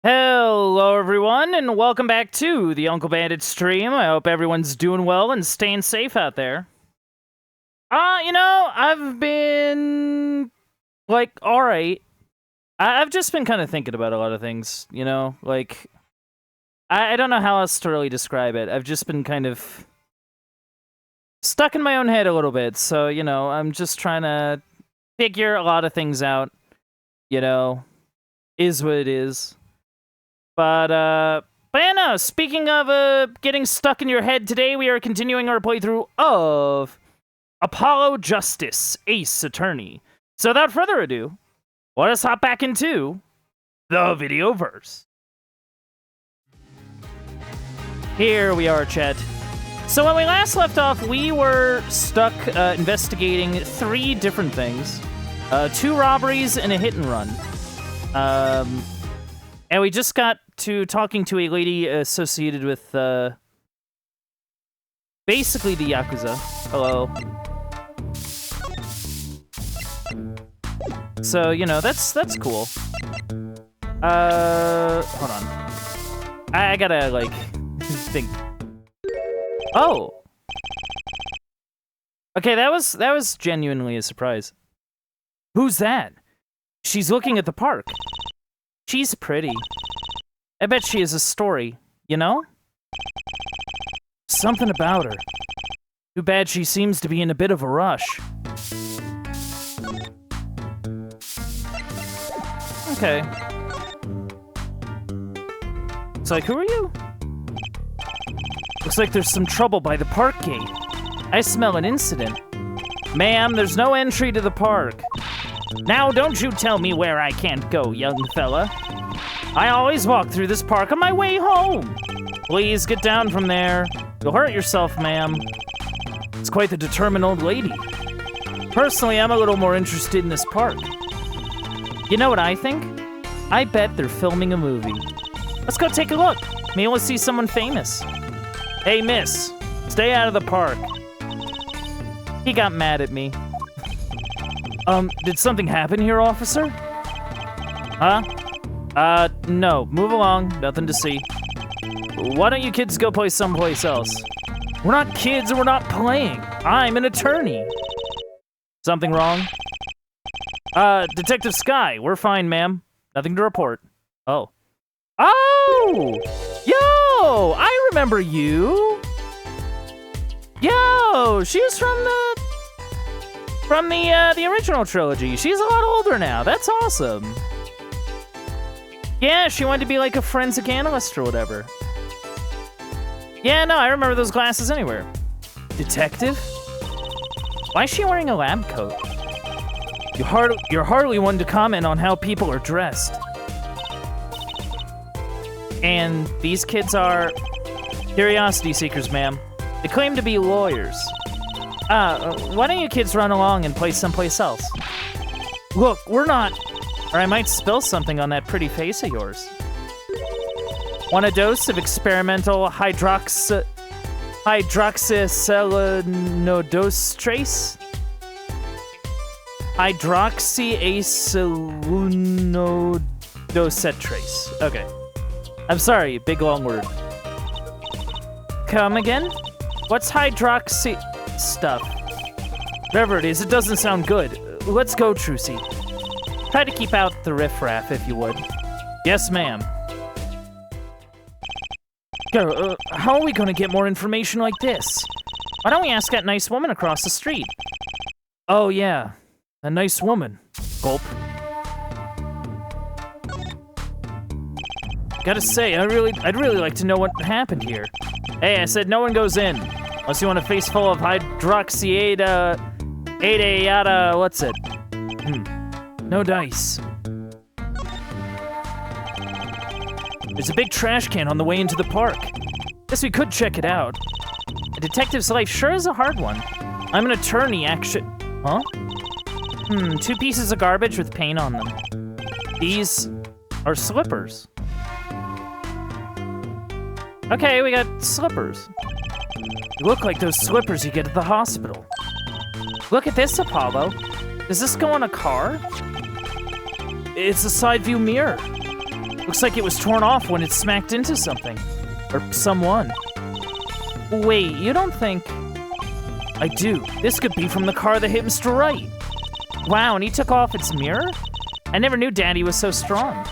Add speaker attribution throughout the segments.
Speaker 1: Hello, everyone, and welcome back to the Uncle Bandit stream. I hope everyone's doing well and staying safe out there. I've been, alright. I've just been kind of thinking about a lot of things, I don't know how else to really describe it. I've just been kind of stuck in my own head a little bit, so, I'm just trying to figure a lot of things out, is what it is. But yeah, no, speaking of getting stuck in your head, today we are continuing our playthrough of Apollo Justice, Ace Attorney. So without further ado, let us hop back into the Videoverse. Here we are, chat. So when we last left off, we were stuck investigating 3 different things. 2 robberies and a hit and run. And we just got to talking to a lady associated with, basically the Yakuza. Hello. So, that's cool. Hold on. I gotta, think. Oh! Okay, that was genuinely a surprise. Who's that? She's looking at the park. She's pretty. I bet she has a story, Something about her. Too bad she seems to be in a bit of a rush. Okay. It's like, who are you? Looks like there's some trouble by the park gate. I smell an incident. Ma'am, there's no entry to the park. Now, don't you tell me where I can't go, young fella. I always walk through this park on my way home. Please get down from there. You'll hurt yourself, ma'am. It's quite the determined old lady. Personally, I'm a little more interested in this park. You know what I think? I bet they're filming a movie. Let's go take a look. Maybe we'll see someone famous. Hey, miss. Stay out of the park. He got mad at me. Did something happen here, officer? Huh? No. Move along. Nothing to see. Why don't you kids go play someplace else? We're not kids and we're not playing. I'm an attorney. Something wrong? Detective Sky. We're fine, ma'am. Nothing to report. Oh. Oh! Yo! I remember you! Yo! She's from the original trilogy. She's a lot older now. That's awesome. Yeah, she wanted to be like a forensic analyst or whatever. Yeah, no, I remember those glasses anywhere. Detective? Why is she wearing a lab coat? You're hardly one to comment on how people are dressed. And these kids are curiosity seekers, ma'am. They claim to be lawyers. Why don't you kids run along and play someplace else? Look, we're not... Or I might spill something on that pretty face of yours. Want a dose of experimental hydroxyselenodostrase? Hydroxyacelunodosetrase. Okay. I'm sorry, big long word. Come again? What's hydroxy... stuff? Whatever it is, it doesn't sound good. Let's go, Trucy. Try to keep out the riffraff, if you would. Yes, ma'am. How are we gonna get more information like this? Why don't we ask that nice woman across the street? Oh, yeah. A nice woman. Gulp. Gotta say, I'd really like to know what happened here. Hey, I said no one goes in. Unless you want a face full of hydroxyada... Ada, what's it? No dice. There's a big trash can on the way into the park. Guess we could check it out. A detective's life sure is a hard one. I'm an attorney, actually. Huh? 2 pieces of garbage with paint on them. These are slippers. Okay, we got slippers. They look like those slippers you get at the hospital. Look at this, Apollo. Does this go on a car? It's a side view mirror. Looks like it was torn off when it smacked into something. Or someone. Wait, you don't think... I do. This could be from the car that hit Mr. Wright. Wow, and he took off its mirror? I never knew Daddy was so strong.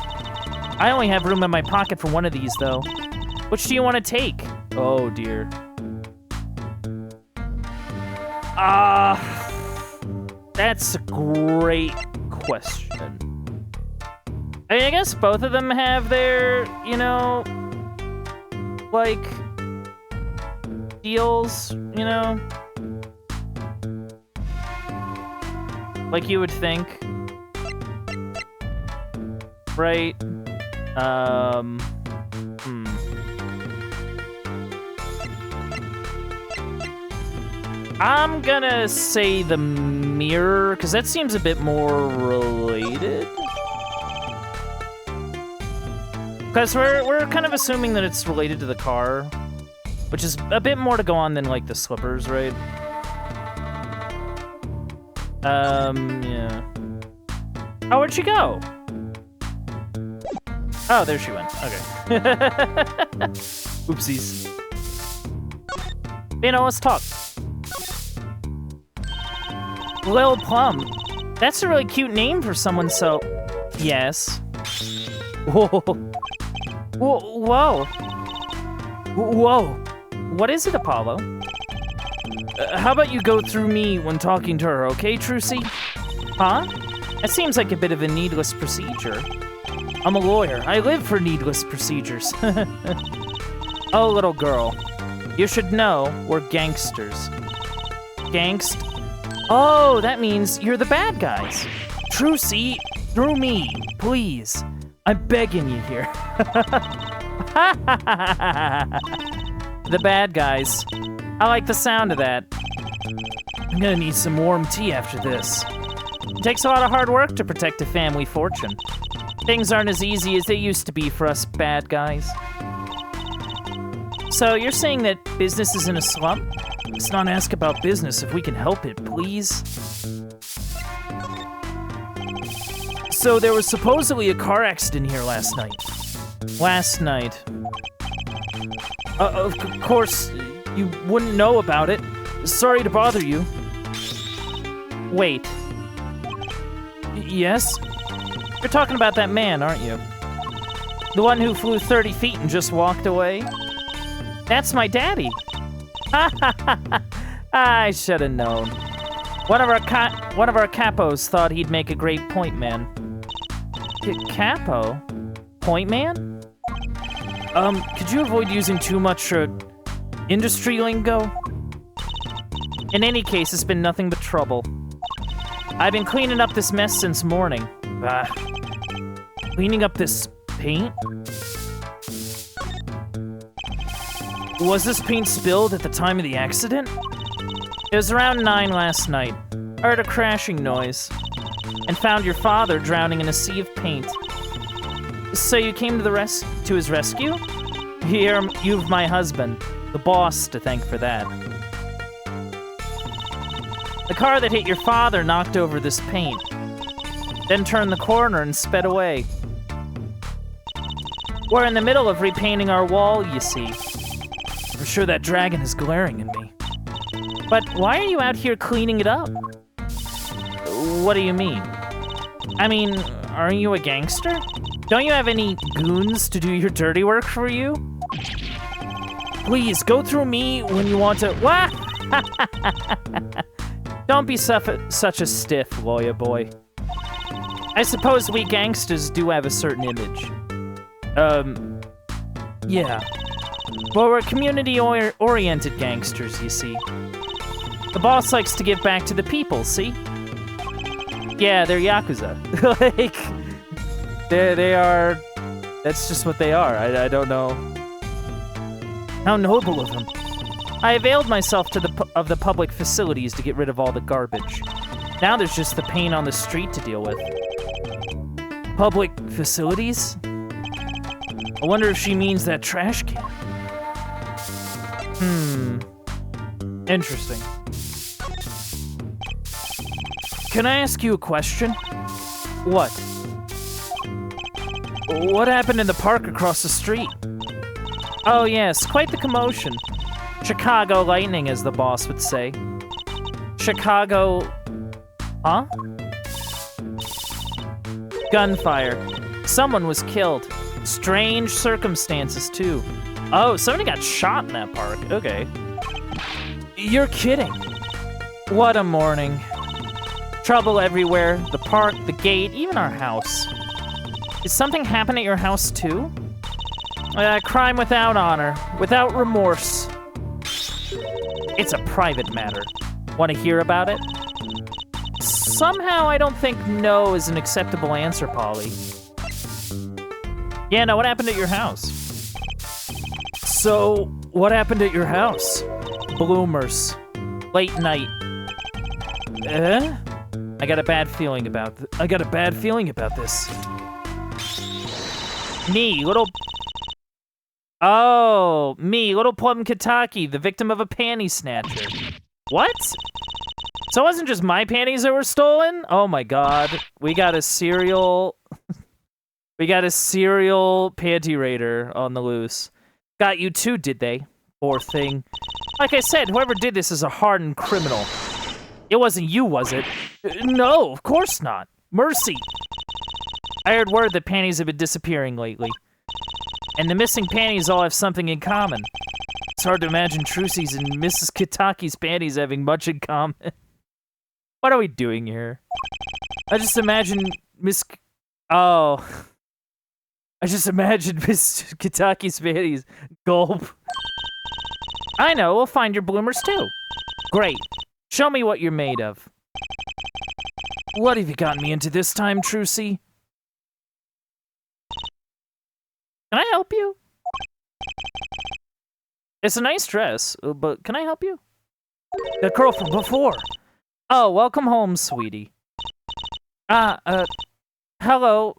Speaker 1: I only have room in my pocket for one of these, though. Which do you want to take? Oh, dear. That's a great question. I mean, I guess both of them have their, you know, like, deals, you know? Like you would think. Right? I'm gonna say the mirror, because that seems a bit more related. Because we're kind of assuming that it's related to the car, which is a bit more to go on than, like, the slippers, right? Yeah. Oh, where'd she go? Oh, there she went. Okay. Oopsies. You know, let's talk. Lil Plum. That's a really cute name for someone so... Yes. Whoa. Whoa. Whoa. What is it, Apollo? How about you go through me when talking to her, okay, Trucy? Huh? That seems like a bit of a needless procedure. I'm a lawyer. I live for needless procedures. Oh, little girl. You should know we're gangsters. Gangst? Oh, that means you're the bad guys. Trucy, through me, please. I'm begging you here. The bad guys. I like the sound of that. I'm gonna need some warm tea after this. It takes a lot of hard work to protect a family fortune. Things aren't as easy as they used to be for us bad guys. So you're saying that business is in a slump? Let's not ask about business if we can help it, please. So there was supposedly a car accident here last night. Last night. Of course, you wouldn't know about it. Sorry to bother you. Wait. Yes? You're talking about that man, aren't you? The one who flew 30 feet and just walked away? That's my daddy. I should have known. One of our capos thought he'd make a great point man. Capo? Point man? Could you avoid using too much industry lingo? In any case, it's been nothing but trouble. I've been cleaning up this mess since morning. Cleaning up this paint? Was this paint spilled at the time of the accident? It was around 9 last night. I heard a crashing noise and found your father drowning in a sea of paint. So you came to his rescue? Here, you've my husband, the boss, to thank for that. The car that hit your father knocked over this paint, then turned the corner and sped away. We're in the middle of repainting our wall, you see. I'm sure that dragon is glaring at me. But why are you out here cleaning it up? What do you mean? I mean, aren't you a gangster? Don't you have any goons to do your dirty work for you? Please, go through me when you want to... What? Don't be such a stiff, lawyer boy. I suppose we gangsters do have a certain image. Yeah. Well, we're community-oriented gangsters, you see. The boss likes to give back to the people, see? Yeah, they're Yakuza. Like, they are... That's just what they are. I don't know. How noble of them. I availed myself of the public facilities to get rid of all the garbage. Now there's just the pain on the street to deal with. Public facilities? I wonder if she means that trash can. Interesting. Can I ask you a question? What? What happened in the park across the street? Oh yes, quite the commotion. Chicago lightning, as the boss would say. Chicago... Huh? Gunfire. Someone was killed. Strange circumstances, too. Oh, somebody got shot in that park. Okay. You're kidding. What a morning. Trouble everywhere. The park, the gate, even our house. Did something happen at your house, too? Crime without honor, without remorse. It's a private matter. Want to hear about it? Somehow I don't think no is an acceptable answer, Polly. Yeah, no, what happened at your house? So, what happened at your house? Bloomers. Late night. I got a bad feeling about this. Me, little Plum Kitaki, the victim of a panty snatcher. What? So it wasn't just my panties that were stolen? Oh my god. We got a serial panty raider on the loose. Got you too, did they? Poor thing. Like I said, whoever did this is a hardened criminal. It wasn't you, was it? No, of course not. Mercy. I heard word that panties have been disappearing lately. And the missing panties all have something in common. It's hard to imagine Trucy's and Mrs. Kitaki's panties having much in common. What are we doing here? I just imagine Miss Kitaki's panties. Gulp. I know, we'll find your bloomers too. Great. Show me what you're made of. What have you gotten me into this time, Trucy? Can I help you? It's a nice dress, but can I help you? The girl from before. Oh, welcome home, sweetie. Hello,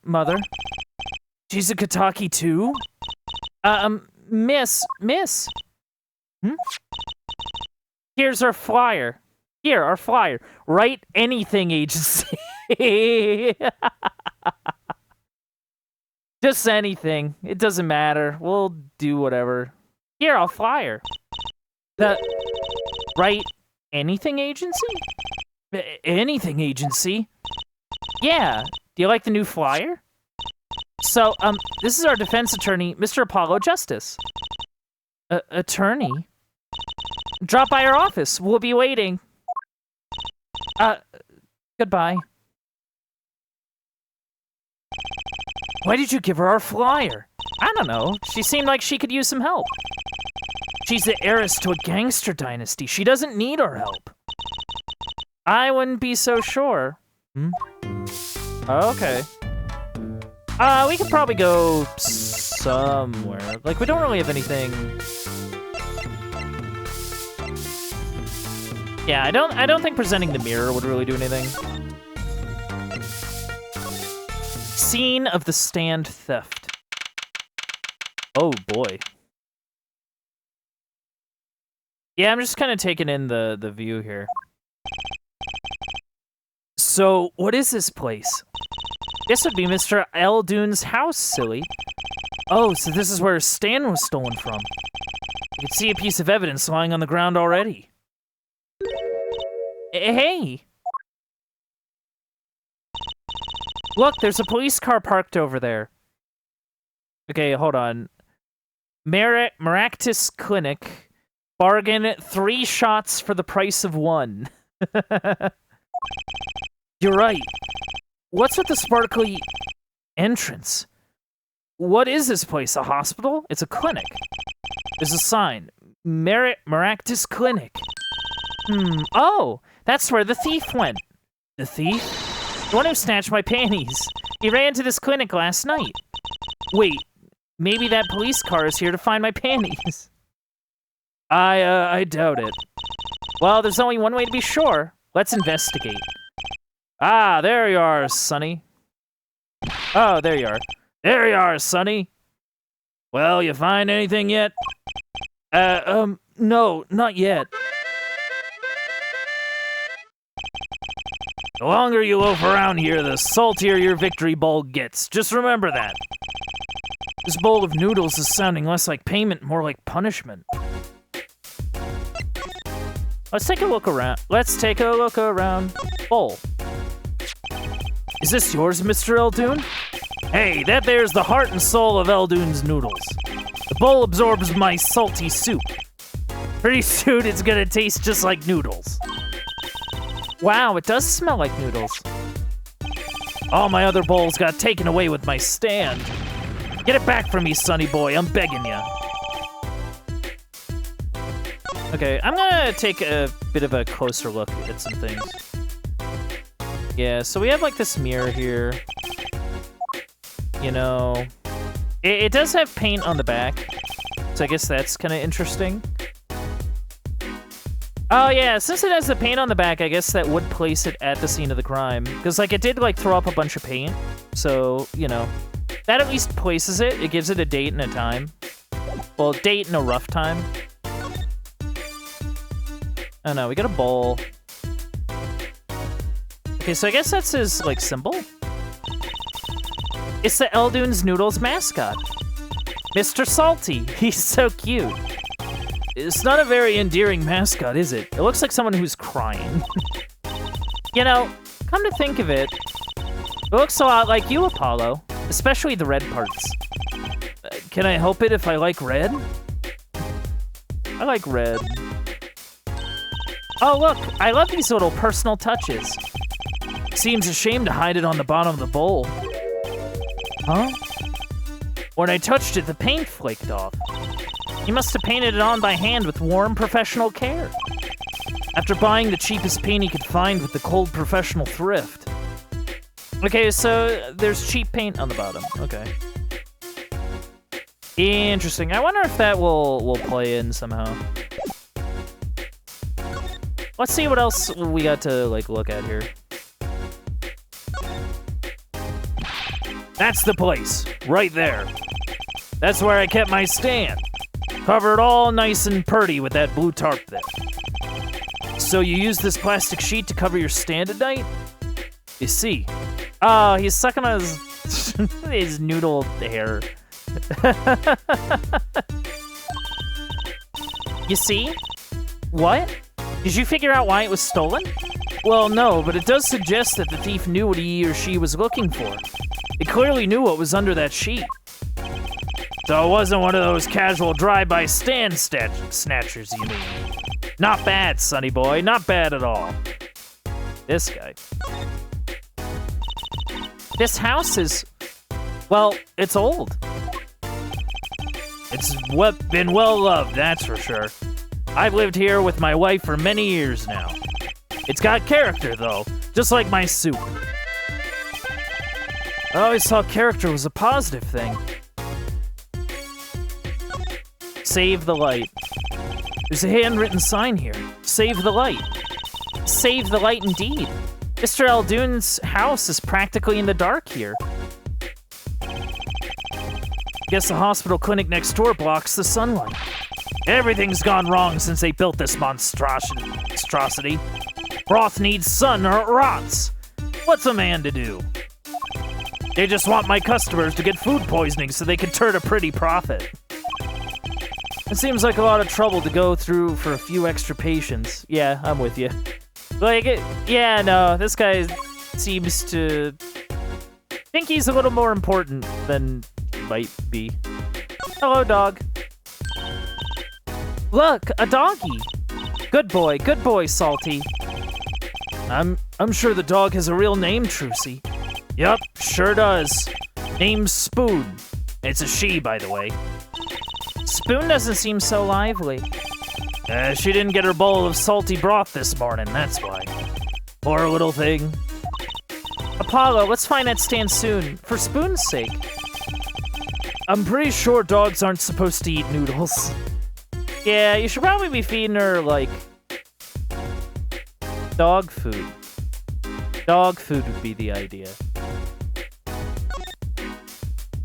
Speaker 1: mother. She's a Kitaki too? Miss. Here's our flyer. Here, our flyer. Write anything, agency. Just anything. It doesn't matter. We'll do whatever. Here, I'll flyer. The Write anything agency? Anything agency? Yeah. Do you like the new flyer? So, this is our defense attorney, Mr. Apollo Justice. Attorney? Drop by our office. We'll be waiting. Goodbye. Why did you give her our flyer? I don't know. She seemed like she could use some help. She's the heiress to a gangster dynasty. She doesn't need our help. I wouldn't be so sure. Okay. We could probably go somewhere. Like, we don't really have anything. Yeah, I don't think presenting the mirror would really do anything. Scene of the stand theft. Oh boy. Yeah, I'm just kind of taking in the view here. So, what is this place? This would be Mr. Eldoon's house, silly. Oh, so this is where his stand was stolen from. You can see a piece of evidence lying on the ground already. Hey! Look, there's a police car parked over there. Okay, hold on. Maractus Clinic. Bargain 3 shots for the price of 1. You're right. What's with the sparkly entrance? What is this place? A hospital? It's a clinic. There's a sign. Maractus Clinic. Oh, that's where the thief went. The thief? The one who snatched my panties. He ran to this clinic last night. Wait, maybe that police car is here to find my panties. I doubt it. Well, there's only one way to be sure. Let's investigate. Ah, there you are, Sonny. Oh, there you are. There you are, Sonny. Well, you find anything yet? No, not yet. The longer you loaf around here, the saltier your victory bowl gets. Just remember that. This bowl of noodles is sounding less like payment, more like punishment. Let's take a look around. Bowl. Is this yours, Mr. Eldoon? Hey, that there's the heart and soul of Eldoon's noodles. The bowl absorbs my salty soup. Pretty soon it's gonna taste just like noodles. Wow, it does smell like noodles. All my other bowls got taken away with my stand. Get it back from me, sonny boy, I'm begging ya. Okay, I'm gonna take a bit of a closer look at some things. Yeah, so we have like this mirror here. You know, it does have paint on the back, so I guess that's kind of interesting. Oh yeah, since it has the paint on the back, I guess that would place it at the scene of the crime. Because like it did like throw up a bunch of paint, so, you know, that at least places it. It gives it a date and a time. Well, date and a rough time. Oh no, we got a bowl. Okay, so I guess that's his, like, symbol? It's the Eldoon's Noodles mascot. Mr. Salty. He's so cute. It's not a very endearing mascot, is it? It looks like someone who's crying. You know, come to think of it, it looks a lot like you, Apollo. Especially the red parts. Can I help it if I like red? I like red. Oh, look, I love these little personal touches. Seems a shame to hide it on the bottom of the bowl. Huh? When I touched it, the paint flaked off. He must have painted it on by hand with warm, professional care. After buying the cheapest paint he could find with the cold, professional thrift. Okay, so there's cheap paint on the bottom. Okay. Interesting. I wonder if that will play in somehow. Let's see what else we got to, like, look at here. That's the place, right there. That's where I kept my stand. Covered all nice and purty with that blue tarp there. So you use this plastic sheet to cover your stand at night? You see. Oh, he's sucking on his noodle hair. You see? What? Did you figure out why it was stolen? Well, no, but it does suggest that the thief knew what he or she was looking for. It clearly knew what was under that sheet. So it wasn't one of those casual drive-by stand snatchers, you mean? Not bad, sonny boy, not bad at all. This guy. This house is, well, it's old. It's been well-loved, that's for sure. I've lived here with my wife for many years now. It's got character, though, just like my soup. I always thought character was a positive thing. Save the light. There's a handwritten sign here. Save the light. Save the light indeed. Mr. Eldoon's house is practically in the dark here. Guess the hospital clinic next door blocks the sunlight. Everything's gone wrong since they built this monstrosity. Broth needs sun or it rots. What's a man to do? They just want my customers to get food poisoning so they can turn a pretty profit. It seems like a lot of trouble to go through for a few extra patients. Yeah, I'm with you. Like, yeah, no, this guy seems to think he's a little more important than he might be. Hello, dog. Look, a doggy. Good boy, Salty. I'm sure the dog has a real name, Trucy. Yup, sure does. Name's Spoon. It's a she, by the way. Spoon doesn't seem so lively. She didn't get her bowl of salty broth this morning, that's why. Poor little thing. Apollo, let's find that stand soon, for Spoon's sake. I'm pretty sure dogs aren't supposed to eat noodles. Yeah, you should probably be feeding her, like, dog food. Dog food would be the idea.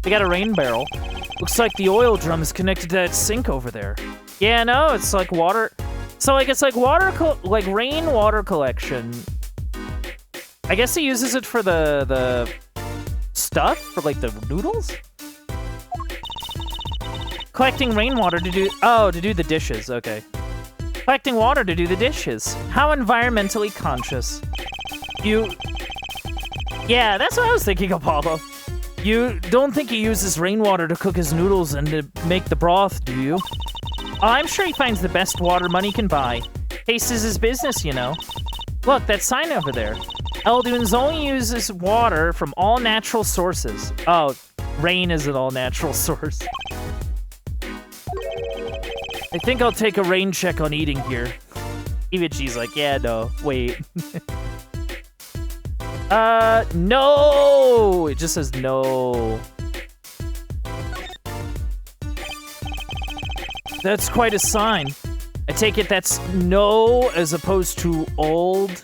Speaker 1: We got a rain barrel. Looks like the oil drum is connected to that sink over there. Yeah, no, it's like water. So, like, it's like rain water collection. I guess he uses it for the stuff? For, like, the noodles? Collecting rainwater to do... Oh, to do the dishes. Okay. Collecting water to do the dishes. How environmentally conscious. You... Yeah, that's what I was thinking, Apollo. You don't think he uses rainwater to cook his noodles and to make the broth, do you? Oh, I'm sure he finds the best water money can buy. Taste is his business, you know. Look, that sign over there. Eldunes only uses water from all natural sources. Oh, rain is an all natural source. I think I'll take a rain check on eating here. Even she's like, yeah, no, wait. No! It just says no. That's quite a sign. I take it that's no as opposed to old.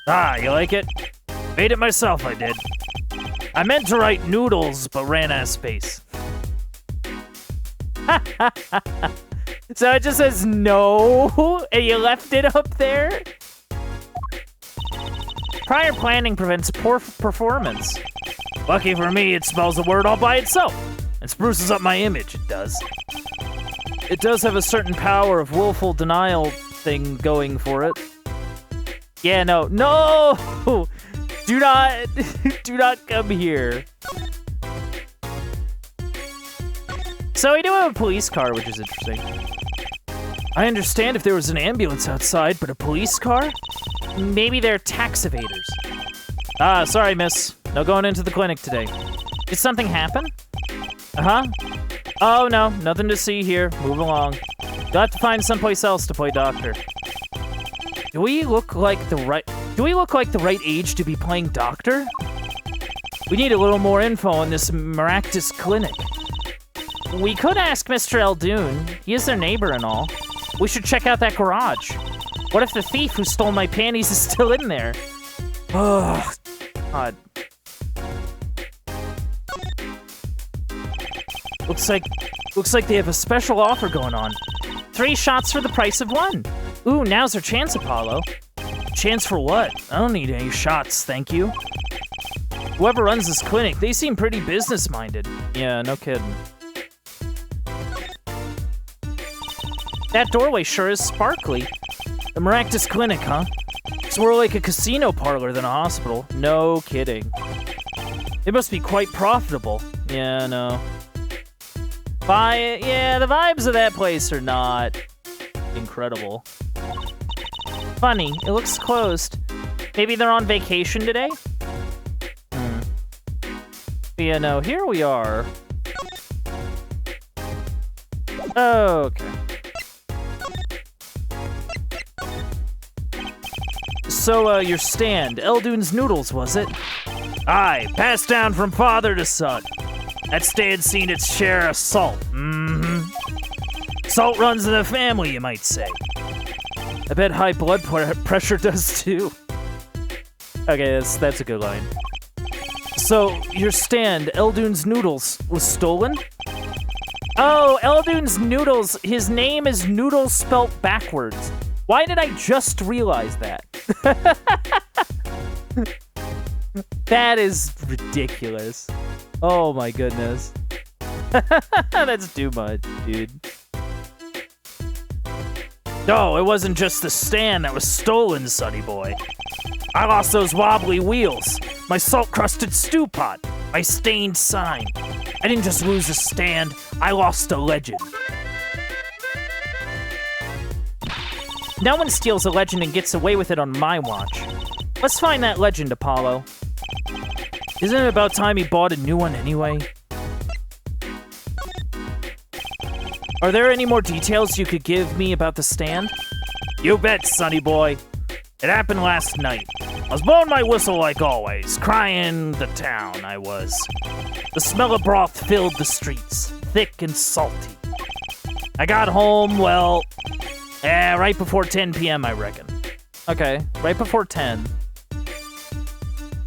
Speaker 1: Ah, you like it? Made it myself, I did. I meant to write noodles, but ran out of space. So it just says no, and you left it up there? Prior planning prevents poor performance. Lucky for me, it spells a word all by itself. And spruces up my image, it does. It does have a certain power of willful denial thing going for it. Yeah, no. No! Do not come here. So we do have a police car, which is interesting. I understand if there was an ambulance outside, but a police car? Maybe they're tax evaders. Ah, sorry, miss. No going into the clinic today. Did something happen? Uh-huh. Oh, no. Nothing to see here. Move along. You'll have to find someplace else to play doctor. Do we look like the right age to be playing doctor? We need a little more info on this Maractus clinic. We could ask Mr. Eldoon. He is their neighbor and all. We should check out that garage. What if the thief who stole my panties is still in there? Oh, God. Looks like they have a special offer going on. 3 shots for the price of 1. Ooh, now's our chance, Apollo. Chance for what? I don't need any shots, thank you. Whoever runs this clinic, they seem pretty business-minded. Yeah, no kidding. That doorway sure is sparkly. The Maractus Clinic, huh? It's more like a casino parlor than a hospital. No kidding. It must be quite profitable. Yeah, no. Yeah, the vibes of that place are not incredible. Funny, it looks closed. Maybe they're on vacation today? Yeah, no, here we are. Okay. So, your stand, Eldune's Noodles, was it? Aye, passed down from father to son. That stand's seen its share of salt. Salt runs in the family, you might say. I bet high blood pressure does too. Okay, that's a good line. So, your stand, Eldune's Noodles, was stolen? Oh, Eldune's Noodles, his name is Noodles spelt backwards. Why did I just realize that? That is ridiculous. Oh my goodness. That's too much, dude. No, it wasn't just the stand that was stolen, sonny boy. I lost those wobbly wheels, my salt-crusted stew pot, my stained sign. I didn't just lose a stand, I lost a legend. No one steals a legend and gets away with it on my watch. Let's find that legend, Apollo. Isn't it about time he bought a new one anyway? Are there any more details you could give me about the stand? You bet, sonny boy. It happened last night. I was blowing my whistle like always, crying the town I was. The smell of broth filled the streets, thick and salty. I got home, well, right before 10 p.m., I reckon. Okay, right before 10.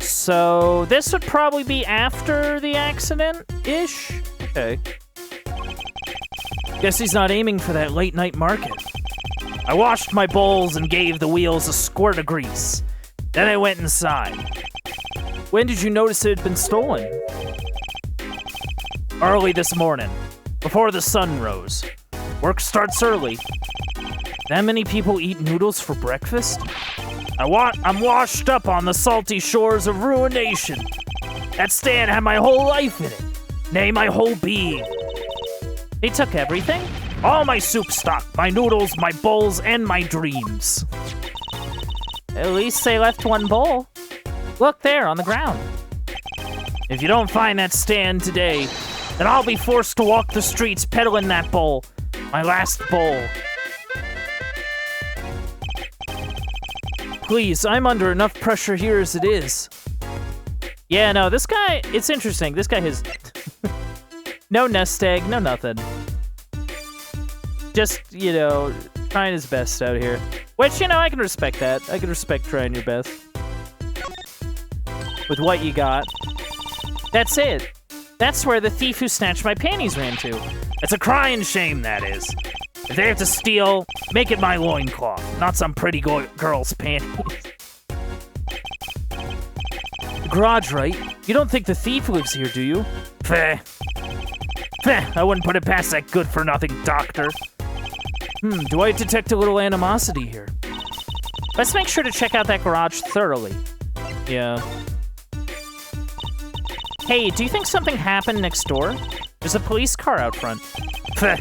Speaker 1: So this would probably be after the accident-ish? Okay. Guess he's not aiming for that late-night market. I washed my bowls and gave the wheels a squirt of grease. Then I went inside. When did you notice it had been stolen? Early this morning, before the sun rose. Work starts early. That many people eat noodles for breakfast? I'm washed up on the salty shores of ruination. That stand had my whole life in it. Nay, my whole being. They took everything? All my soup stock, my noodles, my bowls, and my dreams. At least they left one bowl. Look there, on the ground. If you don't find that stand today, then I'll be forced to walk the streets peddling that bowl. My last bowl. Please, I'm under enough pressure here as it is. Yeah, no, this guy, it's interesting. This guy has no nest egg, no nothing. Just, you know, trying his best out here. Which, you know, I can respect that. I can respect trying your best. With what you got. That's it. That's where the thief who snatched my panties ran to. It's a crying shame, that is. If they have to steal, make it my loincloth, not some pretty girl's panties. Garage, right? You don't think the thief lives here, do you? Feh. Feh, I wouldn't put it past that good-for-nothing doctor. Do I detect a little animosity here? Let's make sure to check out that garage thoroughly. Yeah. Hey, do you think something happened next door? There's a police car out front. Feh.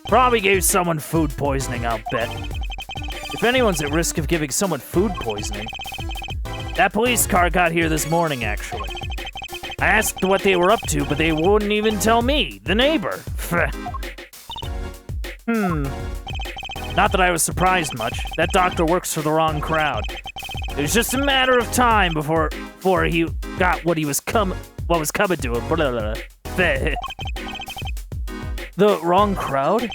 Speaker 1: Probably gave someone food poisoning, I'll bet. If anyone's at risk of giving someone food poisoning. That police car got here this morning, actually. I asked what they were up to, but they wouldn't even tell me, the neighbor. Not that I was surprised much. That doctor works for the wrong crowd. It was just a matter of time before he got what was coming to him. Blah, blah, blah. The wrong crowd?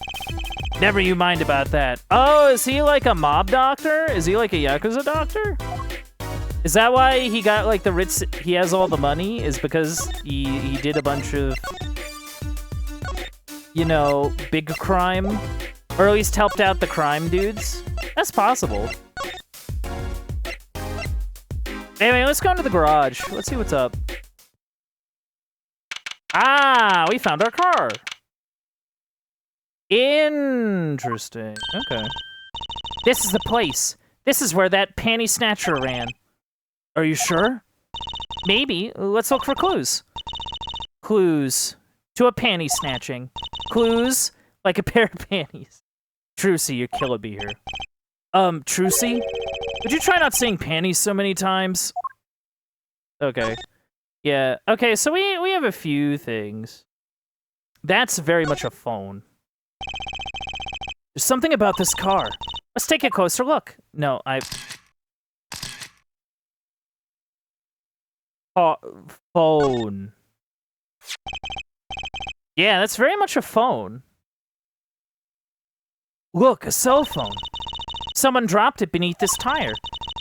Speaker 1: Never you mind about that. Oh, is he like a mob doctor? Is he like a Yakuza doctor? Is that why he got like the Ritz? He has all the money? Is because he did a bunch of, you know, big crime? Or at least helped out the crime dudes? That's possible. Anyway, let's go into the garage. Let's see what's up. Ah, we found our car. Interesting. Okay. This is the place. This is where that panty snatcher ran. Are you sure? Maybe. Let's look for clues. Clues to a panty snatching. Clues like a pair of panties. Trucy, you're killing me here. Trucy? Would you try not saying panties so many times? Okay. Yeah. Okay, so we have a few things. That's very much a phone. There's something about this car. Let's take a closer look. No, phone. Yeah, that's very much a phone. Look, a cell phone. Someone dropped it beneath this tire.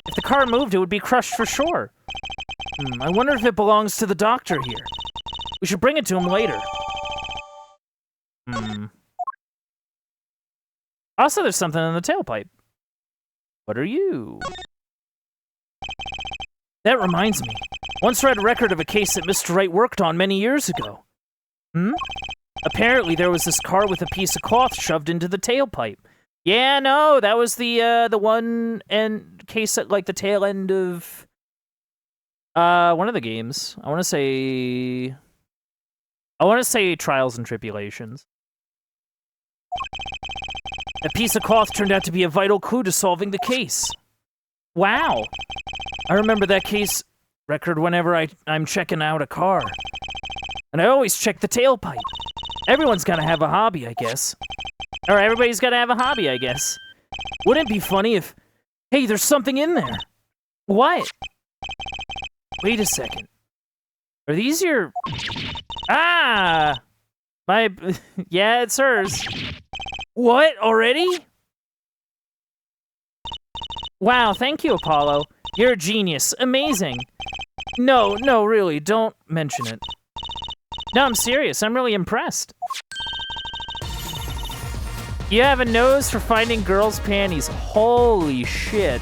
Speaker 1: If the car moved, it would be crushed for sure. I wonder if it belongs to the doctor here. We should bring it to him later. Also, there's something in the tailpipe. What are you? That reminds me. Once read a record of a case that Mr. Wright worked on many years ago. Apparently, there was this car with a piece of cloth shoved into the tailpipe. Yeah, no, that was the one and case at like the tail end of one of the games. I want to say Trials and Tribulations. That piece of cloth turned out to be a vital clue to solving the case. Wow. I remember that case record whenever I'm checking out a car. And I always check the tailpipe. Everyone's gotta have a hobby, I guess. Or everybody's gotta have a hobby, I guess. Wouldn't it be funny if... Hey, there's something in there. What? Wait a second. Are these your... Ah! My... Yeah, it's hers. What? Already? Wow, thank you, Apollo. You're a genius. Amazing. No, really, don't mention it. No, I'm serious. I'm really impressed. You have a nose for finding girls' panties. Holy shit.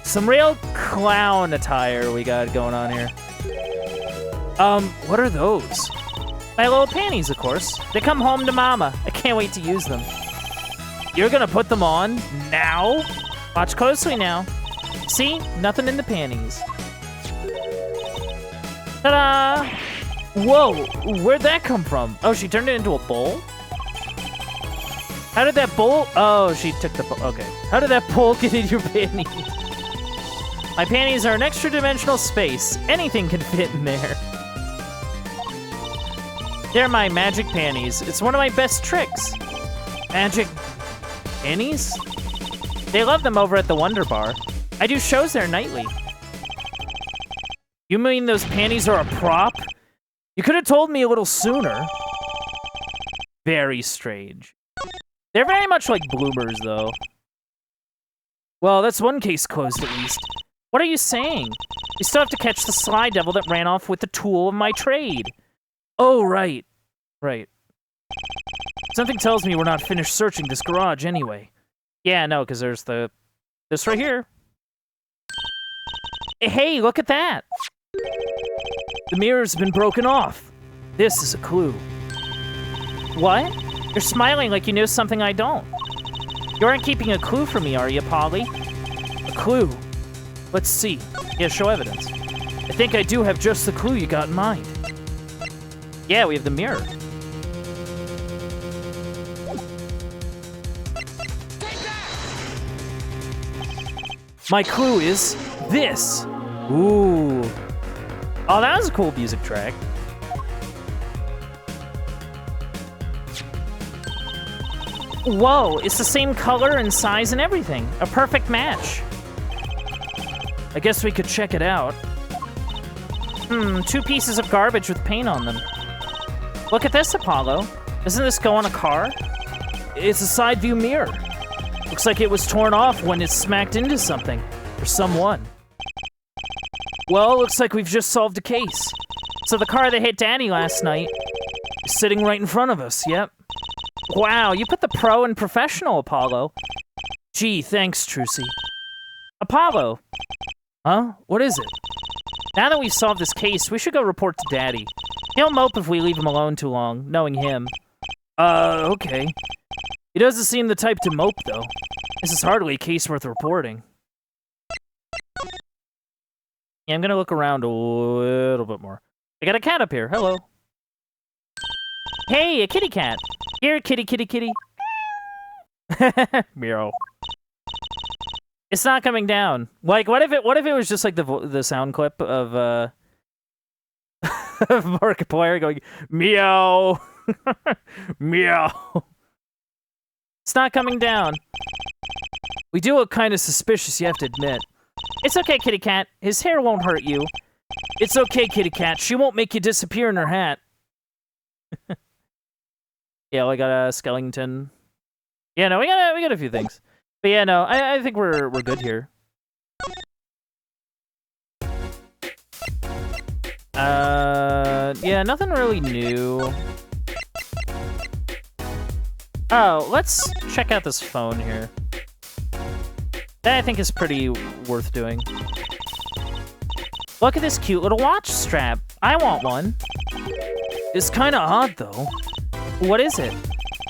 Speaker 1: Some real clown attire we got going on here. What are those? My little panties, of course. They come home to Mama. I can't wait to use them. You're gonna put them on now? Watch closely now. See? Nothing in the panties. Ta-da! Whoa, where'd that come from? Oh, she turned it into a bowl? How did that bowl? Oh, she took the bowl. Okay. How did that bowl get in your panties? My panties are an extra-dimensional space. Anything can fit in there. They're my magic panties. It's one of my best tricks. Magic panties? They love them over at the Wonder Bar. I do shows there nightly. You mean those panties are a prop? You could have told me a little sooner. Very strange. They're very much like bloomers, though. Well, that's one case closed, at least. What are you saying? We still have to catch the Sly Devil that ran off with the tool of my trade. Oh, right. Right. Something tells me we're not finished searching this garage anyway. Yeah, no, because there's this right here. Hey, look at that! The mirror's been broken off. This is a clue. What? You're smiling like you know something I don't. You aren't keeping a clue from me, are you, Polly? A clue? Let's see. Yeah, show evidence. I think I do have just the clue you got in mind. Yeah, we have the mirror. My clue is this. Ooh. Oh, that was a cool music track. Whoa, it's the same color and size and everything. A perfect match. I guess we could check it out. 2 pieces of garbage with paint on them. Look at this, Apollo. Doesn't this go on a car? It's a side view mirror. Looks like it was torn off when it smacked into something. Or someone. Well, looks like we've just solved a case. So the car that hit Daddy last night is sitting right in front of us, yep. Wow, you put the pro in professional, Apollo. Gee, thanks, Trucy. Apollo! Huh? What is it? Now that we've solved this case, we should go report to Daddy. He'll mope if we leave him alone too long, knowing him. Okay. He doesn't seem the type to mope, though. This is hardly a case worth reporting. Yeah, I'm gonna look around a little bit more. I got a cat up here. Hello. Hey, a kitty cat. Here, kitty, kitty, kitty. Meow. It's not coming down. Like, what if it was just like the sound clip of of Markiplier going meow, meow. It's not coming down. We do look kind of suspicious, you have to admit. It's okay, kitty cat. His hair won't hurt you. It's okay, kitty cat. She won't make you disappear in her hat. Yeah, we got a skeleton. Yeah, no, we got a few things. But yeah, no, I think we're good here. Yeah, nothing really new. Oh, let's check out this phone here. That I think is pretty worth doing. Look at this cute little watch strap. I want one. It's kind of odd, though. What is it?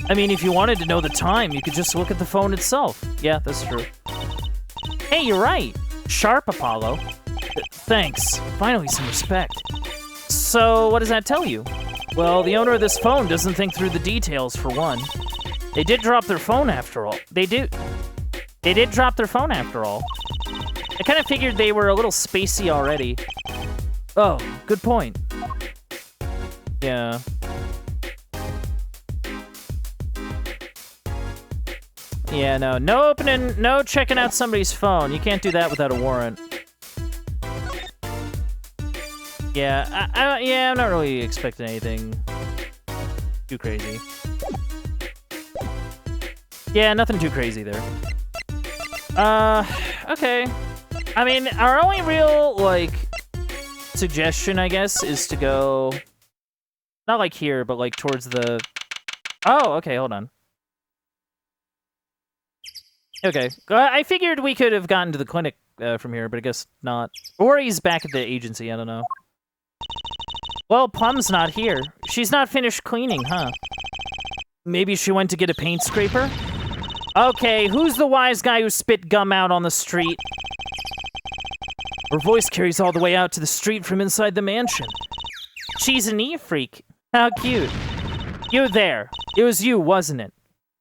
Speaker 1: I mean, if you wanted to know the time, you could just look at the phone itself. Yeah, that's true. Hey, you're right. Sharp, Apollo. Thanks. Finally, some respect. So, what does that tell you? Well, the owner of this phone doesn't think through the details, for one. They did drop their phone after all. They did drop their phone after all. I kind of figured they were a little spacey already. Oh, good point. Yeah. Yeah, no opening, no checking out somebody's phone. You can't do that without a warrant. Yeah, I'm not really expecting anything too crazy. Yeah, nothing too crazy there. Okay. I mean, our only real, like, suggestion, I guess, is to go... Not like here, but like towards the... Oh, okay, hold on. Okay. I figured we could have gotten to the clinic from here, but I guess not. Or he's back at the agency, I don't know. Well, Plum's not here. She's not finished cleaning, huh? Maybe she went to get a paint scraper? Okay, who's the wise guy who spit gum out on the street? Her voice carries all the way out to the street from inside the mansion. She's a neat freak. How cute. You there. It was you, wasn't it?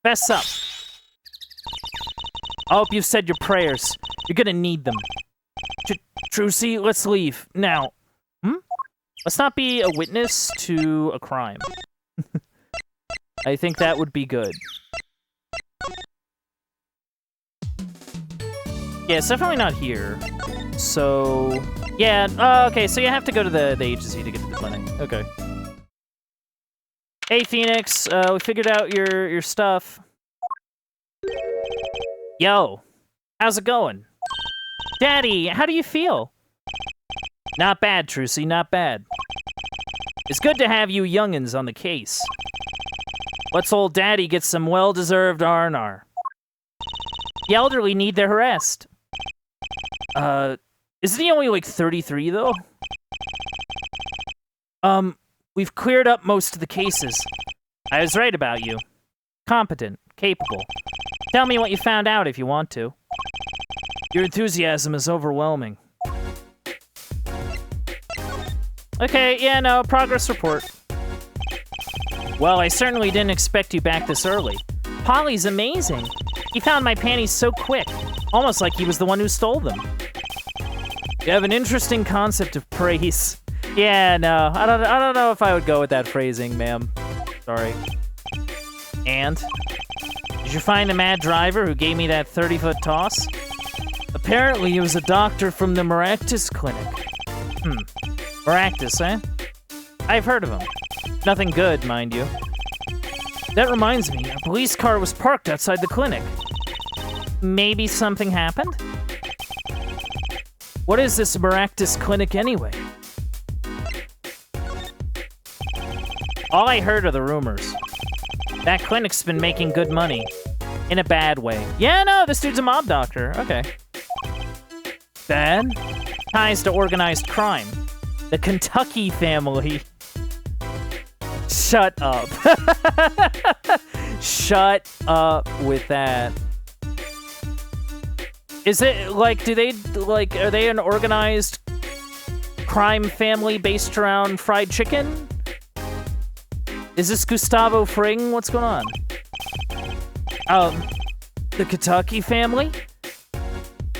Speaker 1: Fess up. I hope you've said your prayers. You're gonna need them. Trucy, let's leave. Now. Let's not be a witness to a crime. I think that would be good. Yeah, it's definitely not here. So, yeah, okay, so you have to go to the agency to get to the clinic. Okay. Hey, Phoenix, we figured out your stuff. Yo, how's it going? Daddy, how do you feel? Not bad, Trucy, not bad. It's good to have you youngins on the case. Let's old Daddy get some well-deserved R&R. The elderly need their rest. Isn't he only like 33 though? We've cleared up most of the cases. I was right about you. Competent, capable. Tell me what you found out if you want to. Your enthusiasm is overwhelming. Okay, yeah, no, progress report. Well, I certainly didn't expect you back this early. Polly's amazing. He found my panties so quick, almost like he was the one who stole them. You have an interesting concept of praise. Yeah, no, I don't know if I would go with that phrasing, ma'am. Sorry. And? Did you find the mad driver who gave me that 30-foot toss? Apparently, he was a doctor from the Maractus Clinic. Maractus, eh? I've heard of him. Nothing good, mind you. That reminds me, a police car was parked outside the clinic. Maybe something happened? What is this Maractus Clinic anyway? All I heard are the rumors. That clinic's been making good money. In a bad way. Yeah, no, this dude's a mob doctor. Okay. Bad? Ties to organized crime. The Kentucky family. Shut up. Shut up with that. Is it, like, do they, like, are they an organized crime family based around fried chicken? Is this Gustavo Fring? What's going on? The Kentucky family?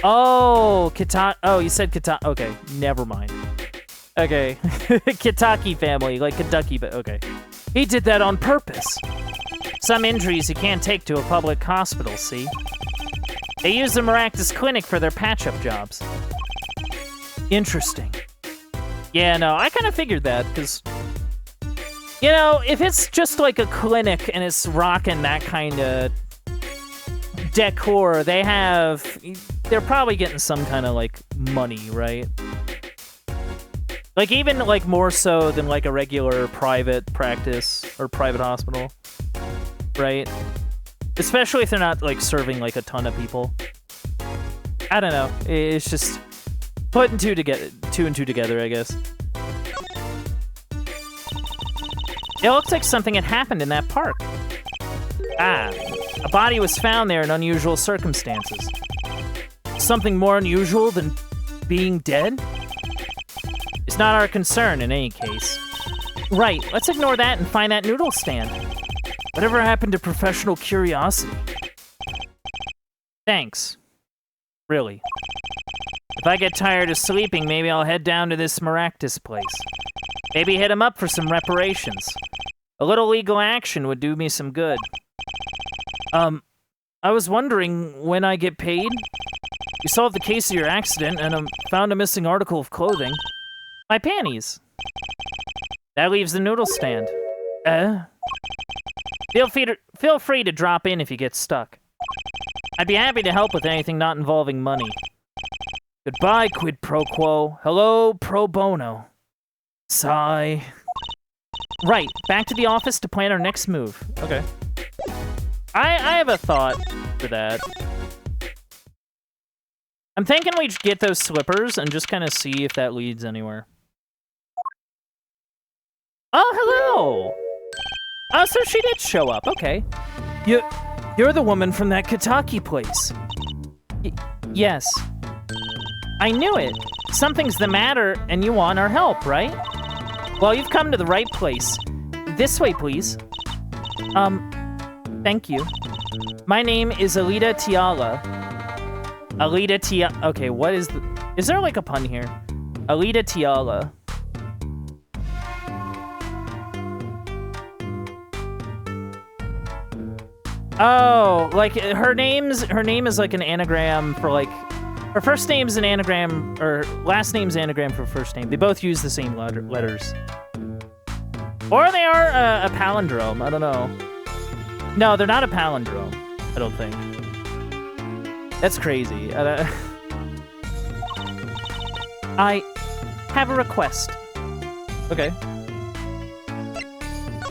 Speaker 1: Oh, oh, you said Kentucky. Okay, never mind. Okay. Kentucky family, like Kentucky, but okay. He did that on purpose. Some injuries you can't take to a public hospital, see? They use the Maractus Clinic for their patch-up jobs. Interesting. Yeah, no, I kind of figured that, because... You know, if it's just like a clinic and it's rocking that kind of decor, they're probably getting some kind of, like, money, right? Like, even, like, more so than, like, a regular private practice or private hospital, right? Especially if they're not, like, serving, like, a ton of people. I don't know. It's just putting two and two together, I guess. It looks like something had happened in that park. Ah, a body was found there in unusual circumstances. Something more unusual than being dead? It's not our concern in any case. Right, let's ignore that and find that noodle stand. Whatever happened to professional curiosity? Thanks. Really. If I get tired of sleeping, maybe I'll head down to this Maractus place. Maybe hit him up for some reparations. A little legal action would do me some good. I was wondering when I get paid? You solved the case of your accident and found a missing article of clothing. My panties. That leaves the noodle stand. Feel free to drop in if you get stuck. I'd be happy to help with anything not involving money. Goodbye, quid pro quo. Hello, pro bono. Sigh. Right, back to the office to plan our next move. Okay. I have a thought for that. I'm thinking we get those slippers and just kind of see if that leads anywhere. Oh, hello! Oh, so she did show up, okay. You're the woman from that Kitaki place. Yes. I knew it. Something's the matter and you want our help, right? Well, you've come to the right place. This way, please. Thank you. My name is Alita Tiala. Alita Tiala. Okay, what is the... Is there like a pun here? Alita Tiala. Oh, like her name is like an anagram for like... Her first name's an anagram, or last name's anagram for first name. They both use the same letters. Or they are a palindrome, I don't know. No, they're not a palindrome, I don't think. That's crazy. I have a request. Okay.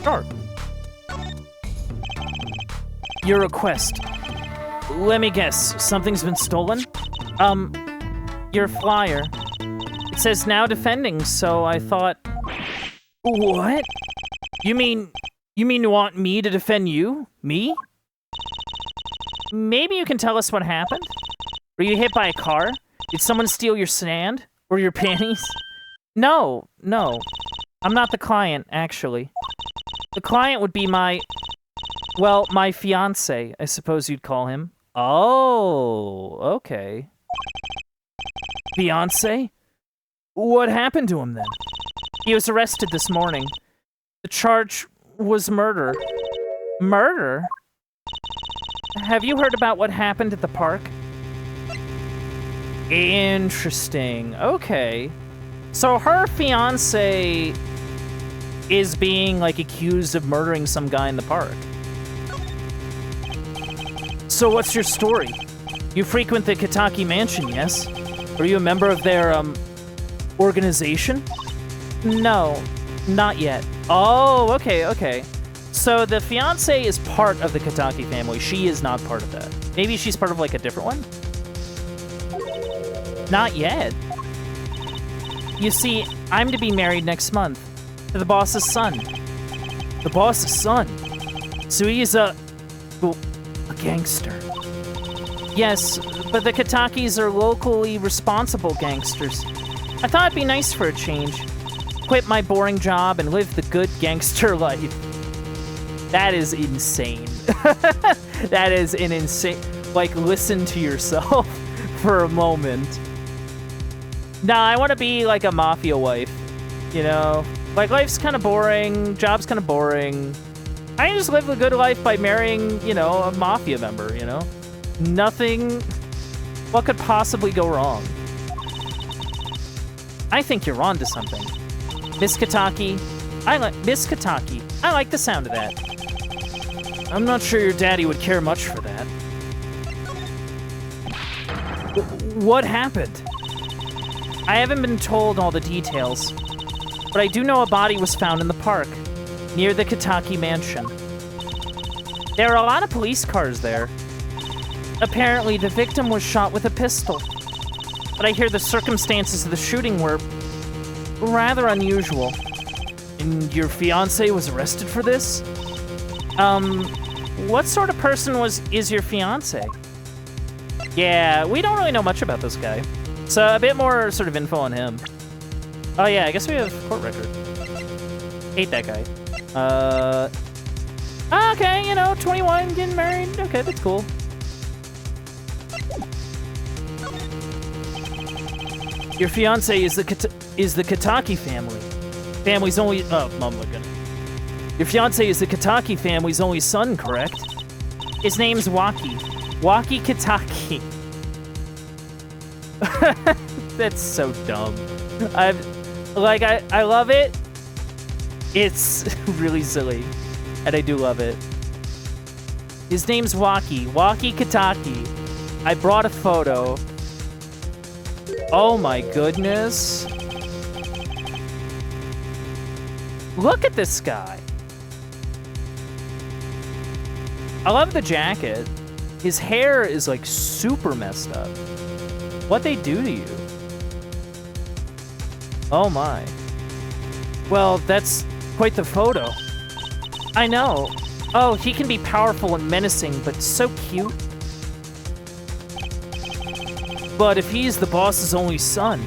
Speaker 1: Sure. Your request. Let me guess, something's been stolen? Your flyer. It says now defending, so I thought... What? You mean you want me to defend you? Me? Maybe you can tell us what happened? Were you hit by a car? Did someone steal your sand? Or your panties? No. I'm not the client, actually. The client would be my... Well, my fiancé, I suppose you'd call him. Oh, okay. Fiancé? What happened to him then? He was arrested this morning. The charge was murder. Murder? Have you heard about what happened at the park? Interesting. Okay. So her fiancé is being, like, accused of murdering some guy in the park. So what's your story? You frequent the Kitaki Mansion, yes? Are you a member of their, organization? No, not yet. Oh, okay. So the fiancé is part of the Kitaki family. She is not part of that. Maybe she's part of, like, a different one? Not yet. You see, I'm to be married next month to the boss's son. The boss's son? So he's a gangster. Yes, but the Kitakis are locally responsible gangsters. I thought it'd be nice for a change. Quit my boring job and live the good gangster life. That is insane. That is an insane... Like, listen to yourself for a moment. Nah, I want to be like a mafia wife, you know? Like, life's kind of boring, job's kind of boring. I can just live a good life by marrying, you know, a mafia member, you know? Nothing... What could possibly go wrong? I think you're on to something. Miss Kitaki, Miss Kitaki, I like the sound of that. I'm not sure your daddy would care much for that. What happened? I haven't been told all the details, but I do know a body was found in the park, near the Kitaki Mansion. There are a lot of police cars there. Apparently, the victim was shot with a pistol, but I hear the circumstances of the shooting were rather unusual. And your fiancé was arrested for this? What sort of person is your fiancé? Yeah, we don't really know much about this guy. So a bit more sort of info on him. Oh yeah, I guess we have court record. Hate that guy. Okay, you know, 21, getting married. Okay, that's cool. Your fiancé is the Kitaki family. Family's only... Oh, I'm looking. Your fiancé is the Kitaki family's only son, correct? His name's Waki. Waki Kitaki. That's so dumb. I love it. It's really silly. And I do love it. His name's Waki. Waki Kitaki. I brought a photo. Oh my goodness. Look at this guy. I love the jacket. His hair is like super messed up. What'd they do to you? Oh my. Well, that's quite the photo. I know. Oh, he can be powerful and menacing, but so cute. But if he's the boss's only son,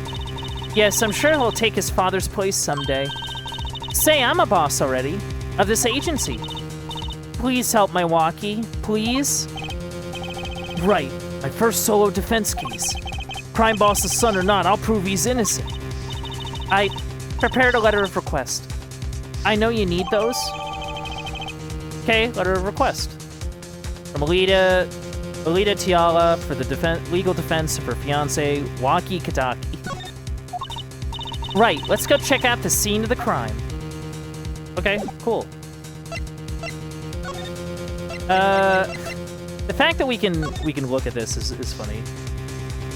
Speaker 1: yes, I'm sure he'll take his father's place someday. Say, I'm a boss already, of this agency. Please help my Waki, please? Right, my first solo defense case. Crime boss's son or not, I'll prove he's innocent. I prepared a letter of request. I know you need those. Okay, letter of request. From Alita Tiala for the legal defense of her fiancé, Waki Kitaki. Right, let's go check out the scene of the crime. Okay, cool. The fact that we can look at this is funny.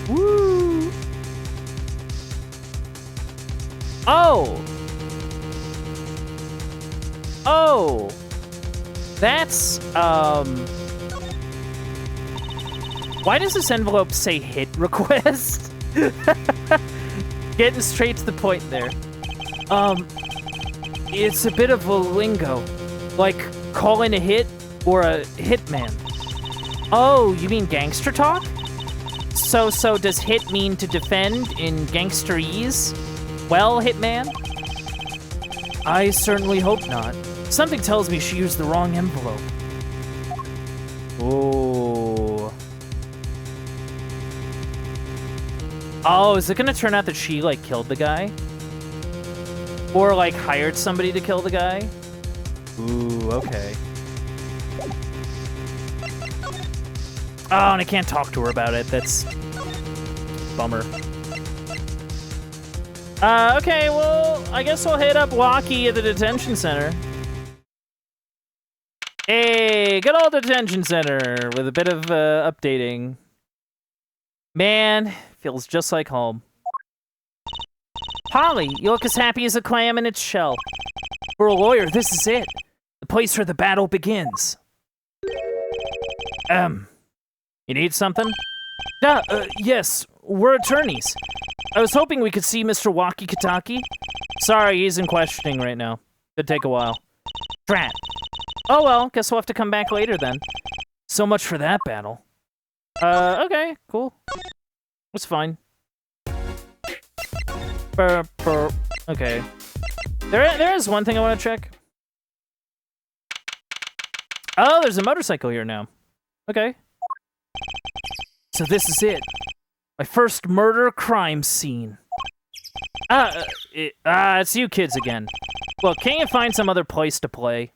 Speaker 1: Woo! Oh! Oh! That's, why does this envelope say hit request? Getting straight to the point there. It's a bit of a lingo. Like, call in a hit or a hitman. Oh, you mean gangster talk? So does hit mean to defend in gangsterese? Well, hitman? I certainly hope not. Something tells me she used the wrong envelope. Oh. Oh, is it gonna turn out that she, like, killed the guy? Or, like, hired somebody to kill the guy? Ooh, okay. Oh, and I can't talk to her about it. That's... bummer. Okay, well, I guess I'll hit up Waki at the detention center. Hey, good old detention center with a bit of updating. Man, feels just like home. Polly, you look as happy as a clam in its shell. For a lawyer, this is it. The place where the battle begins. You need something? Yes, we're attorneys. I was hoping we could see Mr. Waki Kitaki. Sorry, he's in questioning right now. Could take a while. Drat. Oh well, guess we'll have to come back later then. So much for that battle. Okay, cool. It's fine. Okay. There is one thing I want to check. Oh, there's a motorcycle here now. Okay. So this is it. My first murder crime scene. It's you kids again. Well, can't you find some other place to play?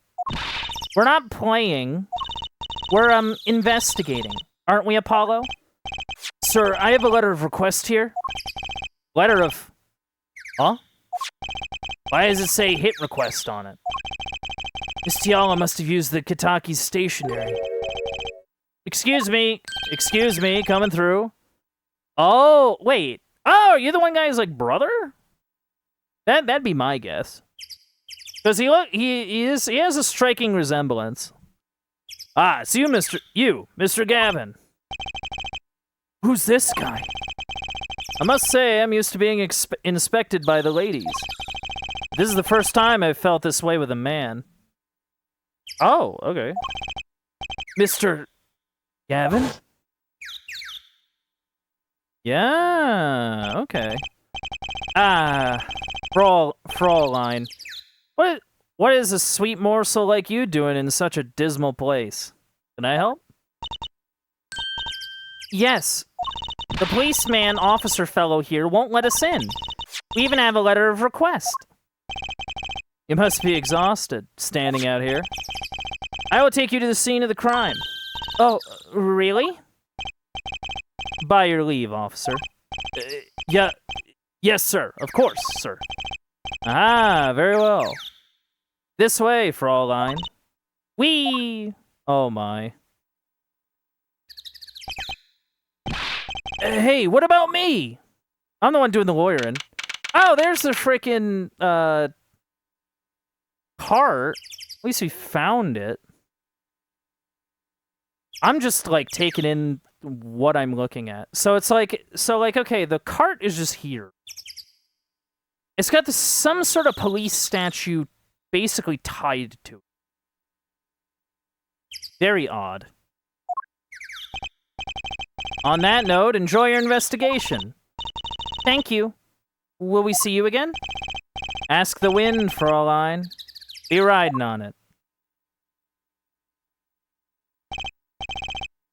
Speaker 1: We're not playing. We're, investigating. Aren't we, Apollo? Sir, I have a letter of request here. Letter of... Huh? Why does it say hit request on it? Miss Tiala must have used the Kitaki's stationery. Excuse me, coming through. Oh, wait. Oh, you're the one guy's, like, brother? That'd be my guess. Does he look, he has a striking resemblance. Ah, it's you, Mr. Gavin. Who's this guy? I must say, I'm used to being inspected by the ladies. This is the first time I've felt this way with a man. Oh, okay. Mr. Gavin? Yeah, okay. Ah, Fraulein. What is a sweet morsel like you doing in such a dismal place? Can I help? Yes. The policeman officer fellow here won't let us in. We even have a letter of request. You must be exhausted, standing out here. I will take you to the scene of the crime. Oh, really? By your leave, officer. Yeah. Yes, sir. Of course, sir. Ah, very well. This way, Fraulein. Whee! Oh, my. Hey, what about me? I'm the one doing the lawyering. Oh, there's the frickin', cart. At least we found it. I'm just, like, taking in what I'm looking at. So it's like, okay, the cart is just here. It's got some sort of police statue basically tied to it. Very odd. On that note, enjoy your investigation. Thank you. Will we see you again? Ask the wind, Fraulein. Be riding on it.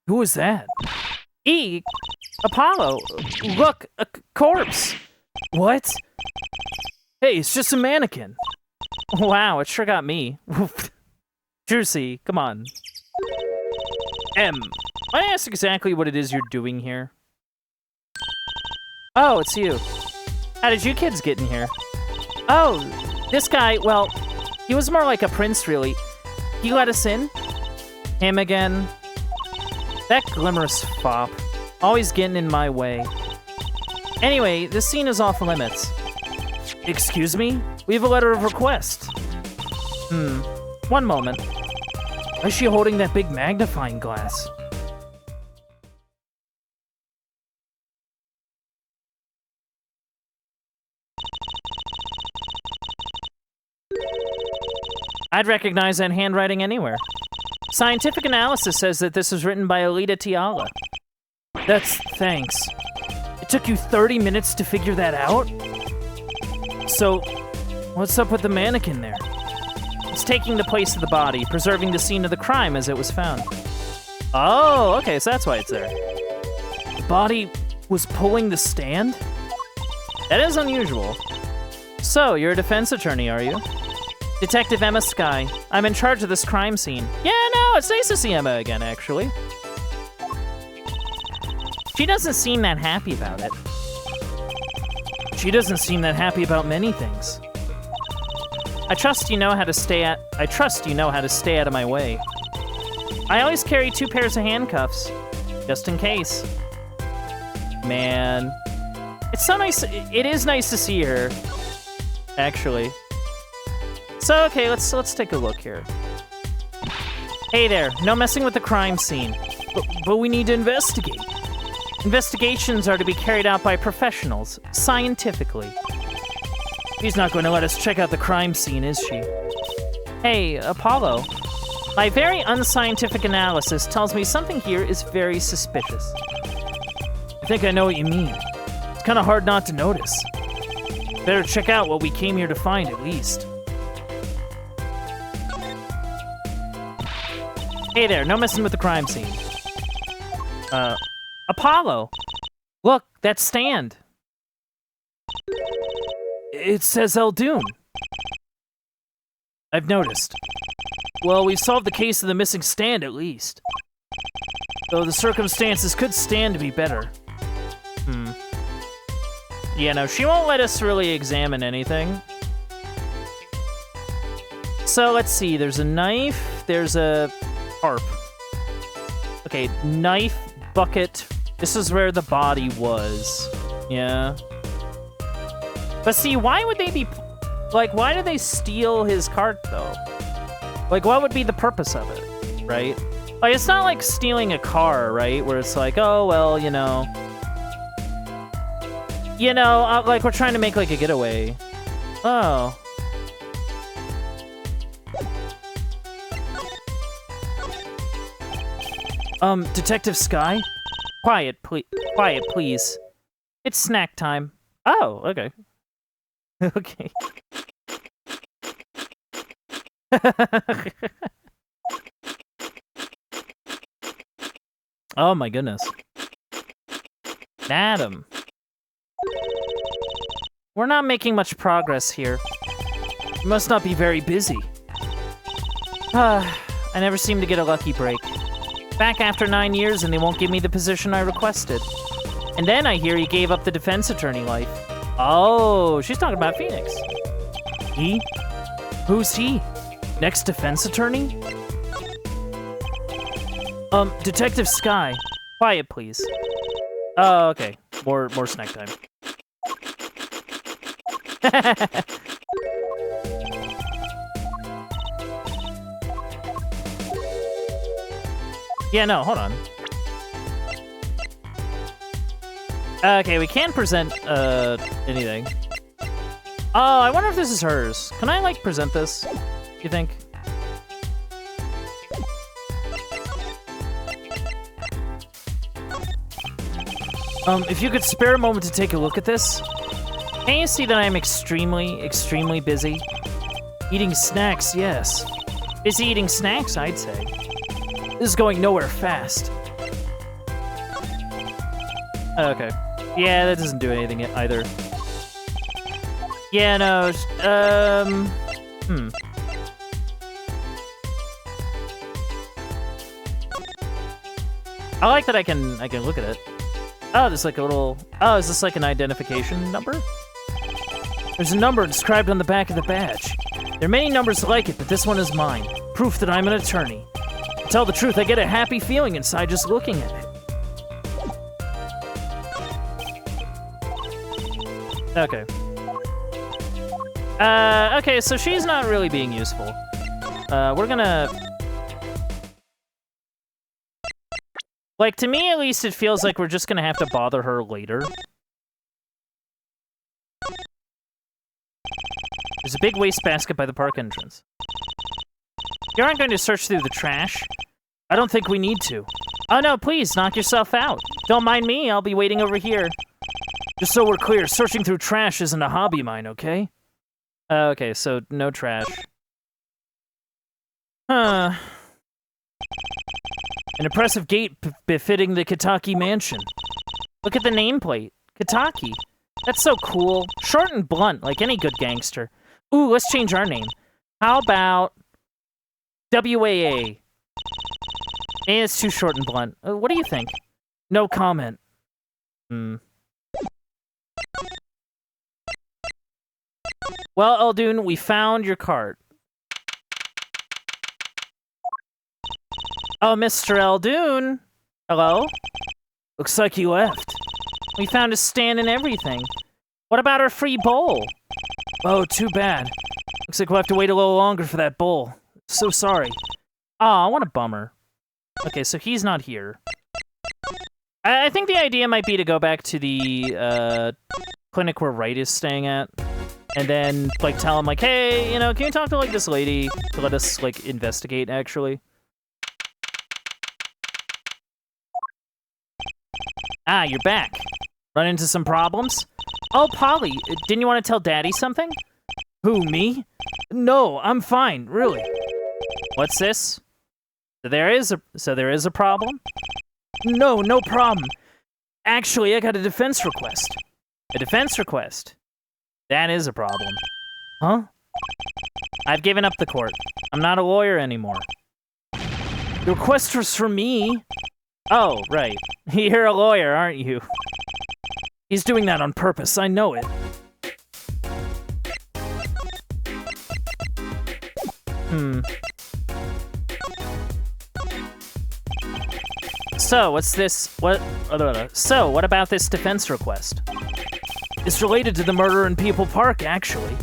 Speaker 1: Who is that? Apollo! Look, a corpse! What? Hey, it's just a mannequin. Wow, it sure got me. Juicy, come on. May I ask exactly what it is you're doing here? Oh, it's you. How did you kids get in here? Oh, this guy, well, he was more like a prince, really. He let us in. Him again. That glimmerous fop. Always getting in my way. Anyway, this scene is off limits. Excuse me? We have a letter of request. One moment. Why is she holding that big magnifying glass? I'd recognize that handwriting anywhere. Scientific analysis says that this was written by Alita Tiala. Thanks. It took you 30 minutes to figure that out? So, what's up with the mannequin there? It's taking the place of the body, preserving the scene of the crime as it was found. Oh, okay, so that's why it's there. The body was pulling the stand? That is unusual. So, you're a defense attorney, are you? Detective Emma Skye. I'm in charge of this crime scene. Yeah, no, it's nice to see Emma again, actually. She doesn't seem that happy about it. She doesn't seem that happy about many things. I trust you know how to stay out of my way. I always carry 2 pairs of handcuffs, just in case. Man. It's so nice. It is nice to see her, actually. So, okay, let's take a look here. Hey there, no messing with the crime scene. But we need to investigate. Investigations are to be carried out by professionals, scientifically. She's not going to let us check out the crime scene, is she? Hey, Apollo. My very unscientific analysis tells me something here is very suspicious. I think I know what you mean. It's kind of hard not to notice. Better check out what we came here to find, at least. Hey there, no messing with the crime scene. Apollo! Look, that stand! It says Eldoon. I've noticed. Well, we've solved the case of the missing stand, at least. Though the circumstances could stand to be better. Yeah, no, she won't let us really examine anything. So, let's see, there's a knife, there's a harp. Okay, knife, bucket. This is where the body was. Yeah. But see, why would they be... Like, why did they steal his cart, though? Like, what would be the purpose of it, right? Like, it's not like stealing a car, right? Where it's like, oh, well, you know... like, we're trying to make, like, a getaway. Oh. Detective Skye? Quiet, please. It's snack time. Oh, okay. Okay. Oh my goodness. Adam. We're not making much progress here. You must not be very busy. I never seem to get a lucky break. Back after 9 years and they won't give me the position I requested. And then I hear he gave up the defense attorney life. Oh, she's talking about Phoenix. He? Who's he? Next defense attorney? Detective Skye. Quiet, please. Oh, okay. More snack time. Yeah, no, hold on. Okay, we can't present, anything. Oh, I wonder if this is hers. Can I, like, present this? You think? If you could spare a moment to take a look at this. Can you see that I'm extremely, extremely busy? Eating snacks, yes. Busy eating snacks, I'd say. This is going nowhere fast. Okay. Yeah, that doesn't do anything either. Yeah, no, I like that I can look at it. Oh, there's like a little... Oh, is this like an identification number? There's a number described on the back of the badge. There are many numbers like it, but this one is mine. Proof that I'm an attorney. To tell the truth, I get a happy feeling inside just looking at it. Okay. Okay, so she's not really being useful. We're gonna... Like, to me, at least, it feels like we're just gonna have to bother her later. There's a big wastebasket by the park entrance. You aren't going to search through the trash? I don't think we need to. Oh no, please, knock yourself out. Don't mind me, I'll be waiting over here. Just so we're clear, searching through trash isn't a hobby of mine, okay? Okay, so no trash. Huh. An impressive gate befitting the Kitaki mansion. Look at the nameplate. Kitaki. That's so cool. Short and blunt, like any good gangster. Ooh, let's change our name. How about... WAA? It's too short and blunt. What do you think? No comment. Well, Eldoon, we found your card. Oh, Mr. Eldoon. Hello? Looks like he left. We found his stand and everything. What about our free bowl? Oh, too bad. Looks like we'll have to wait a little longer for that bowl. So sorry. Aw, what a bummer. Okay, so he's not here. I think the idea might be to go back to the, clinic where Wright is staying at. And then, like, tell him, like, hey, you know, can you talk to, like, this lady to let us, like, investigate, actually? Ah, you're back. Run into some problems? Oh, Polly, didn't you want to tell Daddy something? Who, me? No, I'm fine, really. What's this? So there is a problem? No, no problem. Actually, I got a defense request. A defense request? That is a problem. Huh? I've given up the court. I'm not a lawyer anymore. The request was from me. Oh, right. You're a lawyer, aren't you? He's doing that on purpose, I know it. So, what about this defense request? It's related to the murder in People Park, actually.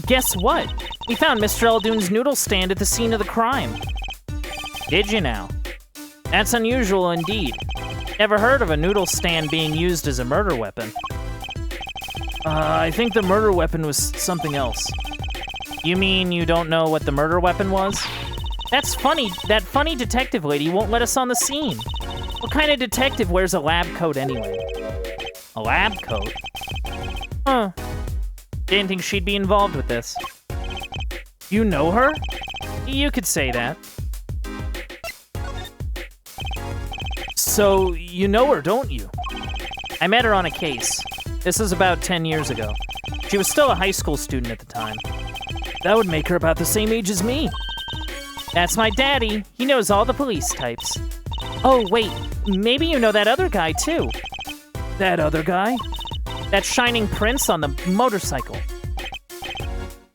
Speaker 1: Guess what? We found Mr. Eldoon's noodle stand at the scene of the crime. Did you now? That's unusual indeed. Never heard of a noodle stand being used as a murder weapon. I think the murder weapon was something else. You mean you don't know what the murder weapon was? That's funny. That funny detective lady won't let us on the scene. What kind of detective wears a lab coat anyway? A lab coat? Huh. Didn't think she'd be involved with this. You know her? You could say that. So, you know her, don't you? I met her on a case. This was about 10 years ago. She was still a high school student at the time. That would make her about the same age as me. That's my daddy. He knows all the police types. Oh, wait. Maybe you know that other guy, too. That other guy? That shining prince on the motorcycle.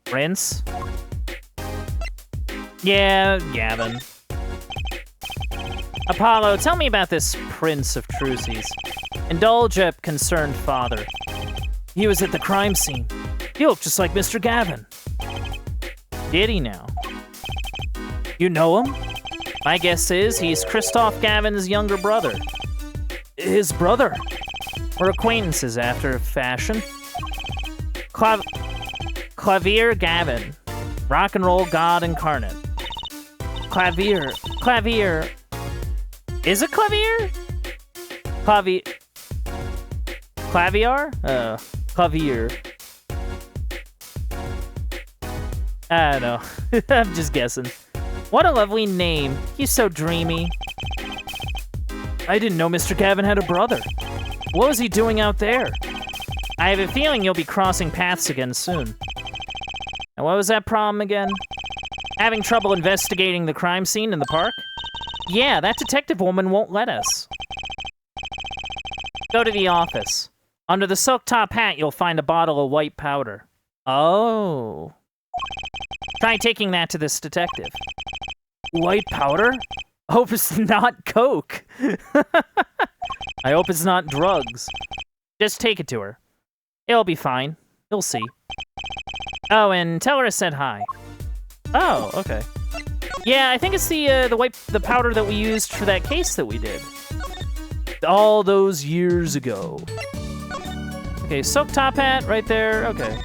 Speaker 1: Prince? Yeah, Gavin. Apollo, tell me about this Prince of Trucies. Indulge a concerned father. He was at the crime scene. He looked just like Mr. Gavin. Did he now? You know him? My guess is he's Christoph Gavin's younger brother. His brother? We're acquaintances after a fashion. Clavier Gavin. Rock and roll god incarnate. Clavier. Is it Clavier? Clavier? Clavier. I don't know. I'm just guessing. What a lovely name. He's so dreamy. I didn't know Mr. Gavin had a brother. What was he doing out there? I have a feeling you'll be crossing paths again soon. And what was that problem again? Having trouble investigating the crime scene in the park? Yeah, that detective woman won't let us. Go to the office. Under the silk top hat, you'll find a bottle of white powder. Oh. Try taking that to this detective. White powder? Hope it's not coke. I hope it's not drugs. Just take it to her. It'll be fine. You'll see. Oh, and tell her I said hi. Oh, okay. Yeah, I think it's the powder that we used for that case that we did. All those years ago. Okay, silk top hat right there. Okay.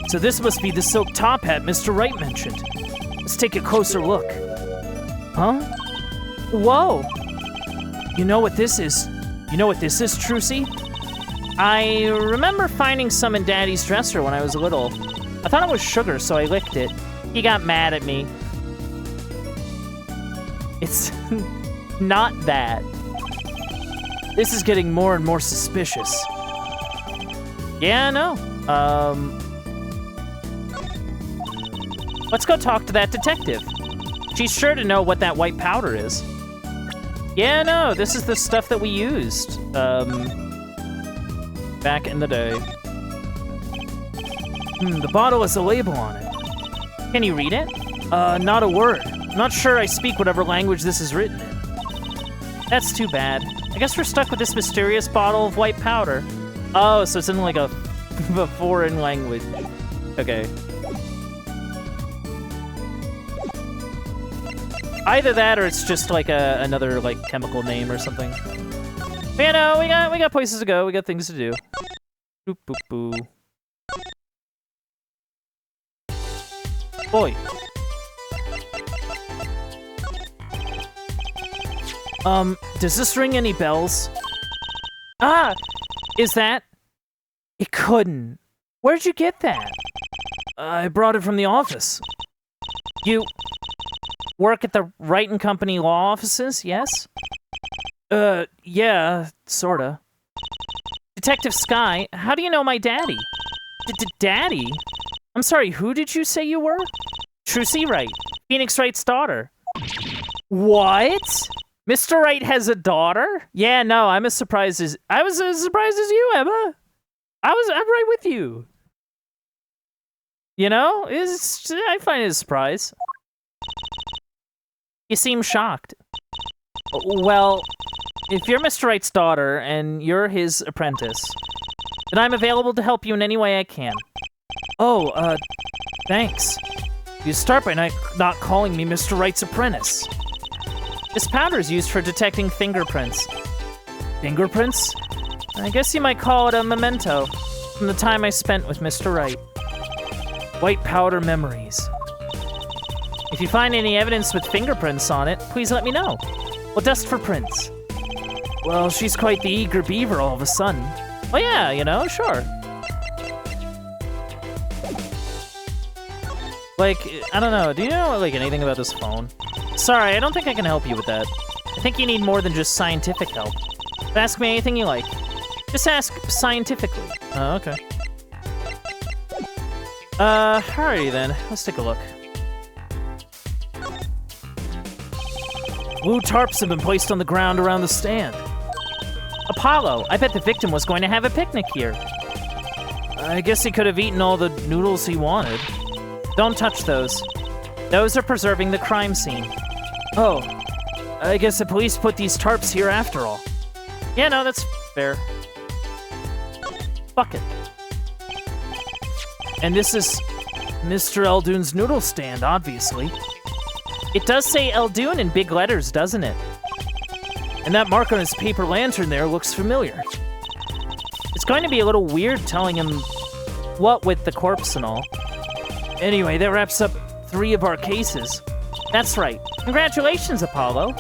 Speaker 1: So this must be the silk top hat Mr. Wright mentioned. Let's take a closer look. Huh? Whoa! You know what this is? You know what this is, Trucy? I remember finding some in Daddy's dresser when I was little. I thought it was sugar, so I licked it. He got mad at me. It's not that. This is getting more and more suspicious. Yeah, I know. Let's go talk to that detective. She's sure to know what that white powder is. Yeah, no, this is the stuff that we used, back in the day. The bottle has a label on it. Can you read it? Not a word. I'm not sure I speak whatever language this is written in. That's too bad. I guess we're stuck with this mysterious bottle of white powder. Oh, so it's in like a foreign language. Okay. Either that or it's just like another like chemical name or something. But yeah, no, we got places to go. We got things to do. Boop boop boo. Boy. Does this ring any bells? Ah! Is that? It couldn't. Where'd you get that? I brought it from the office. You work at the Wright and Company law offices, yes? Yeah, sorta. Detective Skye, how do you know my daddy? Daddy? I'm sorry, who did you say you were? Trucy Wright, Phoenix Wright's daughter. What? Mr. Wright has a daughter? Yeah, no, I was as surprised as you, Emma. I'm right with you. You know, I find it a surprise. You seem shocked. Well, if you're Mr. Wright's daughter and you're his apprentice, then I'm available to help you in any way I can. Oh, thanks. You start by not calling me Mr. Wright's apprentice. This powder is used for detecting fingerprints. Fingerprints? I guess you might call it a memento from the time I spent with Mr. Wright. White powder memories. If you find any evidence with fingerprints on it, please let me know. We'll dust for prints. Well, she's quite the eager beaver all of a sudden. Well, yeah, you know, sure. Like, I don't know, do you know, like, anything about this phone? Sorry, I don't think I can help you with that. I think you need more than just scientific help. Ask me anything you like. Just ask scientifically. Oh, okay. Alrighty then, let's take a look. Blue tarps have been placed on the ground around the stand. Apollo, I bet the victim was going to have a picnic here. I guess he could have eaten all the noodles he wanted. Don't touch those. Those are preserving the crime scene. Oh, I guess the police put these tarps here after all. Yeah, no, that's fair. Fuck it. And this is Mr. Eldoon's noodle stand, obviously. It does say Eldoon in big letters, doesn't it? And that mark on his paper lantern there looks familiar. It's going to be a little weird telling him what with the corpse and all. Anyway, that wraps up 3 of our cases. That's right. Congratulations, Apollo.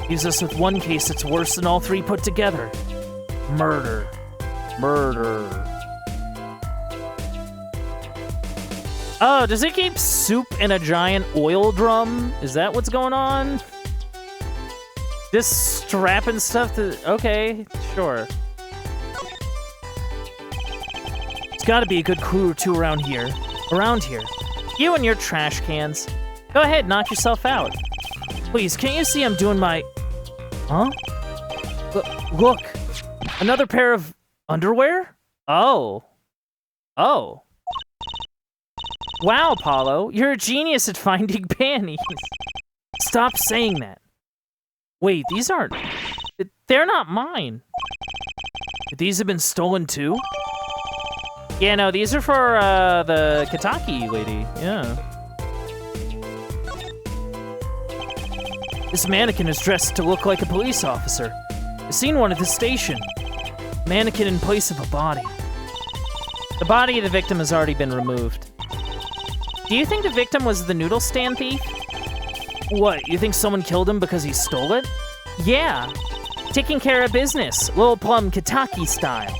Speaker 1: Leaves us with 1 case that's worse than all 3 put together. Murder. Murder. Oh, does it keep soup in a giant oil drum? Is that what's going on? This strapping stuff to... Okay, sure. It's gotta be a good crew or 2 around here. You and your trash cans. Go ahead, knock yourself out. Please, can't you see I'm doing my... Huh? Look! Another pair of underwear? Oh. Oh. Wow, Apollo, you're a genius at finding panties. Stop saying that. Wait, these aren't... They're not mine. These have been stolen too? Yeah, no, these are for the Kitaki lady. Yeah. This mannequin is dressed to look like a police officer. I've seen one at the station. Mannequin in place of a body. The body of the victim has already been removed. Do you think the victim was the noodle stand thief? What, you think someone killed him because he stole it? Yeah. Taking care of business, Lil Plum Kitaki style.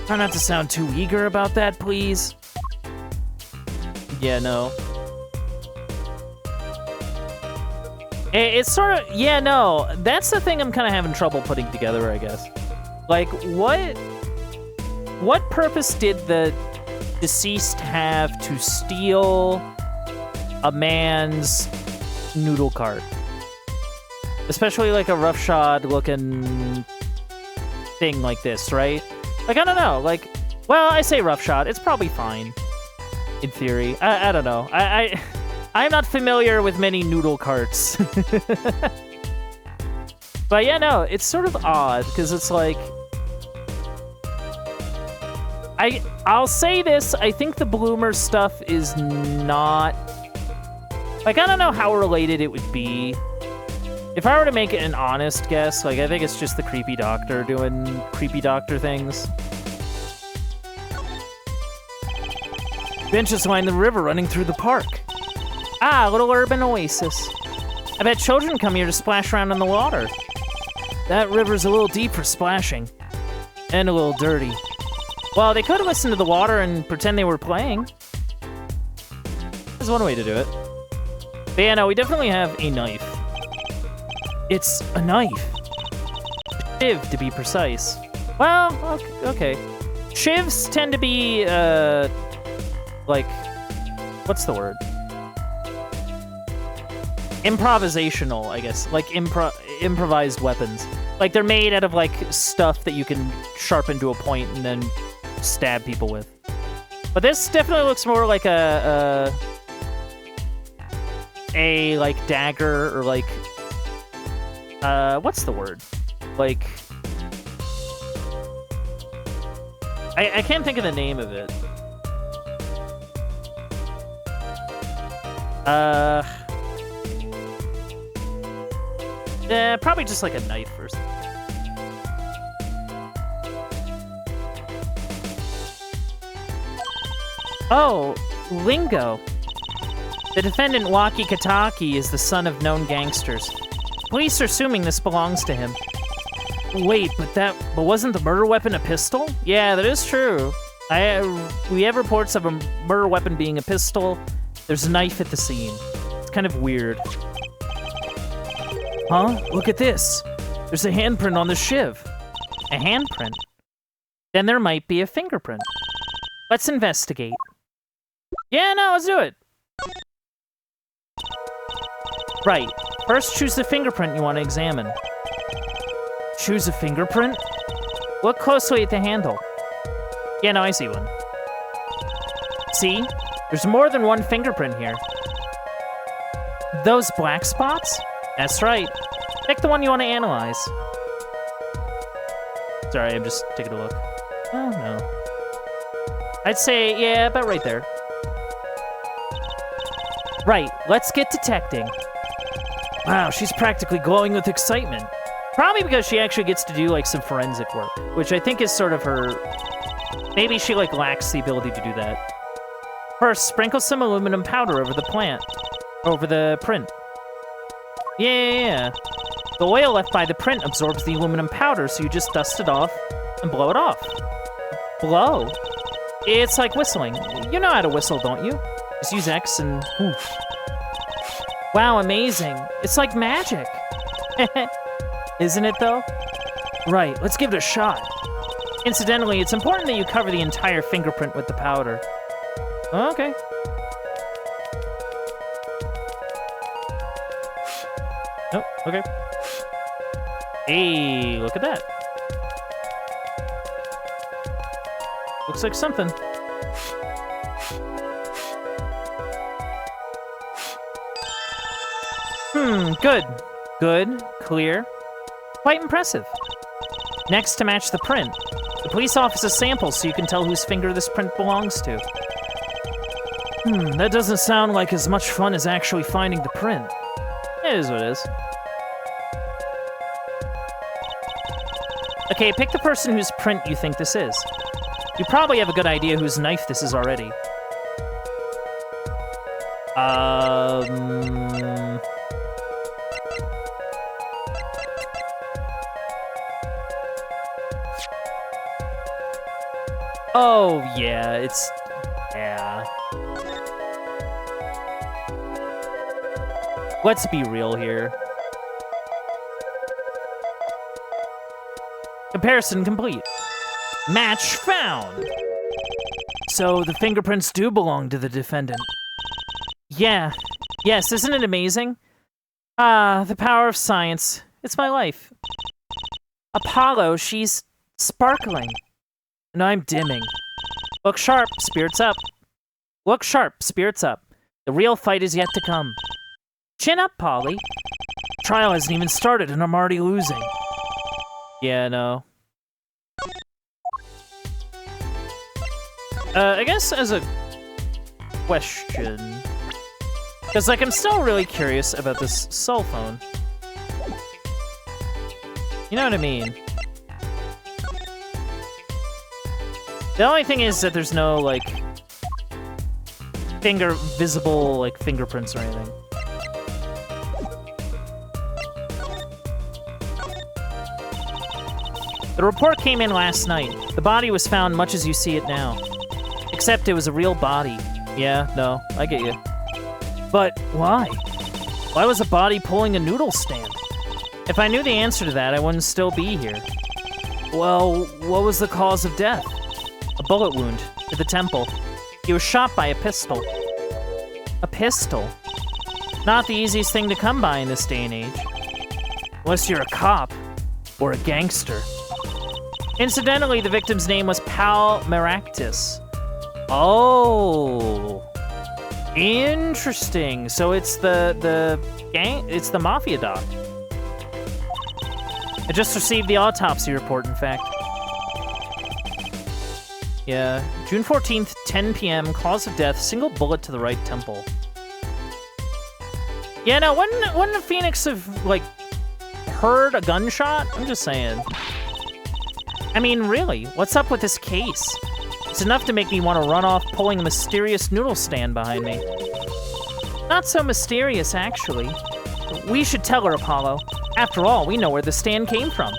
Speaker 1: Try not to sound too eager about that, please. Yeah, no. It's sort of... Yeah, no. That's the thing I'm kind of having trouble putting together, I guess. Like, what purpose did the deceased have to steal a man's noodle cart? Especially like a roughshod-looking thing like this, right? Like, I don't know. Like, well, I say roughshod. It's probably fine, in theory. I don't know. I'm not familiar with many noodle carts. But yeah, no, it's sort of odd, because it's like... I'll say this, I think the Bloomer stuff is not... Like, I don't know how related it would be. If I were to make it an honest guess, like, I think it's just the creepy doctor doing creepy doctor things. Benches line the river running through the park. Ah, a little urban oasis. I bet children come here to splash around in the water. That river's a little deep for splashing. And a little dirty. Well, they could have listened to the water and pretend they were playing. There's one way to do it. But yeah, no, we definitely have a knife. It's a knife. Shiv, to be precise. Well, okay. Shivs tend to be, like, what's the word? Improvisational, I guess. Like, improvised weapons. Like, they're made out of, like, stuff that you can sharpen to a point and then stab people with. But this definitely looks more like a like, dagger, or, like, what's the word? Like... I can't think of the name of it. Yeah, probably just like a knife or something. Oh, lingo. The defendant, Waki Kitaki, is the son of known gangsters. Police are assuming this belongs to him. Wait, but wasn't the murder weapon a pistol? Yeah, that is true. We have reports of a murder weapon being a pistol. There's a knife at the scene. It's kind of weird. Huh? Look at this. There's a handprint on the shiv. A handprint? Then there might be a fingerprint. Let's investigate. Yeah, no, let's do it. Right. First, choose the fingerprint you want to examine. Choose a fingerprint? Look closely at the handle. Yeah, no, I see one. See? There's more than one fingerprint here. Those black spots? That's right. Pick the one you want to analyze. Sorry, I'm just taking a look. Oh, no. I'd say, yeah, about right there. Right, let's get detecting. Wow, she's practically glowing with excitement. Probably because she actually gets to do, like, some forensic work, which I think is sort of her... Maybe she, like, lacks the ability to do that. First, sprinkle some aluminum powder over the print. Yeah. The oil left by the print absorbs the aluminum powder, so you just dust it off and blow it off. Blow? It's like whistling. You know how to whistle, don't you? Just use X and whoosh. Wow, amazing. It's like magic. Isn't it, though? Right, let's give it a shot. Incidentally, it's important that you cover the entire fingerprint with the powder. Okay. Oh, okay. Hey, look at that. Looks like something. Good. Good, clear. Quite impressive. Next, to match the print. The police officer samples so you can tell whose finger this print belongs to. That doesn't sound like as much fun as actually finding the print. It is what it is. Okay, pick the person whose print you think this is. You probably have a good idea whose knife this is already. Oh, yeah, it's... yeah. Let's be real here. Comparison complete. Match found! So, the fingerprints do belong to the defendant. Yeah. Yes, isn't it amazing? Ah, the power of science. It's my life. Apollo, she's sparkling. And I'm dimming. Look sharp, spirits up. Look sharp, spirits up. The real fight is yet to come. Chin up, Polly. Trial hasn't even started and I'm already losing. Yeah, no. I guess as a question... Because, like, I'm still really curious about this cell phone. You know what I mean? The only thing is that there's no, like, visible, like, fingerprints or anything. The report came in last night. The body was found much as you see it now. Except it was a real body. Yeah, no, I get you. But why? Why was a body pulling a noodle stand? If I knew the answer to that, I wouldn't still be here. Well, what was the cause of death? A bullet wound to the temple. He was shot by a pistol. A pistol? Not the easiest thing to come by in this day and age. Unless you're a cop or a gangster. Incidentally, the victim's name was Pal Maractus. Oh, interesting. So it's the mafia doc. I just received the autopsy report, in fact. Yeah, June 14th, 10 p.m., cause of death, single bullet to the right temple. Yeah, no, wouldn't Phoenix have, like, heard a gunshot? I'm just saying. I mean, really, what's up with this case? It's enough to make me want to run off pulling a mysterious noodle stand behind me. Not so mysterious, actually. We should tell her, Apollo. After all, we know where the stand came from.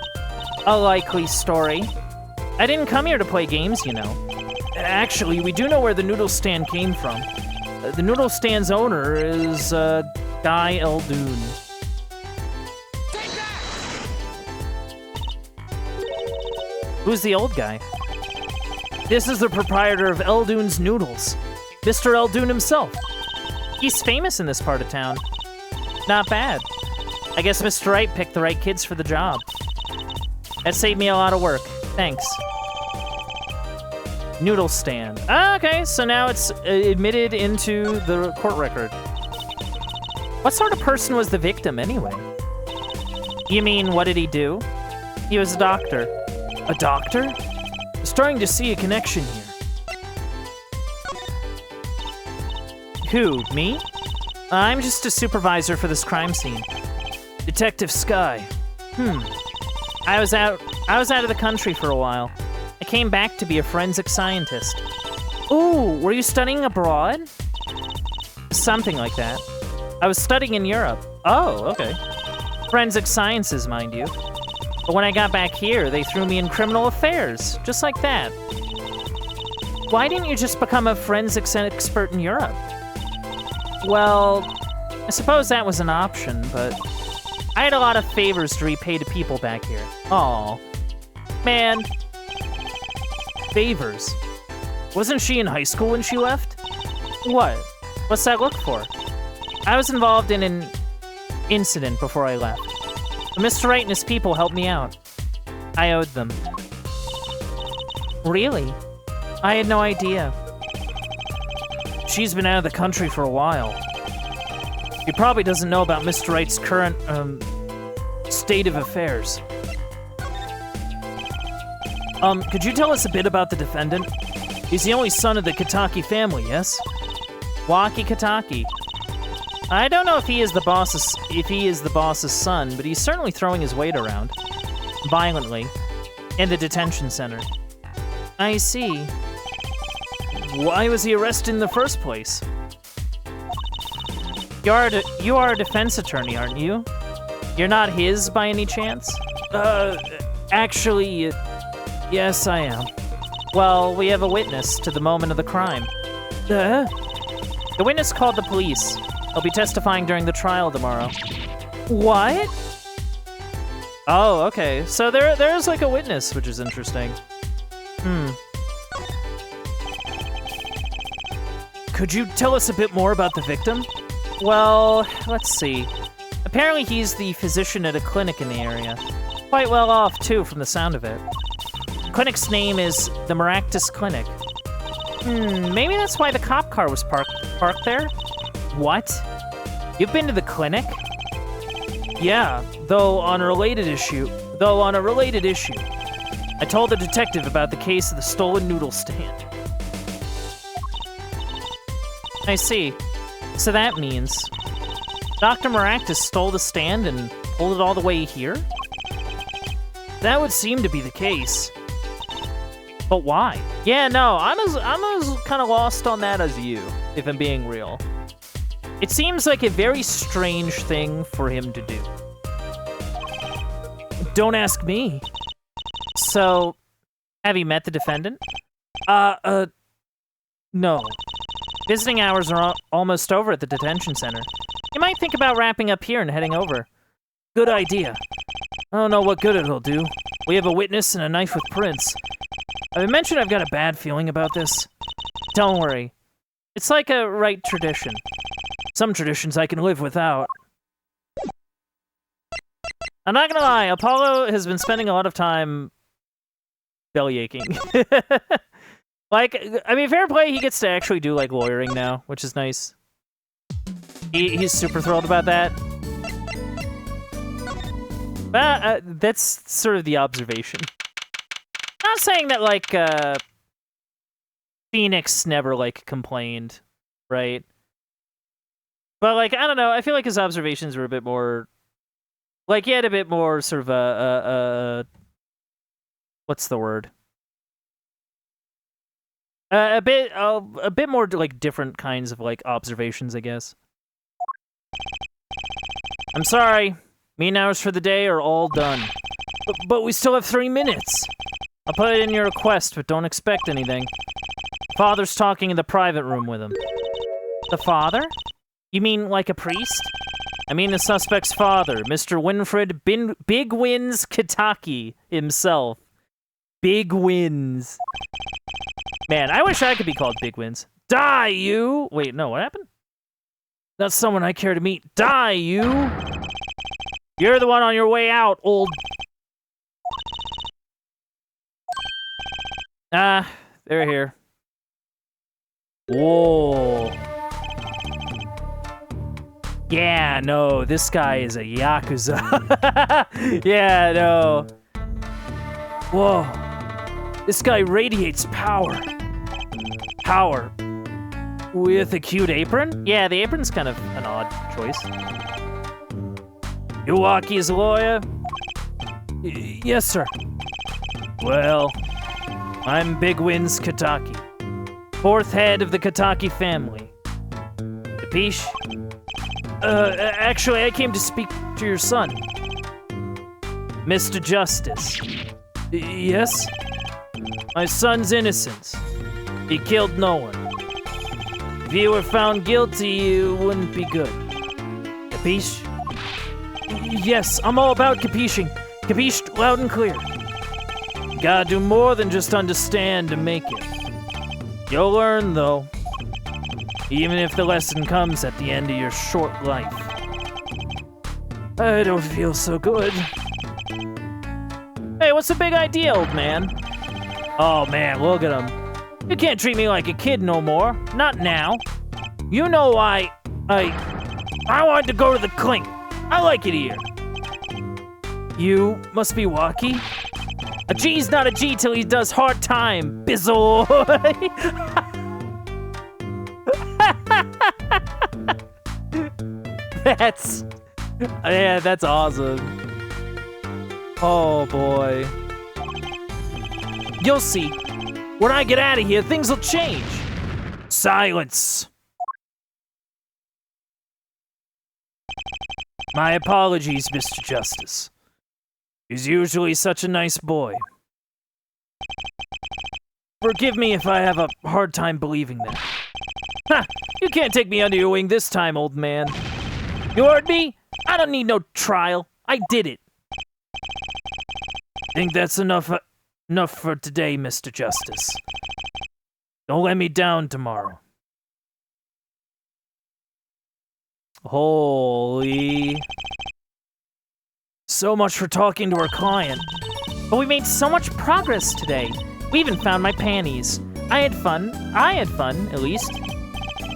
Speaker 1: A likely story. I didn't come here to play games, you know. Actually, we do know where the noodle stand came from. The noodle stand's owner is, Guy Eldoon. Who's the old guy? This is the proprietor of Eldoon's Noodles. Mr. Eldoon himself. He's famous in this part of town. Not bad. I guess Mr. Wright picked the right kids for the job. That saved me a lot of work. Thanks. Noodle stand. Ah, okay, so now it's admitted into the court record. What sort of person was the victim, anyway? You mean, what did he do? He was a doctor. A doctor? I'm starting to see a connection here. Who, me? I'm just a supervisor for this crime scene. Detective Sky. I was out of the country for a while. I came back to be a forensic scientist. Ooh, were you studying abroad? Something like that. I was studying in Europe. Oh, okay. Forensic sciences, mind you. But when I got back here, they threw me in criminal affairs, just like that. Why didn't you just become a forensics expert in Europe? Well, I suppose that was an option, but I had a lot of favors to repay to people back here. Aw. Man. Favors. Wasn't she in high school when she left? What? What's that look for? I was involved in an incident before I left. But Mr. Wright and his people helped me out. I owed them. Really? I had no idea. She's been out of the country for a while. He probably doesn't know about Mr. Wright's current, state of affairs. Could you tell us a bit about the defendant? He's the only son of the Kitaki family, yes? Waki Kitaki. I don't know if he is the boss's son, but he's certainly throwing his weight around. Violently. In the detention center. I see. Why was he arrested in the first place? You are a defense attorney, aren't you? You're not his by any chance? Actually, yes, I am. Well, we have a witness to the moment of the crime. The witness called the police. He'll be testifying during the trial tomorrow. What? Oh, okay. So there's like a witness, which is interesting. Could you tell us a bit more about the victim? Well, let's see. Apparently he's the physician at a clinic in the area. Quite well off, too, from the sound of it. The clinic's name is the Maractus Clinic. Maybe that's why the cop car was parked there? What? You've been to the clinic? Yeah, though on a related issue. I told the detective about the case of the stolen noodle stand. I see. So that means Dr. Maractus stole the stand and pulled it all the way here? That would seem to be the case. But why? Yeah, no, I'm as kind of lost on that as you, if I'm being real. It seems like a very strange thing for him to do. Don't ask me. So, have you met the defendant? No. Visiting hours are almost over at the detention center. You might think about wrapping up here and heading over. Good idea. I don't know what good it'll do. We have a witness and a knife with prints. I mentioned I've got a bad feeling about this. Don't worry. It's like a right tradition. Some traditions I can live without. I'm not gonna lie, Apollo has been spending a lot of time bellyaching. Like, I mean, fair play, he gets to actually do, like, lawyering now, which is nice. He's super thrilled about that. But, that's sort of the observation. Not saying that, like, Phoenix never, like, complained, right? But, like, I don't know, I feel like his observations were a bit more... Like, he had a bit more sort of, what's the word? A bit more like different kinds of like observations, I guess. I'm sorry. Meeting hours for the day are all done. But we still have 3 minutes. I'll put it in your request, but don't expect anything. Father's talking in the private room with him. The father? You mean like a priest? I mean the suspect's father, Mr. Winfred Big Wins Kitaki himself. Big Wins. Man, I wish I could be called Big Wins. Die, you! Wait, no, what happened? That's someone I care to meet. Die, you! You're the one on your way out, old... Ah, they're here. Whoa. Yeah, no, this guy is a Yakuza. Yeah, no. Whoa. This guy radiates power. Power. With a cute apron? Yeah, the apron's kind of an odd choice. You Waki's lawyer? Yes, sir. Well, I'm Big Wins Kataki, fourth head of the Kataki family. Capiche? Actually, I came to speak to your son. Mr. Justice. Yes? My son's innocent. He killed no one. If he were found guilty, it wouldn't be good. Capiche? Yes, I'm all about capiching. Capiche loud and clear. You gotta do more than just understand to make it. You'll learn, though. Even if the lesson comes at the end of your short life. I don't feel so good. Hey, what's the big idea, old man? Oh man, look at him. You can't treat me like a kid no more. Not now. You know I wanted to go to the clink. I like it here. You must be Waki? A G's not a G till he does hard time, bizzle. That's awesome. Oh boy. You'll see. When I get out of here, things will change. Silence. My apologies, Mr. Justice. He's usually such a nice boy. Forgive me if I have a hard time believing that. Ha! You can't take me under your wing this time, old man. You heard me? I don't need no trial. I did it. Think that's enough for today, Mr. Justice. Don't let me down tomorrow. Holy. So much for talking to our client. But we made so much progress today. We even found my panties. I had fun, at least.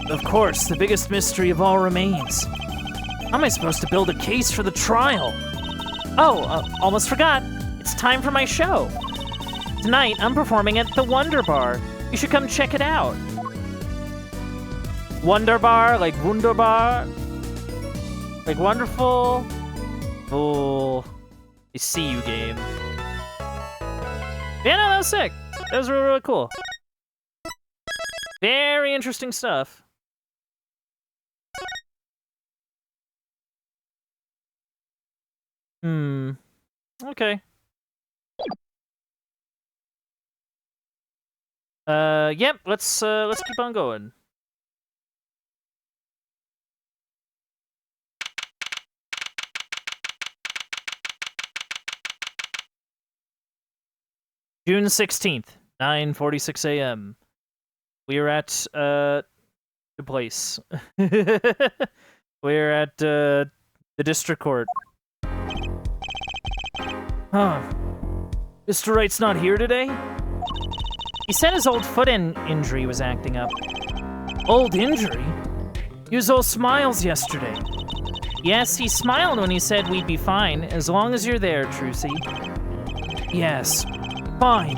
Speaker 1: Of course, the biggest mystery of all remains. How am I supposed to build a case for the trial? Oh, almost forgot. It's time for my show. Tonight, I'm performing at the Wonder Bar. You should come check it out. Wonder Bar, like Wunderbar? Like wonderful? Oh, I see you, game. Yeah, no, that was sick. That was really, really cool. Very interesting stuff. Okay. Yep, let's keep on going. June 16th, 9:46 a.m. We are at the place. We're at the district court. Huh. Mr. Wright's not here today? He said his old foot injury was acting up. Old injury? He was all smiles yesterday. Yes, he smiled when he said we'd be fine, as long as you're there, Trucy. Yes, fine.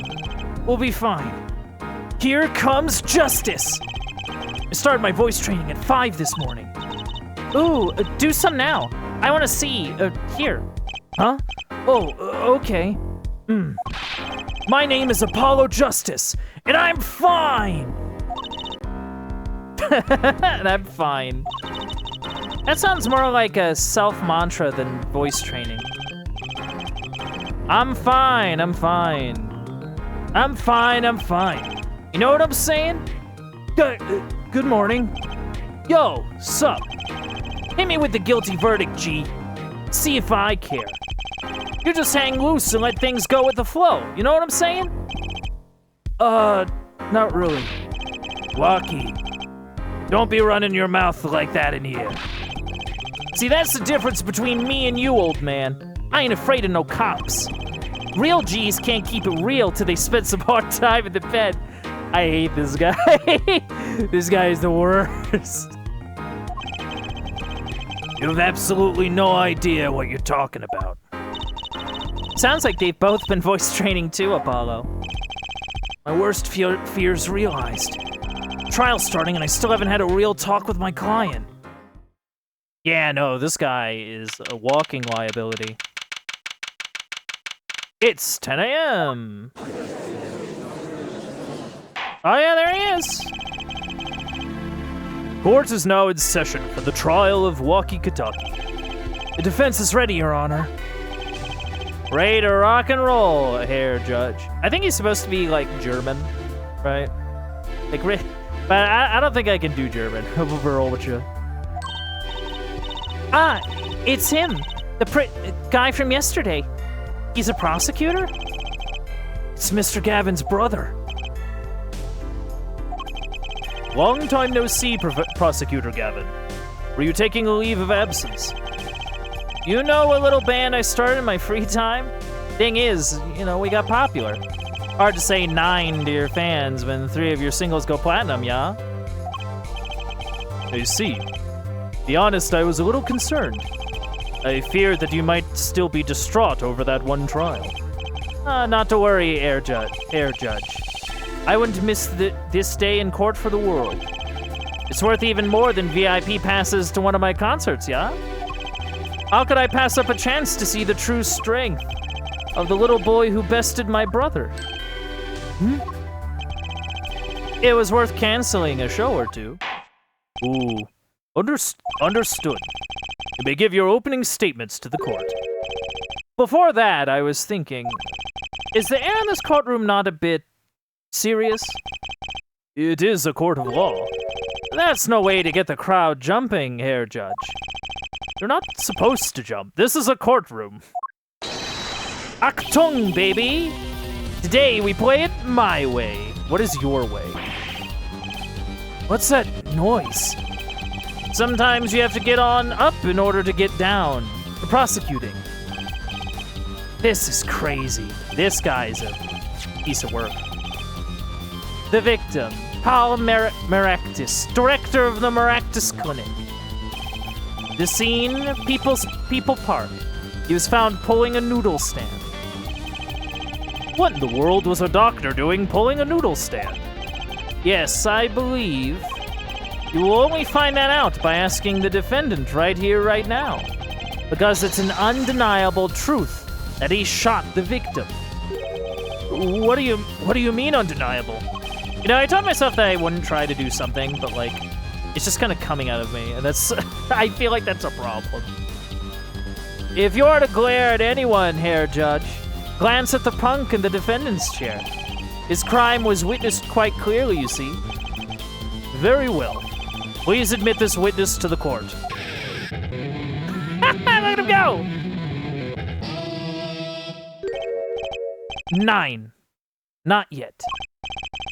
Speaker 1: We'll be fine. Here comes justice! I started my voice training at 5 this morning. Ooh, do some now. I want to see, here. Huh? Oh, okay. My name is Apollo Justice, and I'm fine! I'm fine. That sounds more like a self-mantra than voice training. I'm fine, I'm fine. I'm fine, I'm fine. You know what I'm saying? Good morning. Yo, sup? Hit me with the guilty verdict, G. See if I care. You just hang loose and let things go with the flow. You know what I'm saying? Not really. Waki, don't be running your mouth like that in here. See, that's the difference between me and you, old man. I ain't afraid of no cops. Real G's can't keep it real till they spend some hard time in the bed. I hate this guy. This guy is the worst. You have absolutely no idea what you're talking about. Sounds like they've both been voice training too, Apollo. My worst fears realized. Trial's starting and I still haven't had a real talk with my client. Yeah, no, this guy is a walking liability. It's 10 a.m. Oh yeah, there he is. Court is now in session for the trial of Walkie Kataki. The defense is ready, Your Honor. Ready to rock and roll, Herr Judge. I think he's supposed to be, like, German, right? Like, but I don't think I can do German. Roll with you. Ah, it's him. The guy from yesterday. He's a prosecutor? It's Mr. Gavin's brother. Long time no see, Prosecutor Gavin. Were you taking a leave of absence? You know a little band I started in my free time? Thing is, you know, we got popular. Hard to say 9 to your fans when 3 of your singles go platinum, yeah? I see. To be honest, I was a little concerned. I feared that you might still be distraught over that one trial. Not to worry, Herr Judge. I wouldn't miss this day in court for the world. It's worth even more than VIP passes to one of my concerts, yeah? How could I pass up a chance to see the true strength of the little boy who bested my brother? It was worth canceling a show or two. Ooh, understood. You may give your opening statements to the court. Before that, I was thinking, is the air in this courtroom not a bit serious? It is a court of law. That's no way to get the crowd jumping, Herr Judge. You're not supposed to jump. This is a courtroom. Achtung, baby! Today we play it my way. What is your way? What's that noise? Sometimes you have to get on up in order to get down. For prosecuting. This is crazy. This guy's a piece of work. The victim, Paul Maractus, director of the Maractus Clinic. The scene, People Park. He was found pulling a noodle stand. What in the world was a doctor doing pulling a noodle stand? Yes, I believe you will only find that out by asking the defendant right here, right now. Because it's an undeniable truth that he shot the victim. What do you mean undeniable? You know, I told myself that I wouldn't try to do something, but like, it's just kind of coming out of me, and that's, I feel like that's a problem. If you are to glare at anyone, Herr Judge, glance at the punk in the defendant's chair. His crime was witnessed quite clearly, you see. Very well. Please admit this witness to the court. Look at him go! 9. Not yet.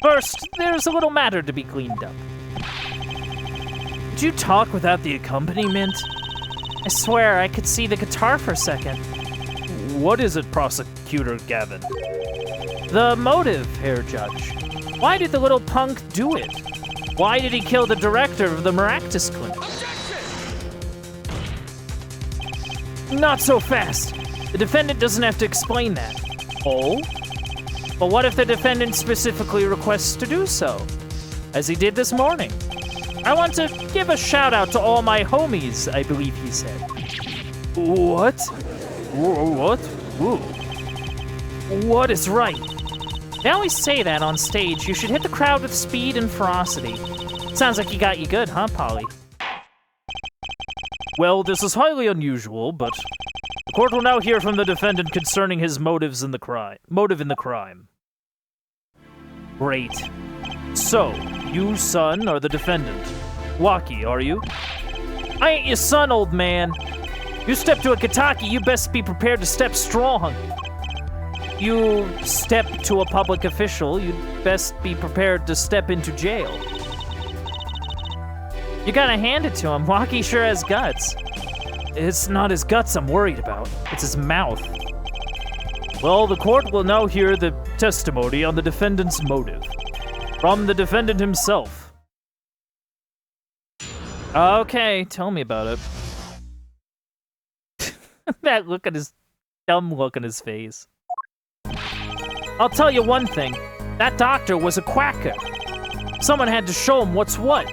Speaker 1: First, there's a little matter to be cleaned up. Did you talk without the accompaniment? I swear I could see the guitar for a second. What is it, Prosecutor Gavin? The motive, Herr Judge. Why did the little punk do it? Why did he kill the director of the Maractus Clinic? Objection! Not so fast. The defendant doesn't have to explain that. Oh? But what if the defendant specifically requests to do so? As he did this morning. I want to give a shout out to all my homies, I believe he said. What? What? Whoa. What is right? They always say that on stage. You should hit the crowd with speed and ferocity. Sounds like he got you good, huh, Polly? Well, this is highly unusual, but the court will now hear from the defendant concerning his motive in the crime. Great. So, you, son, are the defendant. Walkie, are you? I ain't your son, old man. You step to a Kataki, you best be prepared to step strong. You step to a public official, you'd best be prepared to step into jail. You gotta hand it to him. Walkie sure has guts. It's not his guts I'm worried about. It's his mouth. Well, the court will now hear the testimony on the defendant's motive. From the defendant himself. Okay, tell me about it. That look on his... dumb look on his face. I'll tell you one thing. That doctor was a quacker. Someone had to show him what's what.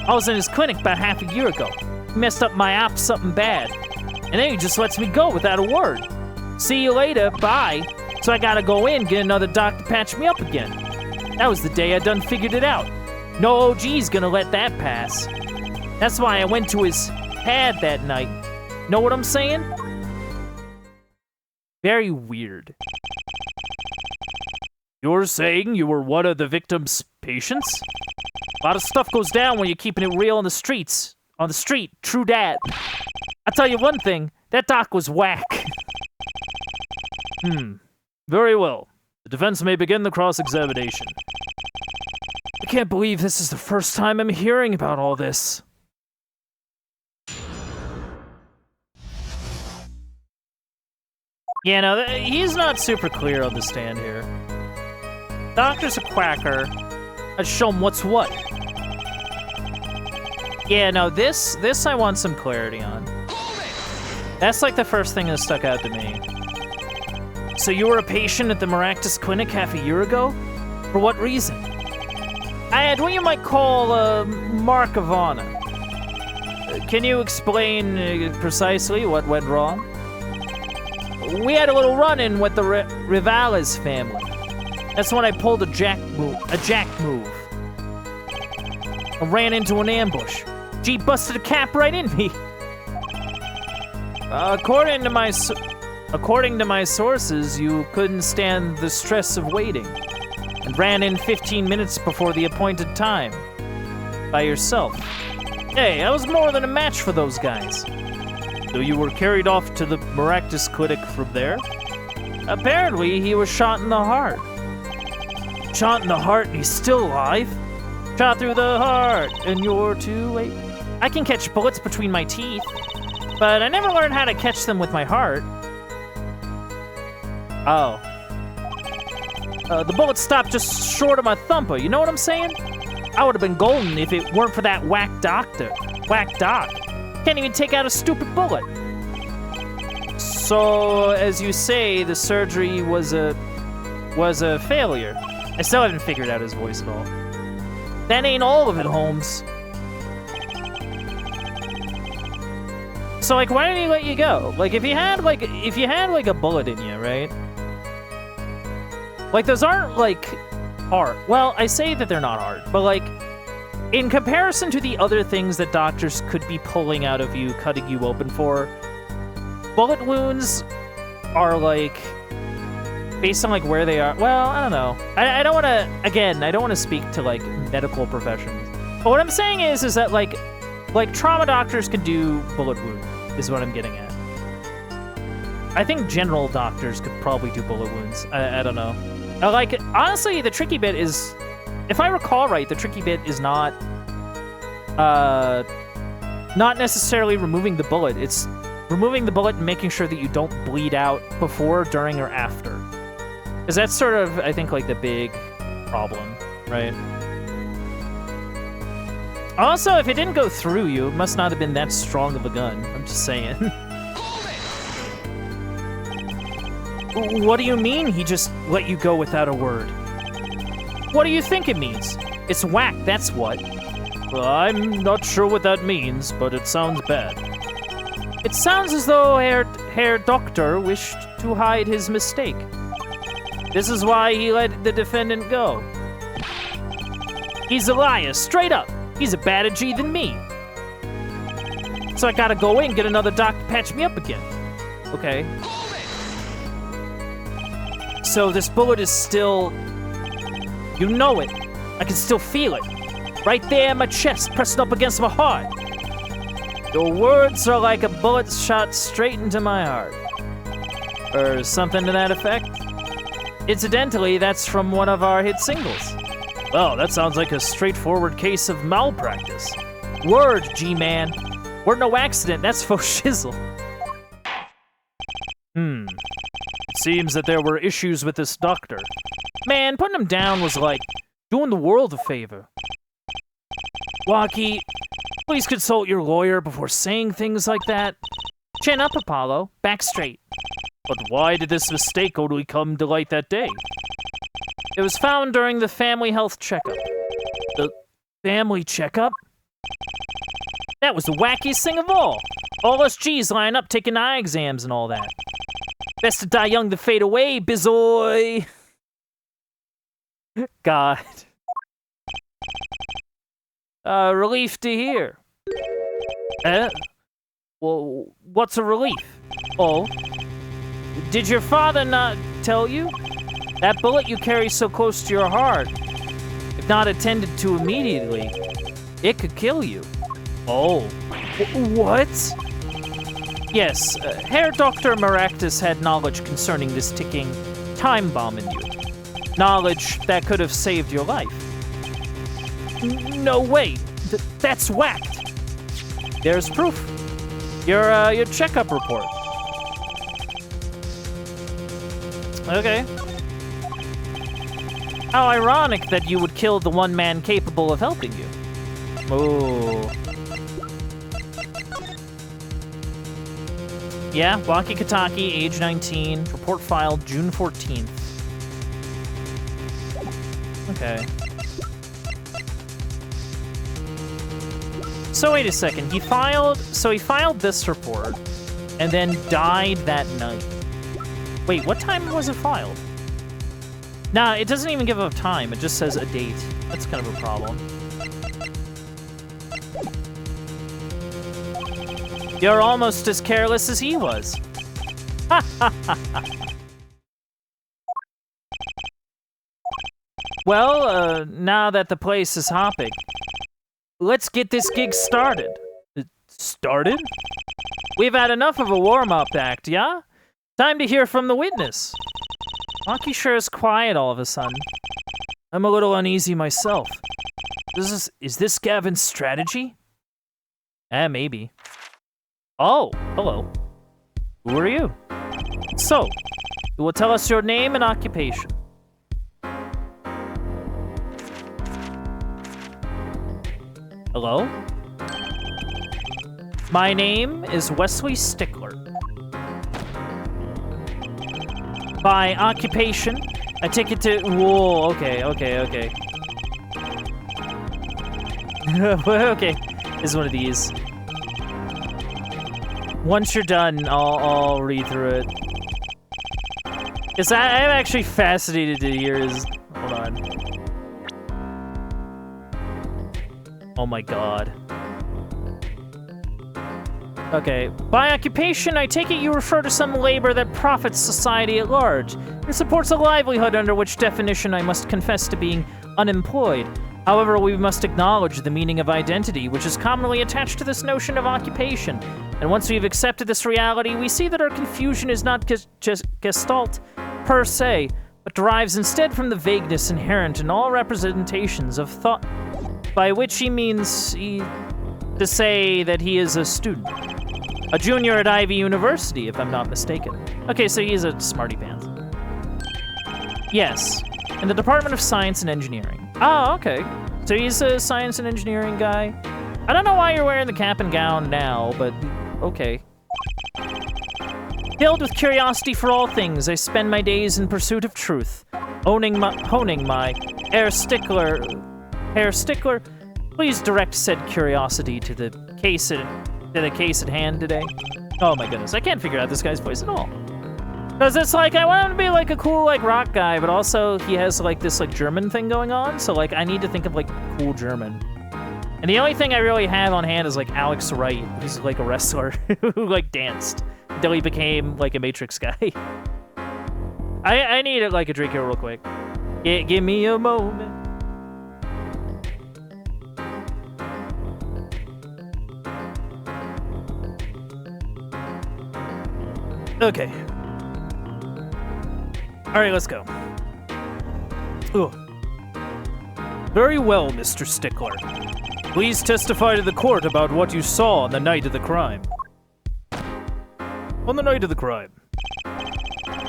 Speaker 1: I was in his clinic about half a year ago. He messed up my app something bad. And then he just lets me go without a word. See you later, bye. So I gotta go in, get another doc to patch me up again. That was the day I done figured it out. No OG's gonna let that pass. That's why I went to his pad that night. Know what I'm saying? Very weird. You're saying you were one of the victim's patients? A lot of stuff goes down when you're keeping it real on the streets. On the street, true dat. I'll tell you one thing, that doc was whack. Very well. The defense may begin the cross-examination. I can't believe this is the first time I'm hearing about all this. Yeah, no, he's not super clear on the stand here. Doctor's a quacker. Let's show him what's what. Yeah, no, this I want some clarity on. That's like the first thing that stuck out to me. So you were a patient at the Maractus Clinic half a year ago? For what reason? I had what you might call a mark of honor. Can you explain precisely what went wrong? We had a little run-in with the Rivales family. That's when I pulled a jack move. I ran into an ambush. Jeep busted a cap right in me. According to my sources, you couldn't stand the stress of waiting and ran in 15 minutes before the appointed time by yourself. Hey, I was more than a match for those guys. So you were carried off to the Maractus Clinic from there? Apparently, he was shot in the heart. Shot in the heart and he's still alive? Shot through the heart and you're too late. I can catch bullets between my teeth, but I never learned how to catch them with my heart. Oh. The bullet stopped just short of my thumper, you know what I'm saying? I would have been golden if it weren't for that whack doctor. Whack doc. Can't even take out a stupid bullet. So, as you say, the surgery was a failure. I still haven't figured out his voice at all. That ain't all of it, Holmes. So, like, why didn't he let you go? Like, if you had a bullet in you, right? Like, those aren't, like, art. Well, I say that they're not art, but, like, in comparison to the other things that doctors could be pulling out of you, cutting you open for, bullet wounds are, like, based on, like, where they are. Well, I don't know. I don't want to, again, I don't want to speak to, like, medical professions. But what I'm saying is that, like, trauma doctors can do bullet wounds, is what I'm getting at. I think general doctors could probably do bullet wounds. I don't know. Like, honestly, the tricky bit is, if I recall right, the tricky bit is not necessarily removing the bullet. It's removing the bullet and making sure that you don't bleed out before, during, or after. Because that's sort of, I think, like, the big problem, right? Also, if it didn't go through you, it must not have been that strong of a gun. I'm just saying. What do you mean he just let you go without a word? What do you think it means? It's whack, that's what. Well, I'm not sure what that means, but it sounds bad. It sounds as though Herr Doctor wished to hide his mistake. This is why he let the defendant go. He's a liar, straight up. He's a badder G than me. So I gotta go in and get another doc to patch me up again. Okay. So this bullet is still... You know it. I can still feel it. Right there in my chest, pressed up against my heart. Your words are like a bullet shot straight into my heart. Or something to that effect. Incidentally, that's from one of our hit singles. Well, that sounds like a straightforward case of malpractice. Word, G-Man. We're no accident, that's faux shizzle. It seems that there were issues with this doctor. Man, putting him down was like doing the world a favor. Waki, please consult your lawyer before saying things like that. Chin up, Apollo. Back straight. But why did this mistake only come to light that day? It was found during the family health checkup. The family checkup? That was the wackiest thing of all. All us G's line up taking eye exams and all that. Best to die young than fade away, bizoy. God. Relief to hear. Well, what's a relief? Oh, did your father not tell you? That bullet you carry so close to your heart, if not attended to immediately, it could kill you. Oh, what? Yes, Herr Dr. Maractus had knowledge concerning this ticking time bomb in you. Knowledge that could have saved your life. No way, that's whacked. There's proof. Your checkup report. Okay. How ironic that you would kill the one man capable of helping you. Oh. Yeah, Waki Kataki, age 19, report filed June 14th. Okay. So wait a second, he filed this report, and then died that night. Wait, what time was it filed? Nah, it doesn't even give a time, it just says a date. That's kind of a problem. You're almost as careless as he was. Well, now that the place is hopping, let's get this gig started. Started? We've had enough of a warm-up act, yeah? Time to hear from the witness. Maki sure is quiet all of a sudden. I'm a little uneasy myself. Is this Gavin's strategy? Maybe. Oh, hello. Who are you? So, you will tell us your name and occupation. Hello? My name is Wesley Stickler. By occupation, I take it to... Whoa, okay. Okay, is one of these. Once you're done, I'll read through it. Because I'm actually fascinated to hear his... Hold on. Oh my god. Okay. By occupation, I take it you refer to some labor that profits society at large and supports a livelihood, under which definition I must confess to being unemployed. However, we must acknowledge the meaning of identity, which is commonly attached to this notion of occupation. And once we've accepted this reality, we see that our confusion is not just gestalt per se, but derives instead from the vagueness inherent in all representations of thought, by which he means to say that he is a student. A junior at Ivy University, if I'm not mistaken. Okay, so he's a smarty pants. Yes, in the Department of Science and Engineering. Oh, okay. So he's a science and engineering guy. I don't know why you're wearing the cap and gown now, but okay. Filled with curiosity for all things, I spend my days in pursuit of truth, honing my Herr Stickler, please direct said curiosity to the case at hand today. Oh my goodness, I can't figure out this guy's voice at all. Because it's like, I want him to be like a cool like rock guy, but also he has like this like German thing going on, so like I need to think of like cool German. And the only thing I really have on hand is like Alex Wright, who's like a wrestler who like danced until he became like a Matrix guy. I need like a drink here real quick. Give me a moment. Okay. All right, let's go. Ooh. Very well, Mr. Stickler. Please testify to the court about what you saw on the night of the crime. On the night of the crime.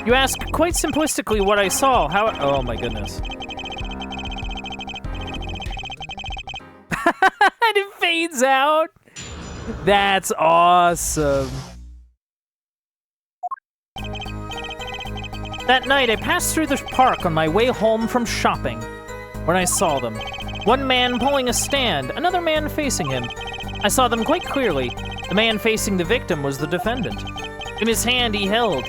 Speaker 1: You ask quite simplistically what I saw. How? Oh my goodness. And it fades out. That's awesome. That night, I passed through the park on my way home from shopping, when I saw them. One man pulling a stand, another man facing him. I saw them quite clearly. The man facing the victim was the defendant. In his hand he held,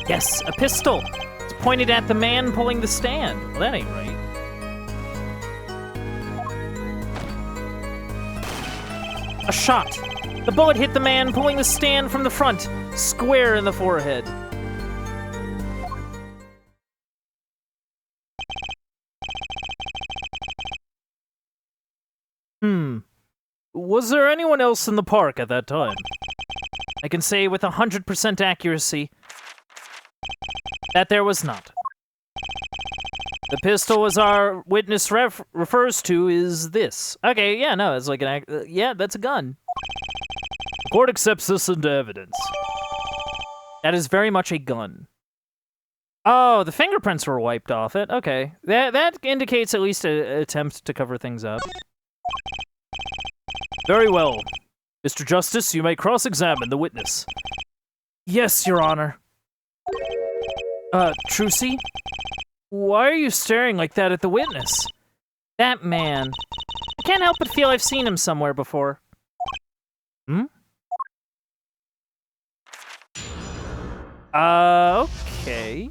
Speaker 1: yes, a pistol. It's pointed at the man pulling the stand. Well, that ain't right. A shot. The bullet hit the man pulling the stand from the front, square in the forehead. Was there anyone else in the park at that time? I can say with 100% accuracy that there was not. The pistol, as our witness refers to, is this. Okay, yeah, no, it's like an yeah, that's a gun. The court accepts this into evidence. That is very much a gun. Oh, the fingerprints were wiped off it. Okay, that indicates at least an attempt to cover things up. Very well. Mr. Justice, you may cross-examine the witness. Yes, Your Honor. Trucy? Why are you staring like that at the witness? That man. I can't help but feel I've seen him somewhere before. Okay.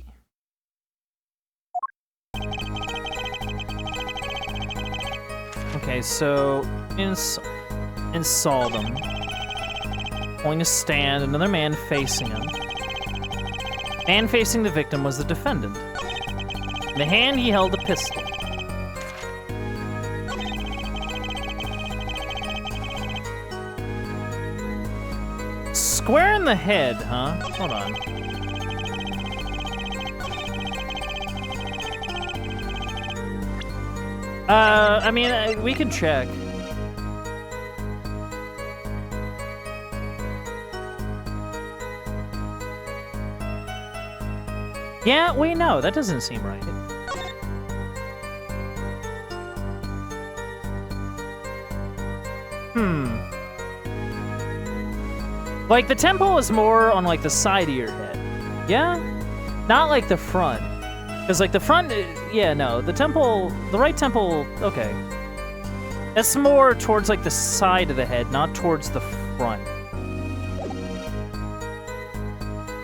Speaker 1: Okay, so saw them. Pulling a stand, another man facing him. Man facing the victim was the defendant. In the hand, he held a pistol. Square in the head, huh? Hold on. I mean, we can check. Yeah, wait, no, that doesn't seem right. Like, the temple is more on, like, the side of your head. Yeah? Not, like, the front. Because, like, the front, yeah, no, the temple, the right temple, okay. That's more towards, like, the side of the head, not towards the front.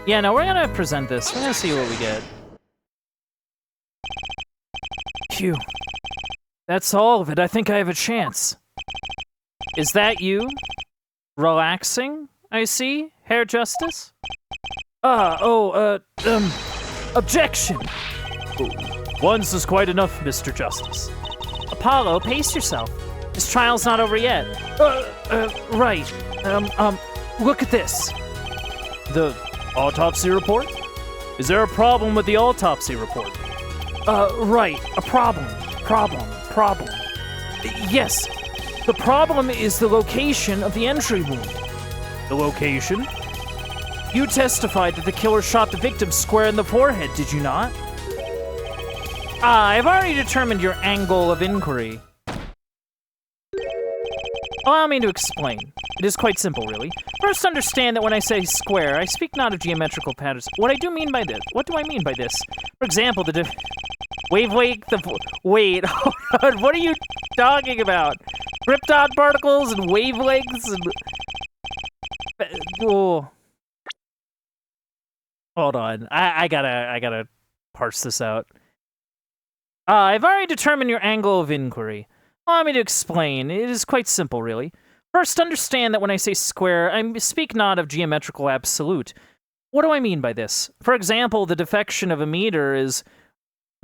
Speaker 1: Yeah, no, we're gonna present this. We're gonna see what we get. Phew. That's all of it. I think I have a chance. Is that you? Relaxing, I see, Herr Justice? Objection! Once is quite enough, Mr. Justice. Apollo, pace yourself. This trial's not over yet. Right. Look at this. The autopsy report? Is there a problem with the autopsy report? Right. A problem. Yes. The problem is the location of the entry wound. The location? You testified that the killer shot the victim square in the forehead, did you not? I've already determined your angle of inquiry. Allow me to explain. It is quite simple, really. First, understand that when I say square, I speak not of geometrical patterns. What do I mean by this? For example, wavelength of... Wait, hold on, what are you talking about? Krypton particles and wavelengths and... Oh. Hold on, I gotta parse this out. I've already determined your angle of inquiry. Allow me to explain. It is quite simple, really. First, understand that when I say square, I speak not of geometrical absolute. What do I mean by this? For example, the deflection of a meter is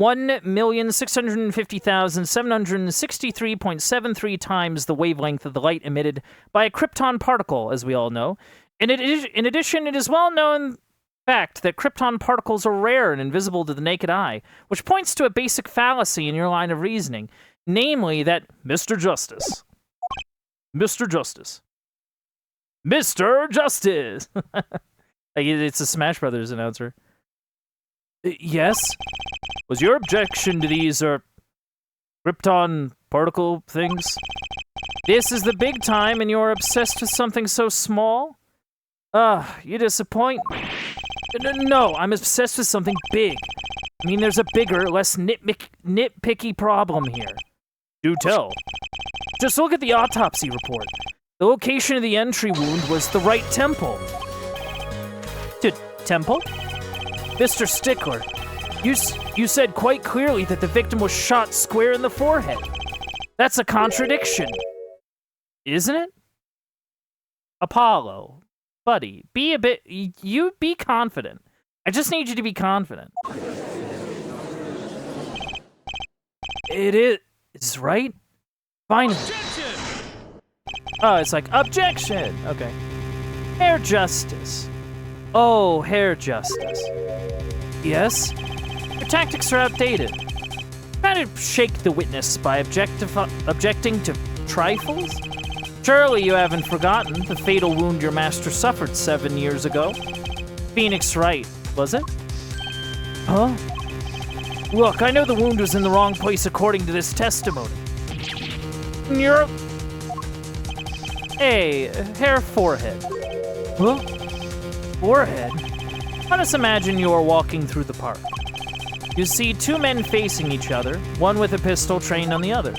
Speaker 1: 1,650,763.73 times the wavelength of the light emitted by a krypton particle, as we all know. In addition, it is well known fact that krypton particles are rare and invisible to the naked eye, which points to a basic fallacy in your line of reasoning, namely that Mr. Justice. It's a Smash Brothers announcer. Yes? Was your objection to these, krypton particle things? This is the big time and you're obsessed with something so small? You disappoint me. No, I'm obsessed with something big. I mean, there's a bigger, less nitpicky problem here. Do tell. Just look at the autopsy report. The location of the entry wound was the right temple. Temple? Mr. Stickler, you said quite clearly that the victim was shot square in the forehead. That's a contradiction. Isn't it? Apollo, buddy, be confident. I just need you to be confident. It is, right? Finally. Objection! Oh, it's like, objection! Okay. Hair Justice. Oh, Hair Justice. Yes? Your tactics are outdated. Try to shake the witness by objecting to trifles? Surely you haven't forgotten the fatal wound your master suffered 7 years ago. Phoenix Wright, was it? Huh? Look, I know the wound was in the wrong place according to this testimony. Hey, hair forehead. Huh? Forehead? Let us imagine you are walking through the park. You see two men facing each other, one with a pistol trained on the other.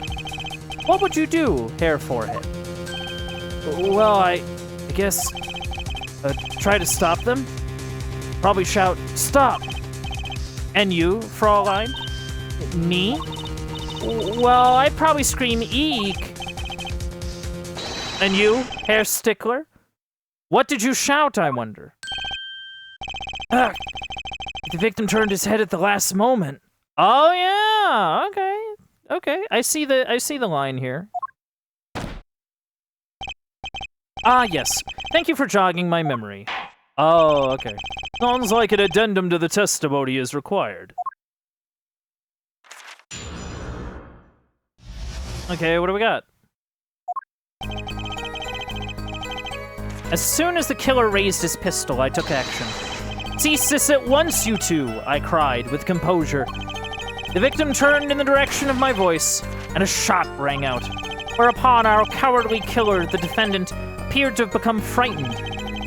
Speaker 1: What would you do, hair forehead? Well, I guess try to stop them? Probably shout, stop! And you, Fraulein? Me? Well, I'd probably scream, eek! And you, Hair Stickler? What did you shout, I wonder? The victim turned his head at the last moment. Oh yeah, okay. I see the line here. Ah yes, thank you for jogging my memory. Oh, okay. Sounds like an addendum to the testimony is required. Okay, what do we got? As soon as the killer raised his pistol, I took action. Cease this at once, you two, I cried with composure. The victim turned in the direction of my voice, and a shot rang out. Whereupon our cowardly killer, the defendant, appeared to have become frightened.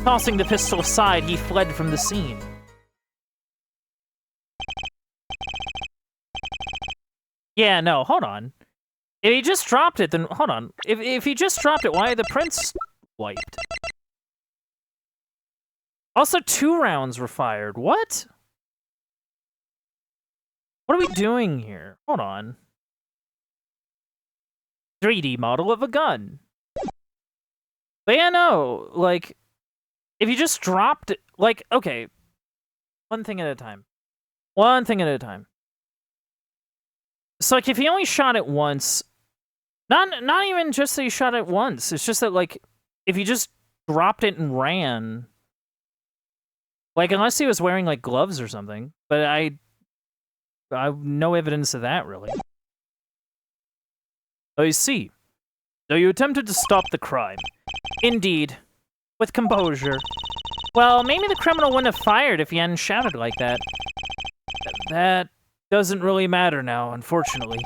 Speaker 1: Tossing the pistol aside, he fled from the scene. Yeah, no, hold on. If he just dropped it, then hold on. If he just dropped it, why are the prints wiped? Also, 2 rounds were fired. What? What are we doing here? Hold on. 3D model of a gun. But yeah, no, like, if you just dropped it, like, okay. One thing at a time. One thing at a time. So, like, if he only shot it once, not even just that he shot it once, it's just that, like, if he just dropped it and ran, like, unless he was wearing, like, gloves or something, but I have no evidence of that, really. I see. So you attempted to stop the crime. Indeed. With composure. Well, maybe the criminal wouldn't have fired if he hadn't shouted like that. That doesn't really matter now, unfortunately.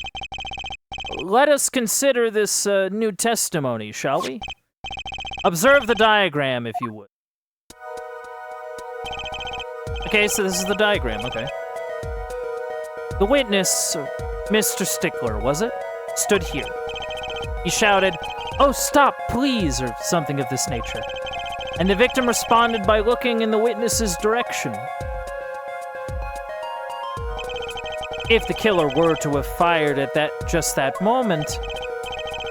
Speaker 1: Let us consider this new testimony, shall we? Observe the diagram, if you would. Okay, so this is the diagram, okay. The witness, Mr. Stickler, was it? Stood here. He shouted, "Oh, stop, please," or something of this nature. And the victim responded by looking in the witness's direction. If the killer were to have fired at just that moment,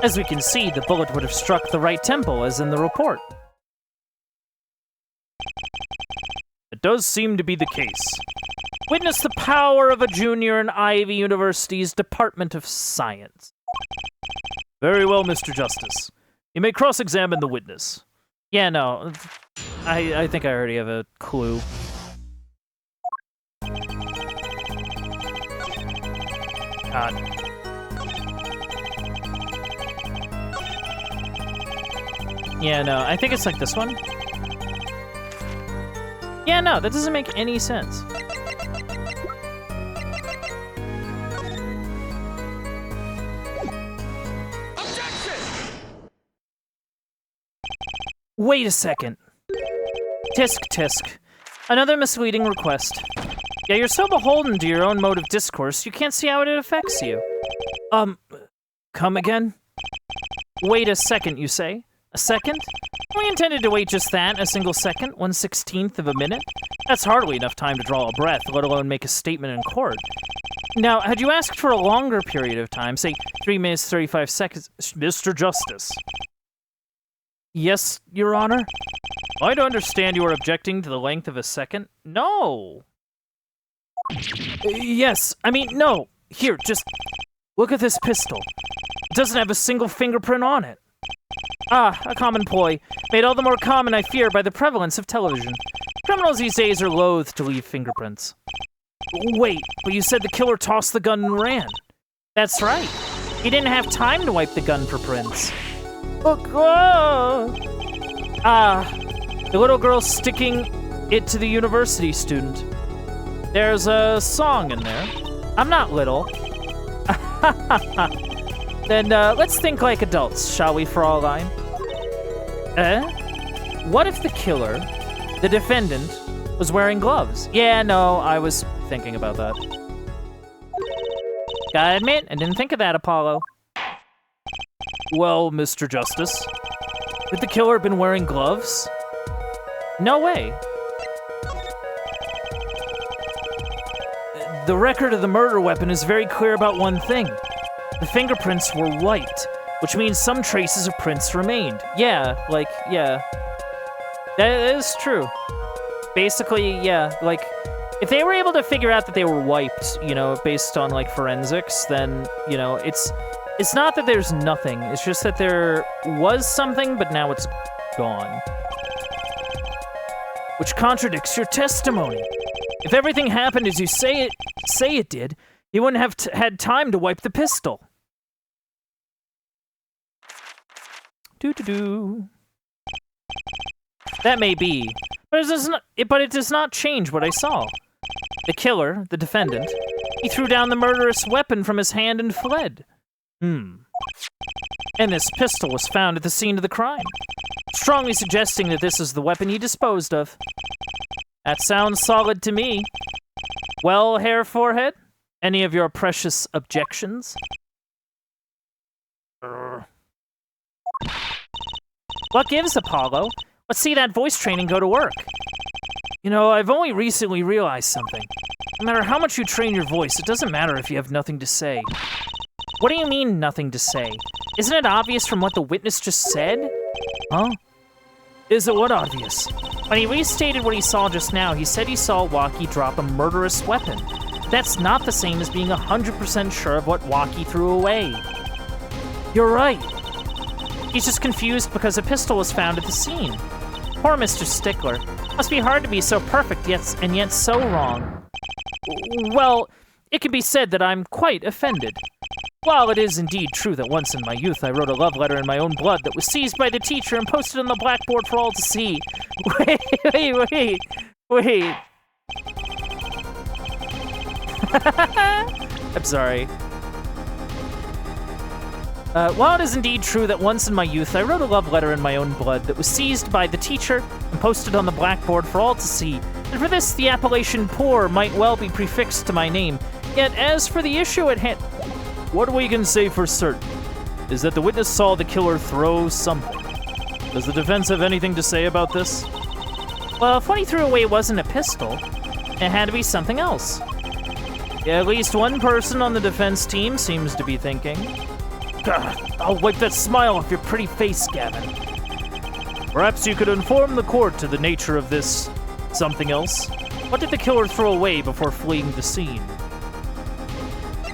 Speaker 1: as we can see, the bullet would have struck the right temple, as in the report. It does seem to be the case. Witness the power of a junior in Ivy University's Department of Science. Very well, Mr. Justice. You may cross-examine the witness. Yeah, no. I think I already have a clue. God. Yeah, no. I think it's like this one. Yeah, no. That doesn't make any sense. Wait a second. Tisk tisk. Another misleading request. Yeah, you're so beholden to your own mode of discourse, you can't see how it affects you. Come again? Wait a second, you say? A second? We intended to wait just that, a single second, 1/16th of a minute. That's hardly enough time to draw a breath, let alone make a statement in court. Now, had you asked for a longer period of time, say 3 minutes, 35 seconds, Mr. Justice. Yes, Your Honor? I don't understand you are objecting to the length of a second. No. Yes, I mean, no. Here, just look at this pistol. It doesn't have a single fingerprint on it. Ah, a common ploy, made all the more common, I fear, by the prevalence of television. Criminals these days are loath to leave fingerprints. Wait, but you said the killer tossed the gun and ran. That's right. He didn't have time to wipe the gun for prints. Look, oh. Ah, the little girl sticking it to the university student. There's a song in there. I'm not little. Then let's think like adults, shall we, Fraulein? What if the killer, the defendant, was wearing gloves? Yeah, no, I was thinking about that. Gotta admit, I didn't think of that, Apollo. Well, Mr. Justice, could the killer have been wearing gloves? No way. The record of the murder weapon is very clear about one thing. The fingerprints were white, which means some traces of prints remained. Yeah, yeah. That is true. Basically, yeah, like, if they were able to figure out that they were wiped, you know, based on, like, forensics, then, you know, it's not that there's nothing. It's just that there was something, but now it's gone. Which contradicts your testimony. If everything happened as you say it did, he wouldn't have had time to wipe the pistol. Doo-doo-doo. That may be, but it does not change what I saw. The killer, the defendant, he threw down the murderous weapon from his hand and fled. And this pistol was found at the scene of the crime, strongly suggesting that this is the weapon he disposed of. That sounds solid to me. Well, Hair Forehead, any of your precious objections? What gives, Apollo? Let's see that voice training go to work. You know, I've only recently realized something. No matter how much you train your voice, it doesn't matter if you have nothing to say. What do you mean, nothing to say? Isn't it obvious from what the witness just said? Huh? Is it what obvious? When he restated what he saw just now, he said he saw Waki drop a murderous weapon. That's not the same as being 100% sure of what Waki threw away. You're right. He's just confused because a pistol was found at the scene. Poor Mr. Stickler. Must be hard to be so perfect and yet so wrong. Well, it can be said that I'm quite offended. While it is indeed true that once in my youth I wrote a love letter in my own blood that was seized by the teacher and posted on the blackboard for all to see. Wait. I'm sorry. While it is indeed true that once in my youth I wrote a love letter in my own blood that was seized by the teacher and posted on the blackboard for all to see, and for this the appellation poor might well be prefixed to my name, yet as for the issue at hand, what we can say for certain is that the witness saw the killer throw something. Does the defense have anything to say about this? Well, if what he threw away wasn't a pistol, it had to be something else. Yeah, at least one person on the defense team seems to be thinking. God, I'll wipe that smile off your pretty face, Gavin. Perhaps you could inform the court of the nature of this something else. What did the killer throw away before fleeing the scene?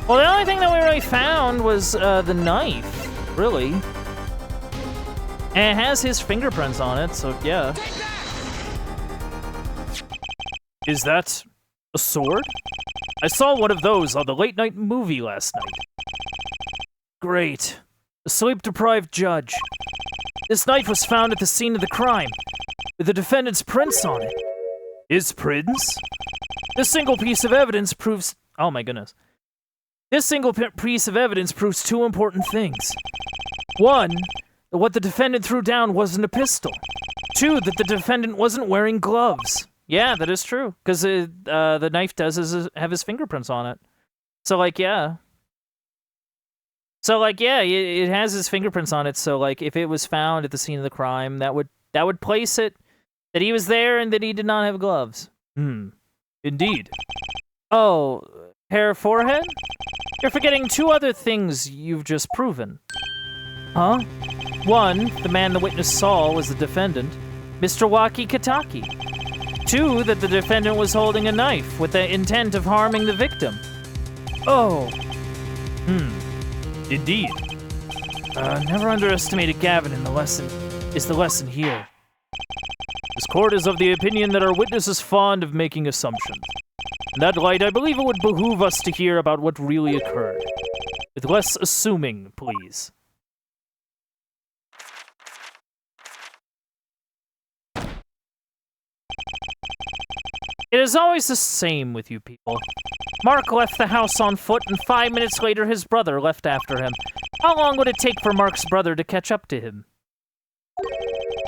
Speaker 1: Well, the only thing that we really found was the knife, really. And it has his fingerprints on it, so yeah. Is that a sword? I saw one of those on the late-night movie last night. Great. A sleep-deprived judge. This knife was found at the scene of the crime, with the defendant's prints on it. His prints? This single piece of evidence proves... Oh my goodness. This single piece of evidence proves two important things. One, that what the defendant threw down wasn't a pistol. Two, that the defendant wasn't wearing gloves. Yeah, that is true, because the knife does have his fingerprints on it. So, like, yeah. So, like, yeah, it has his fingerprints on it, so, like, if it was found at the scene of the crime, that would place it that he was there and that he did not have gloves. Indeed. Oh, hair forehead? You're forgetting two other things you've just proven. Huh? One, the man the witness saw was the defendant, Mr. Waki Kataki. Two, that the defendant was holding a knife with the intent of harming the victim. Oh. Indeed. Never underestimated Gavin in the lesson here. This court is of the opinion that our witness is fond of making assumptions. In that light, I believe it would behoove us to hear about what really occurred. With less assuming, please. It is always the same with you people. Mark left the house on foot, and 5 minutes later his brother left after him. How long would it take for Mark's brother to catch up to him?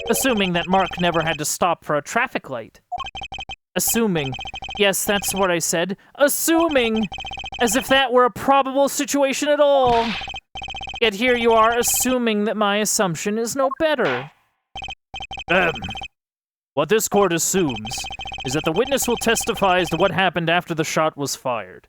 Speaker 1: Assuming that Mark never had to stop for a traffic light. Assuming. Yes, that's what I said. Assuming! As if that were a probable situation at all. Yet here you are assuming that my assumption is no better. What this court assumes is that the witness will testify as to what happened after the shot was fired.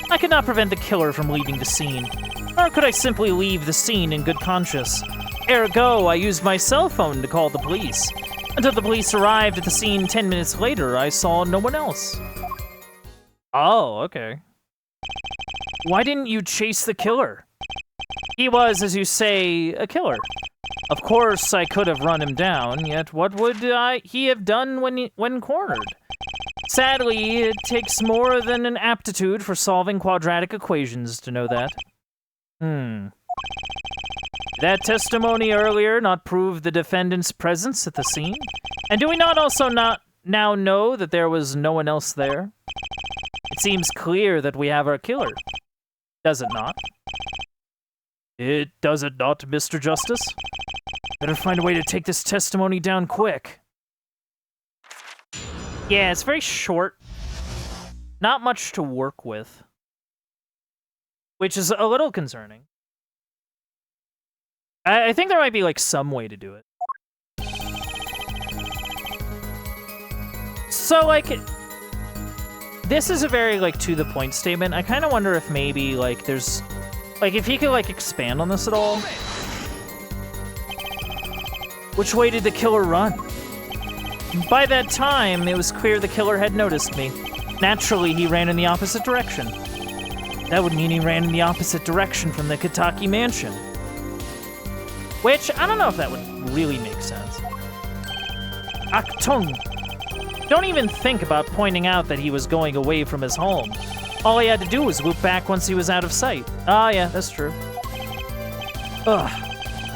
Speaker 1: I could not prevent the killer from leaving the scene, nor could I simply leave the scene in good conscience. Ergo, I used my cell phone to call the police. Until the police arrived at the scene 10 minutes later, I saw no one else. Oh, okay. Why didn't you chase the killer? He was, as you say, a killer. Of course, I could have run him down, yet what would he have done when cornered? Sadly, it takes more than an aptitude for solving quadratic equations to know that. That testimony earlier not prove the defendant's presence at the scene? And do we not also now know that there was no one else there? It seems clear that we have our killer. Does it not? It does it not, Mr. Justice? Better find a way to take this testimony down quick. Yeah, it's very short. Not much to work with. Which is a little concerning. I think there might be, like, some way to do it. So, like, this is a very, like, to-the-point statement. I kind of wonder if maybe, like, there's... Like, if he could, like, expand on this at all. Which way did the killer run? By that time, it was clear the killer had noticed me. Naturally, he ran in the opposite direction. That would mean he ran in the opposite direction from the Kataki mansion. Which, I don't know if that would really make sense. Aktung! Don't even think about pointing out that he was going away from his home. All he had to do was loop back once he was out of sight. Ah, yeah, that's true. Ugh.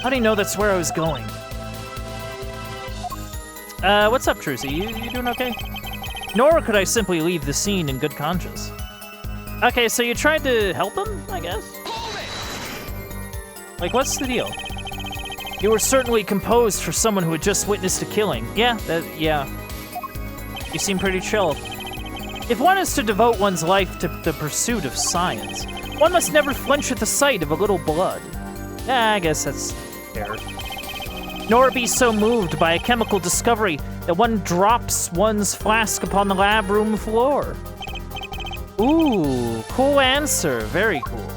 Speaker 1: How do you know that's where I was going? What's up, Trucy? You doing okay? Nor could I simply leave the scene in good conscience. Okay, so you tried to help him, I guess? Like, what's the deal? You were certainly composed for someone who had just witnessed a killing. Yeah, yeah. You seem pretty chill. If one is to devote one's life to the pursuit of science, one must never flinch at the sight of a little blood. I guess that's fair. Nor be so moved by a chemical discovery that one drops one's flask upon the lab room floor. Ooh, cool answer. Very cool.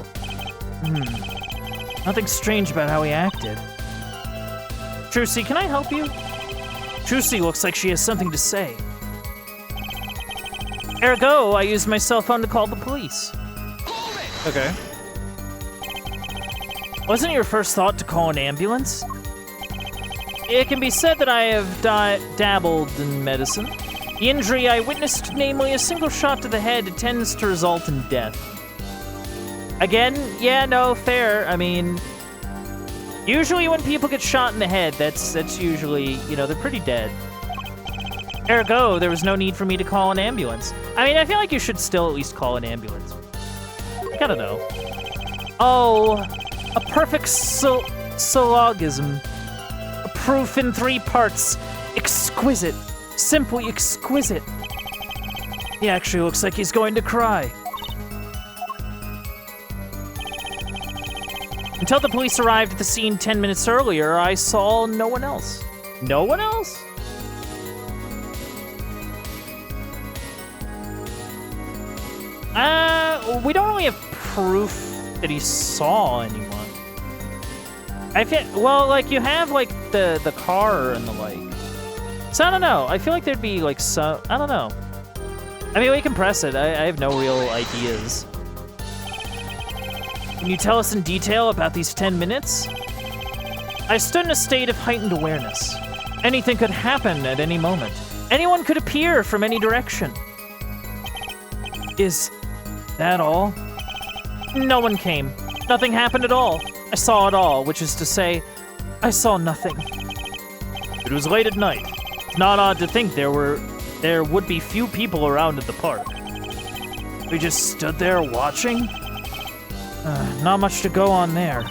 Speaker 1: Nothing strange about how he acted. Trucy, can I help you? Trucy looks like she has something to say. Ergo, I used my cell phone to call the police. Okay. Wasn't your first thought to call an ambulance? It can be said that I have dabbled in medicine. The injury I witnessed, namely a single shot to the head, tends to result in death. Again, yeah, no, fair. I mean, usually when people get shot in the head, that's usually, you know, they're pretty dead. Ergo, there was no need for me to call an ambulance. I mean, I feel like you should still at least call an ambulance. I gotta know. Oh, a perfect syllogism. A proof in 3 parts. Exquisite. Simply exquisite. He actually looks like he's going to cry. Until the police arrived at the scene 10 minutes earlier, I saw no one else. No one else? We don't really have proof that he saw anyone. I feel, well, like, you have, like, the car and the like. So, I don't know. I feel like there'd be, like, some... I don't know. I mean, we can press it. I have no real ideas. Can you tell us in detail about these 10 minutes? I stood in a state of heightened awareness. Anything could happen at any moment. Anyone could appear from any direction. Is that all? No one came. Nothing happened at all. I saw it all, which is to say, I saw nothing. It was late at night. It's not odd to think there would be few people around at the park. We just stood there watching? Not much to go on there.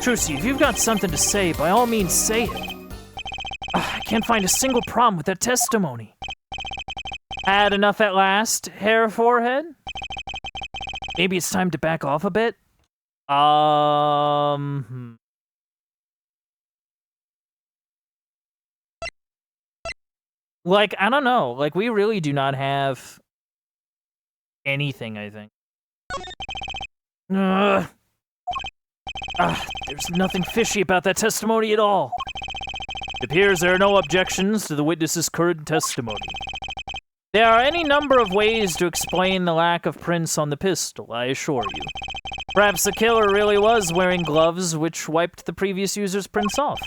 Speaker 1: Trucy, if you've got something to say, by all means say it. I can't find a single problem with that testimony. Had enough at last, hair forehead? Maybe it's time to back off a bit? Like, I don't know. Like, we really do not have anything, I think. There's nothing fishy about that testimony at all. It appears there are no objections to the witness's current testimony. There are any number of ways to explain the lack of prints on the pistol, I assure you. Perhaps the killer really was wearing gloves which wiped the previous user's prints off.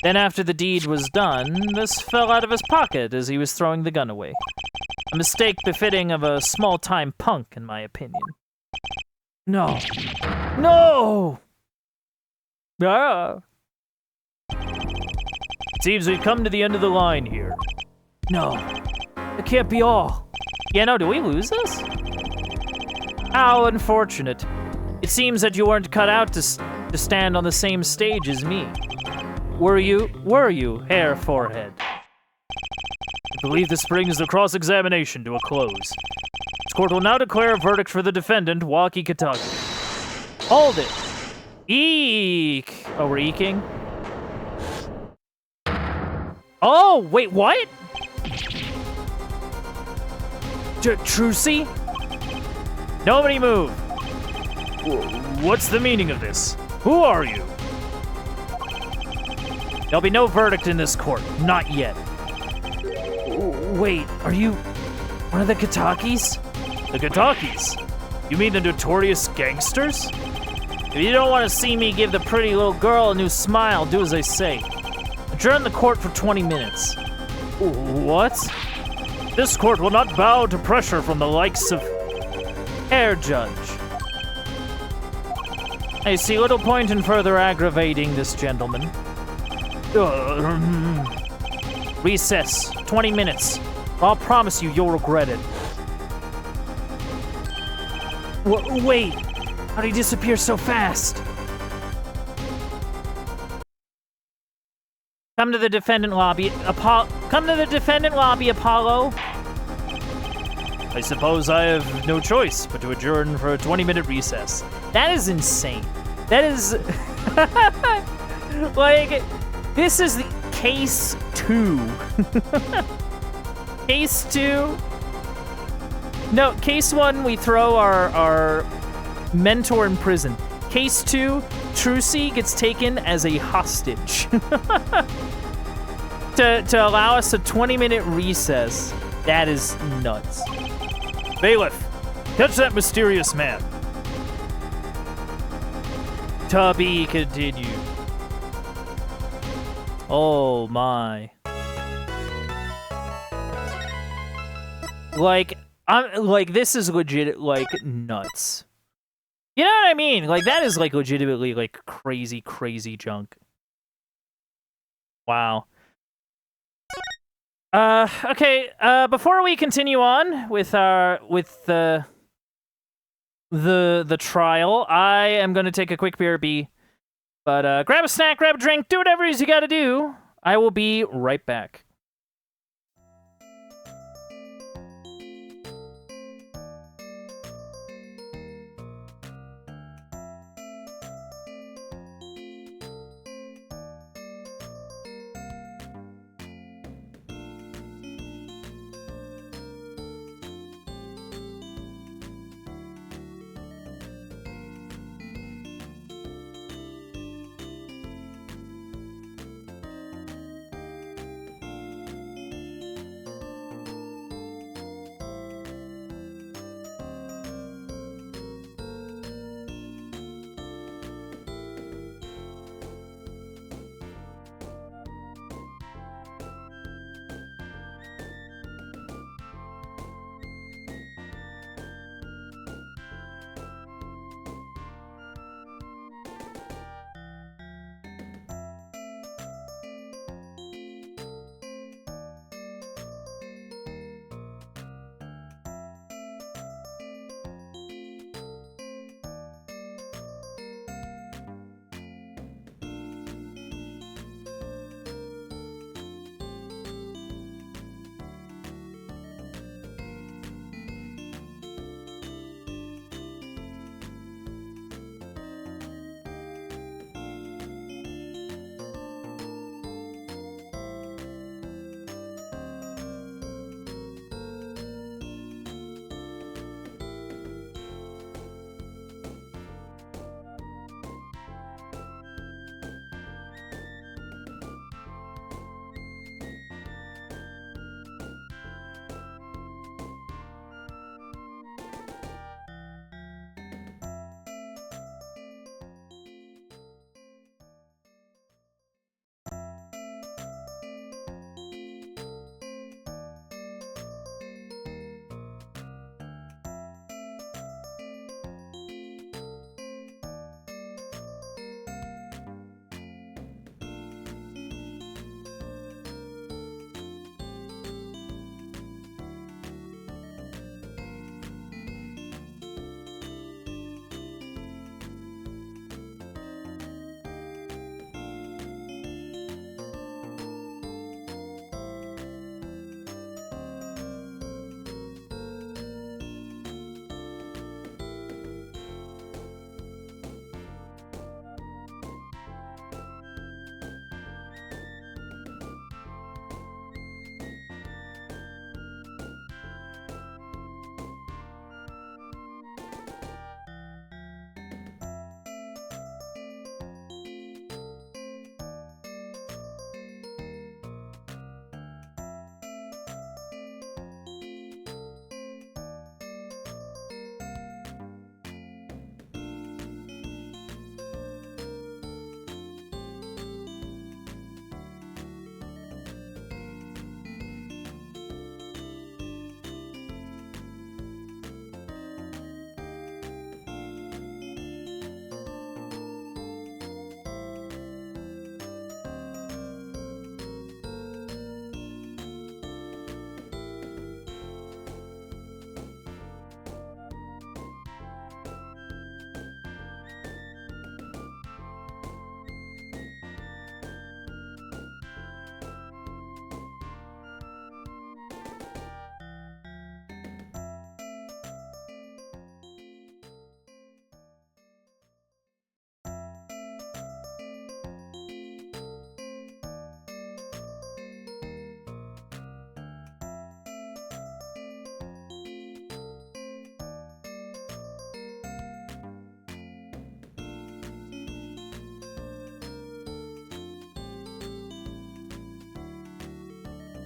Speaker 1: Then after the deed was done, this fell out of his pocket as he was throwing the gun away. A mistake befitting of a small-time punk, in my opinion. No. No! Ah! It seems we've come to the end of the line here. No. It can't be all. Yeah, no, do we lose this? How unfortunate. It seems that you weren't cut out to stand on the same stage as me. Were you, hair forehead? I believe this brings the cross-examination to a close. This court will now declare a verdict for the defendant, Waki Kitagi. Hold it. Eek. Oh, we're eeking? Oh, wait, what? Trucy? Nobody move. What's the meaning of this? Who are you? There'll be no verdict in this court. Not yet. Wait, are you one of the Kitakis? The Kitakis? You mean the notorious gangsters? If you don't want to see me give the pretty little girl a new smile, do as I say. Adjourn the court for 20 minutes. What? This court will not bow to pressure from the likes of Hair Judge. I see little point in further aggravating this gentleman. Recess, 20 minutes. I'll promise you'll regret it. Wait, how'd he disappear so fast? Come to the defendant lobby, Apollo. I suppose I have no choice but to adjourn for a 20-minute recess. That is insane. That is... like, this is the case 2. Case 2? No, case 1, we throw our mentor in prison. Case 2, Trucy gets taken as a hostage. to allow us a 20-minute recess. That is nuts. Bailiff, catch that mysterious man. To be continued. Oh my. Like, this is legit, like, nuts. You know what I mean? Like, that is, like, legitimately, like, crazy, crazy junk. Wow. Okay, before we continue on with the trial, I am gonna take a quick BRB. But, grab a snack, grab a drink, do whatever it is you gotta do. I will be right back.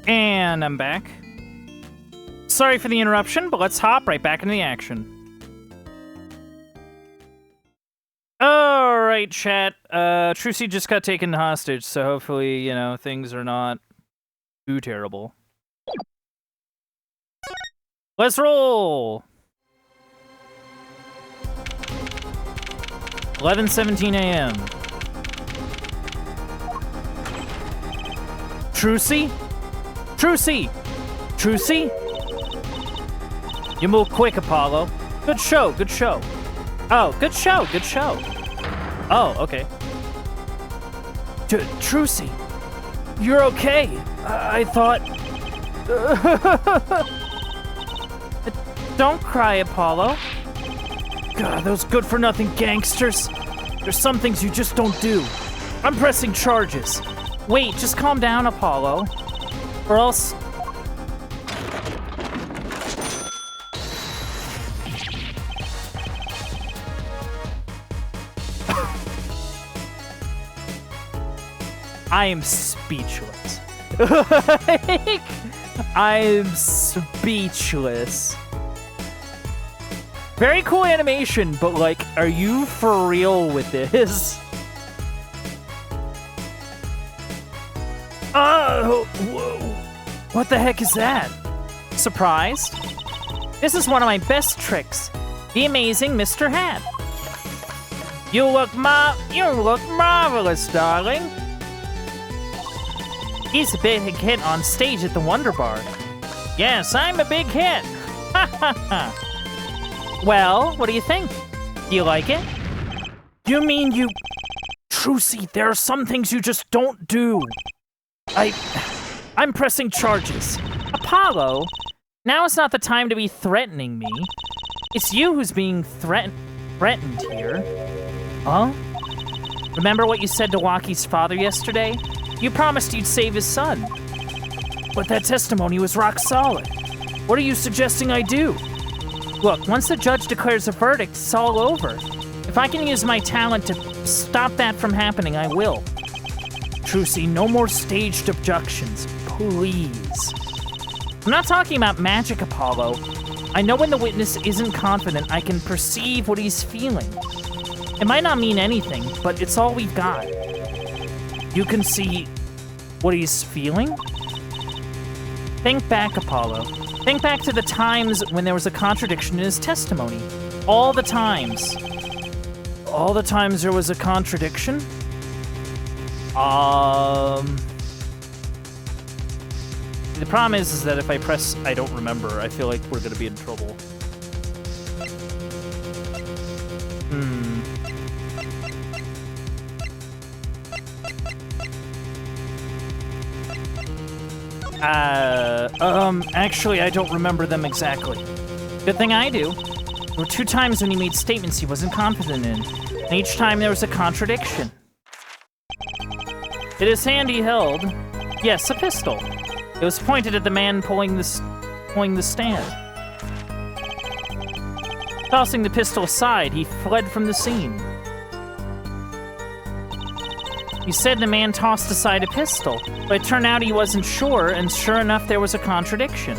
Speaker 1: And I'm back. Sorry for the interruption, but let's hop right back into the action. Alright, chat. Trucy just got taken hostage, so hopefully, you know, things are not too terrible. Let's roll! 11:17 a.m. Trucy? Trucy! Trucy? You move quick, Apollo. Good show, good show. Oh, good show, good show. Oh, okay. Trucy. You're okay. I thought... Don't cry, Apollo. God, those good-for-nothing gangsters. There's some things you just don't do. I'm pressing charges. Wait, just calm down, Apollo. Or else... I am speechless. I'm speechless. Very cool animation, but like, are you for real with this? Oh, whoa. What the heck is that? Surprised? This is one of my best tricks. The amazing Mr. Hat. You look marvelous, darling. He's a big hit on stage at the Wonder Bar. Yes, I'm a big hit. Ha ha ha. Well, what do you think? Do you like it? You mean you... Trucy, there are some things you just don't do. I'm pressing charges. Apollo, now is not the time to be threatening me. It's you who's being threatened here. Huh? Remember what you said to Waki's father yesterday? You promised you'd save his son. But that testimony was rock solid. What are you suggesting I do? Look, once the judge declares a verdict, it's all over. If I can use my talent to stop that from happening, I will. Trucy, no more staged objections, please. I'm not talking about magic, Apollo. I know when the witness isn't confident, I can perceive what he's feeling. It might not mean anything, but it's all we've got. You can see what he's feeling? Think back, Apollo. Think back to the times when there was a contradiction in his testimony. All the times. All the times there was a contradiction? The problem is that if I press I don't remember, I feel like we're gonna be in trouble. Actually, I don't remember them exactly. Good thing I do. There were 2 times when he made statements he wasn't confident in, and each time there was a contradiction. In his hand he held, yes, a pistol. It was pointed at the man pulling the stand. Tossing the pistol aside, he fled from the scene. He said the man tossed aside a pistol, but it turned out he wasn't sure, and sure enough, there was a contradiction.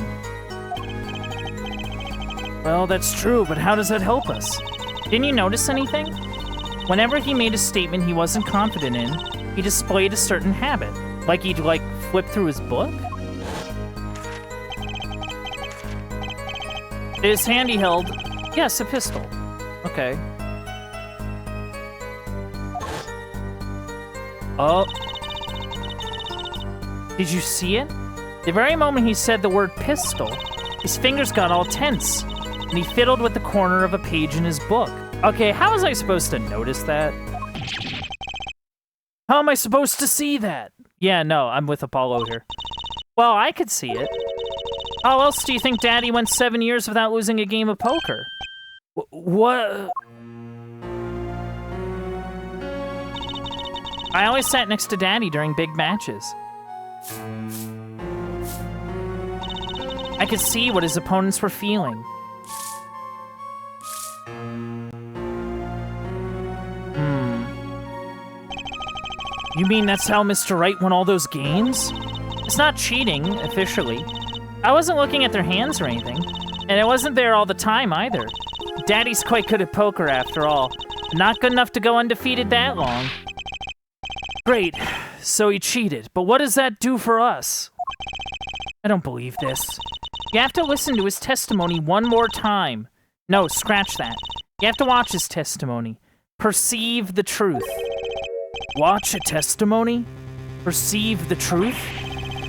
Speaker 1: Well, that's true, but how does that help us? Didn't you notice anything? Whenever he made a statement he wasn't confident in, he displayed a certain habit. Like he'd, flip through his book? In his hand he held, yes, a pistol. Okay. Oh. Did you see it? The very moment he said the word pistol, his fingers got all tense, and he fiddled with the corner of a page in his book. Okay, how was I supposed to notice that? How am I supposed to see that? Yeah, no, I'm with Apollo here. Well, I could see it. How else do you think Daddy went 7 years without losing a game of poker? What? I always sat next to Daddy during big matches. I could see what his opponents were feeling. You mean that's how Mr. Right won all those games? It's not cheating, officially. I wasn't looking at their hands or anything, and I wasn't there all the time either. Daddy's quite good at poker after all. Not good enough to go undefeated that long. Great, so he cheated, but what does that do for us? I don't believe this. You have to listen to his testimony one more time. No, scratch that. You have to watch his testimony. Perceive the truth. Watch a testimony? Perceive the truth?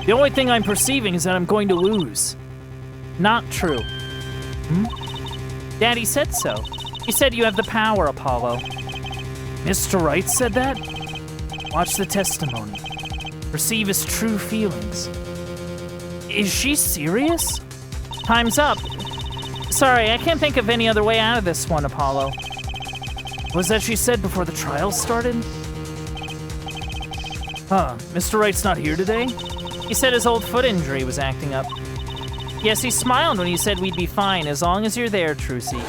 Speaker 1: The only thing I'm perceiving is that I'm going to lose. Not true. Daddy said so. He said you have the power, Apollo. Mr. Right said that? Watch the testimony. perceive his true feelings. Is she serious? Time's up. Sorry, I can't think of any other way out of this one, Apollo. What was that she said before the trial started? Huh, Mr. Wright's not here today? He said his old foot injury was acting up. Yes, he smiled when he said we'd be fine as long as you're there, Trucy.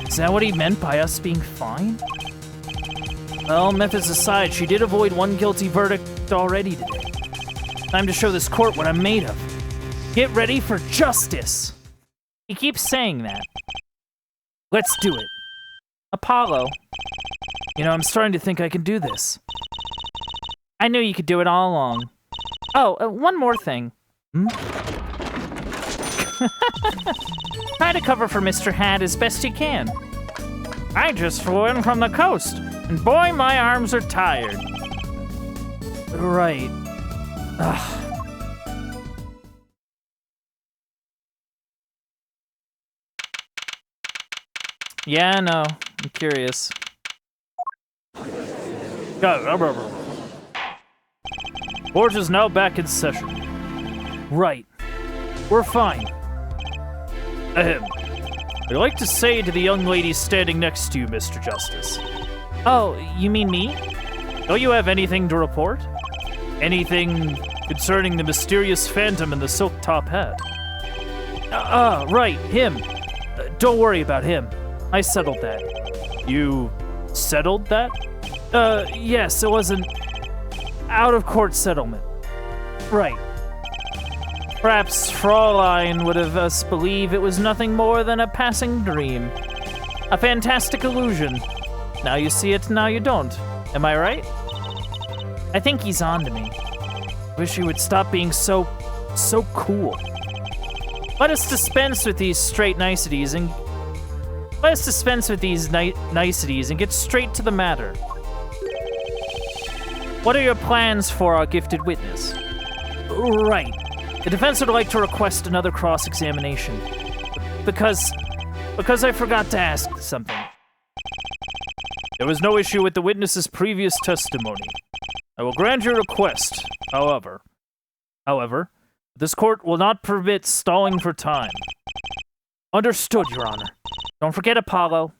Speaker 1: Is that what he meant by us being fine? Well, methods aside, she did avoid one guilty verdict already today. Time to show this court what I'm made of. Get ready for justice! He keeps saying that. Let's do it. Apollo. You know, I'm starting to think I can do this. I knew you could do it all along. Oh, one more thing. Try to cover for Mr. Hat as best you can. I just flew in from the coast, and boy, my arms are tired. Right. Ugh. Yeah, no. I'm curious. Court is now back in session. Right. We're fine. Ahem. I'd like to say to the young lady standing next to you, Mr. Justice. Oh, you mean me? Don't you have anything to report? Anything concerning the mysterious phantom in the silk top hat? Right, him. Don't worry about him. I settled that. You settled that? Yes, it was an out-of-court settlement. Right. Perhaps Fraulein would have us believe it was nothing more than a passing dream. A fantastic illusion. Now you see it, now you don't. Am I right? I think he's on to me. Wish he would stop being so cool. Let us dispense with these niceties and get straight to the matter. What are your plans for our gifted witness? Right. The defense would like to request another cross-examination. Because I forgot to ask something. There was no issue with the witness's previous testimony. I will grant your request, however, this court will not permit stalling for time. Understood, Your Honor. Don't forget Apollo.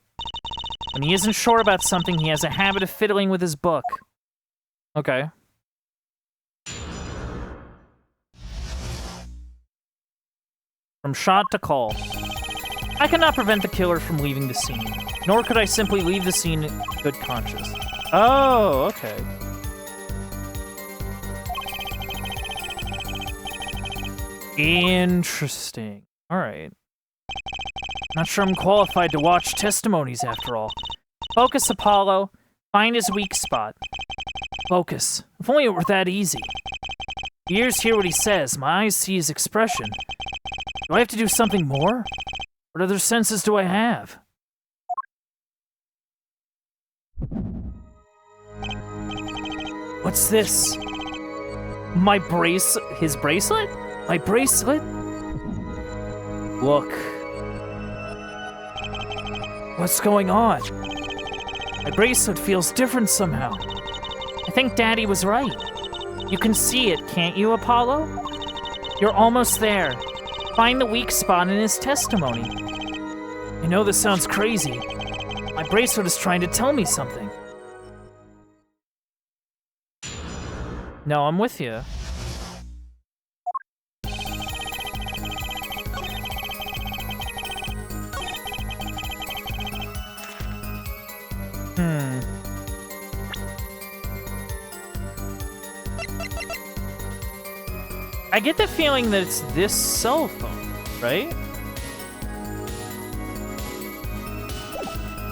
Speaker 1: When he isn't sure about something, he has a habit of fiddling with his book. Okay. From shot to call. I cannot prevent the killer from leaving the scene, nor could I simply leave the scene in good conscience. Oh, okay. Interesting. Alright. Not sure I'm qualified to watch testimonies after all. Focus, Apollo. Find his weak spot. Focus. If only it were that easy. Ears hear what he says, my eyes see his expression. Do I have to do something more? What other senses do I have? What's this? His bracelet? My bracelet? Look. What's going on? My bracelet feels different somehow. I think Daddy was right. You can see it, can't you, Apollo? You're almost there. Find the weak spot in his testimony. I know this sounds crazy. My bracelet is trying to tell me something. No, I'm with you. I get the feeling that it's this cell phone, right?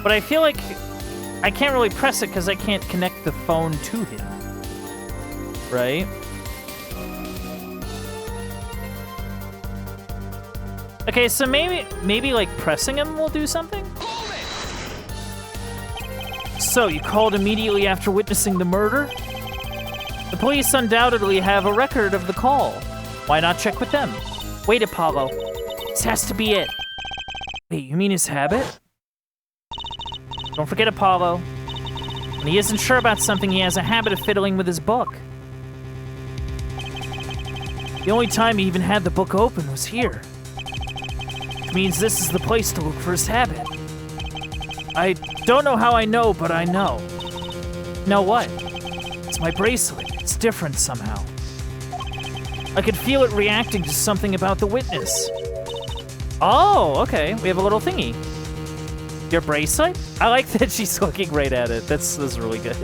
Speaker 1: But I feel like I can't really press it because I can't connect the phone to him. Right? Okay, so maybe like pressing him will do something? So, you called immediately after witnessing the murder? The police undoubtedly have a record of the call. Why not check with them? Wait, Apollo. This has to be it. Wait, you mean his habit? Don't forget Apollo. When he isn't sure about something, he has a habit of fiddling with his book. The only time he even had the book open was here. Which means this is the place to look for his habit. I don't know how I know, but I know. Know what? It's my bracelet. It's different somehow. I could feel it reacting to something about the witness. Oh, okay. We have a little thingy. Your bracelet? I like that she's looking right at it. That's really good.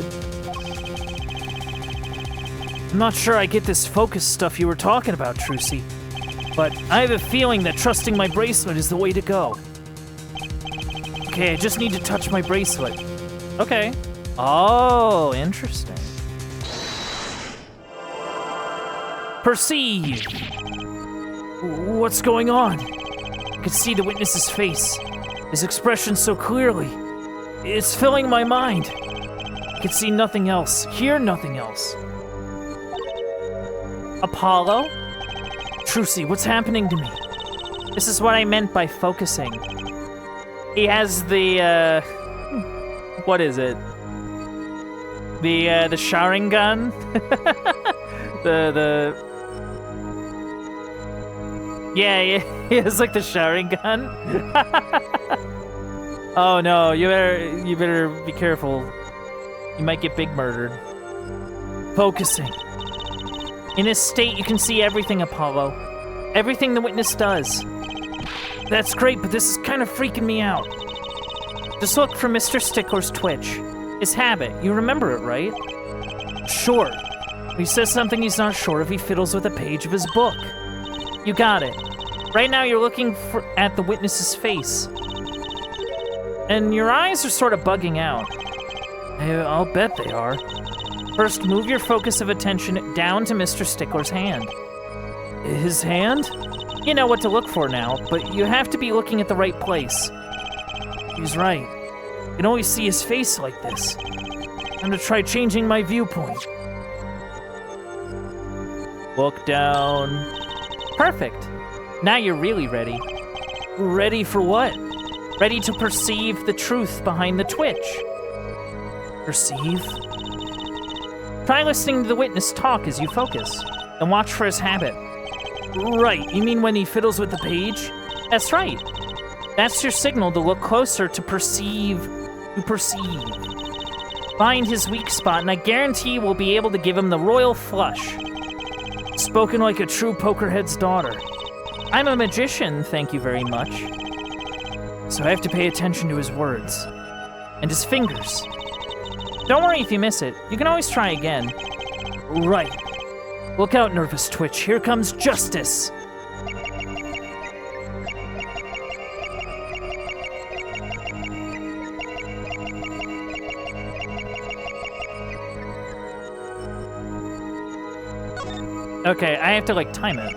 Speaker 1: I'm not sure I get this focus stuff you were talking about, Trucy. But I have a feeling that trusting my bracelet is the way to go. Okay, I just need to touch my bracelet. Okay. Oh, interesting. Perceive! What's going on? I could see the witness's face. His expression so clearly. It's filling my mind. I could see nothing else, hear nothing else. Apollo? Trucy, what's happening to me? This is what I meant by focusing. He has the, what is it? The Sharingan? Yeah, he has like the Sharingan. Oh no, you better be careful. You might get big murdered. Focusing. In his state, you can see everything, Apollo. Everything the witness does. That's great, but this is kind of freaking me out. Just look for Mr. Stickler's twitch. His habit. You remember it, right? Sure. He says something he's not sure if he fiddles with a page of his book. You got it. Right now you're looking at the witness's face. And your eyes are sort of bugging out. I'll bet they are. First, move your focus of attention down to Mr. Stickler's hand. His hand? You know what to look for now, but you have to be looking at the right place. He's right. You can always see his face like this. I'm gonna try changing my viewpoint. Look down. Perfect. Now you're really ready. Ready for what? Ready to perceive the truth behind the twitch. Perceive? Try listening to the witness talk as you focus, and watch for his habit. Right, you mean when he fiddles with the page? That's right. That's your signal to look closer to perceive. Find his weak spot, and I guarantee we'll be able to give him the royal flush. Spoken like a true pokerhead's daughter. I'm a magician, thank you very much. So I have to pay attention to his words. And his fingers. Don't worry if you miss it. You can always try again. Right. Look out, nervous twitch. Here comes justice. Okay, I have to, like, time it.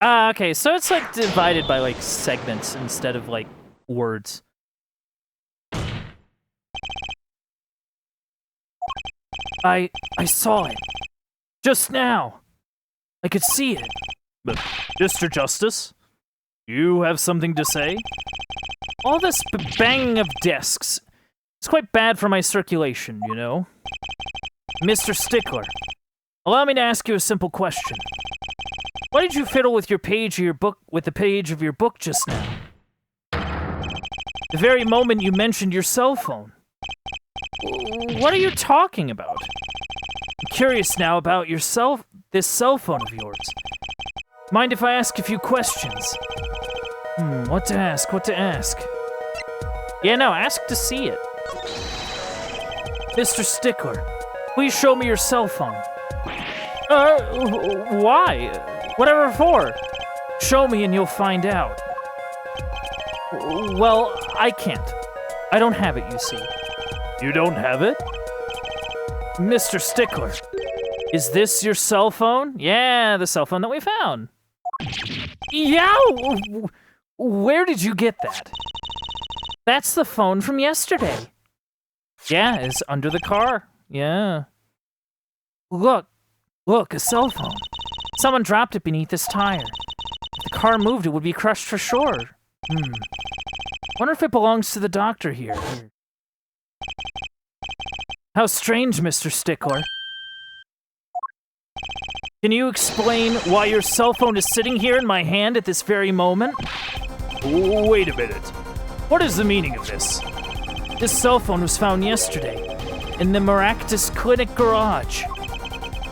Speaker 1: Okay, so it's like divided by like segments instead of like words. I saw it. Just now. I could see it. But, Mr. Justice, you have something to say? All this banging of desks, it's quite bad for my circulation, you know? Mr. Stickler, allow me to ask you a simple question. Why did you fiddle with your page of your book with the page of your book just now? The very moment you mentioned your cell phone. What are you talking about? I'm curious now about this cell phone of yours. Mind if I ask a few questions? What to ask? Yeah, no, ask to see it. Mr. Stickler, please show me your cell phone. Why? Whatever for. Show me and you'll find out. Well, I can't. I don't have it, you see. You don't have it? Mr. Stickler, is this your cell phone? Yeah, the cell phone that we found. Yeah, where did you get that? That's the phone from yesterday. Yeah, it's under the car. Yeah. Look, a cell phone. Someone dropped it beneath this tire. If the car moved, it would be crushed for sure. Wonder if it belongs to the doctor here. How strange, Mr. Stickler. Can you explain why your cell phone is sitting here in my hand at this very moment? Wait a minute. What is the meaning of this? This cell phone was found yesterday in the Maractus Clinic garage.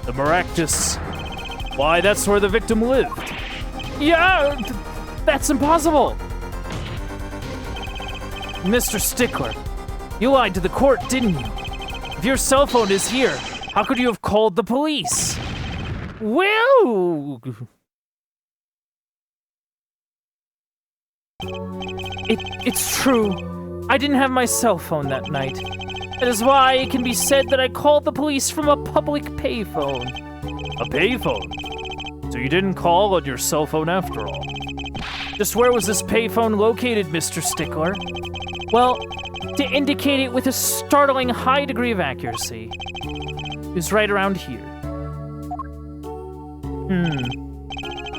Speaker 1: The Maractus? Why, that's where the victim lived. Yeah, that's impossible. Mr. Stickler, you lied to the court, didn't you? If your cell phone is here, how could you have called the police? Well... It's true. I didn't have my cell phone that night. That is why it can be said that I called the police from a public payphone. A payphone? So you didn't call on your cell phone after all? Just where was this payphone located, Mr. Stickler? Well, to indicate it with a startling high degree of accuracy, it was right around here.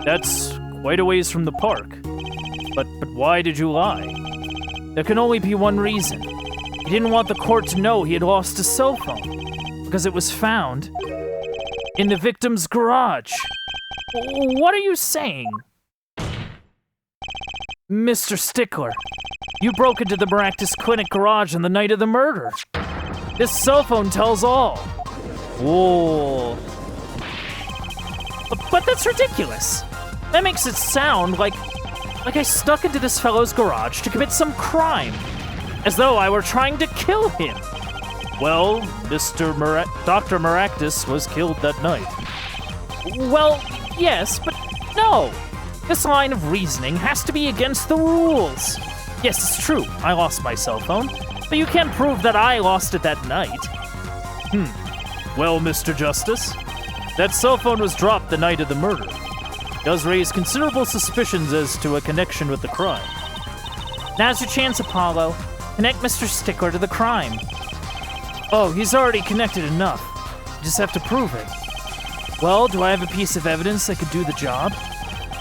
Speaker 1: That's quite a ways from the park. But why did you lie? There can only be one reason. He didn't want the court to know he had lost his cell phone, because it was found in the victim's garage. What are you saying? Mr. Stickler, you broke into the Maractus Clinic garage on the night of the murder. This cell phone tells all. Whoa. But that's ridiculous. That makes it sound like I snuck into this fellow's garage to commit some crime, as though I were trying to kill him. Well, Dr. Maractus was killed that night. Well, yes, but no. This line of reasoning has to be against the rules. Yes, it's true, I lost my cell phone, but you can't prove that I lost it that night. Well, Mr. Justice, that cell phone was dropped the night of the murder. It does raise considerable suspicions as to a connection with the crime. Now's your chance, Apollo. Connect Mr. Stickler to the crime. Oh, he's already connected enough. You just have to prove it. Well, do I have a piece of evidence that could do the job?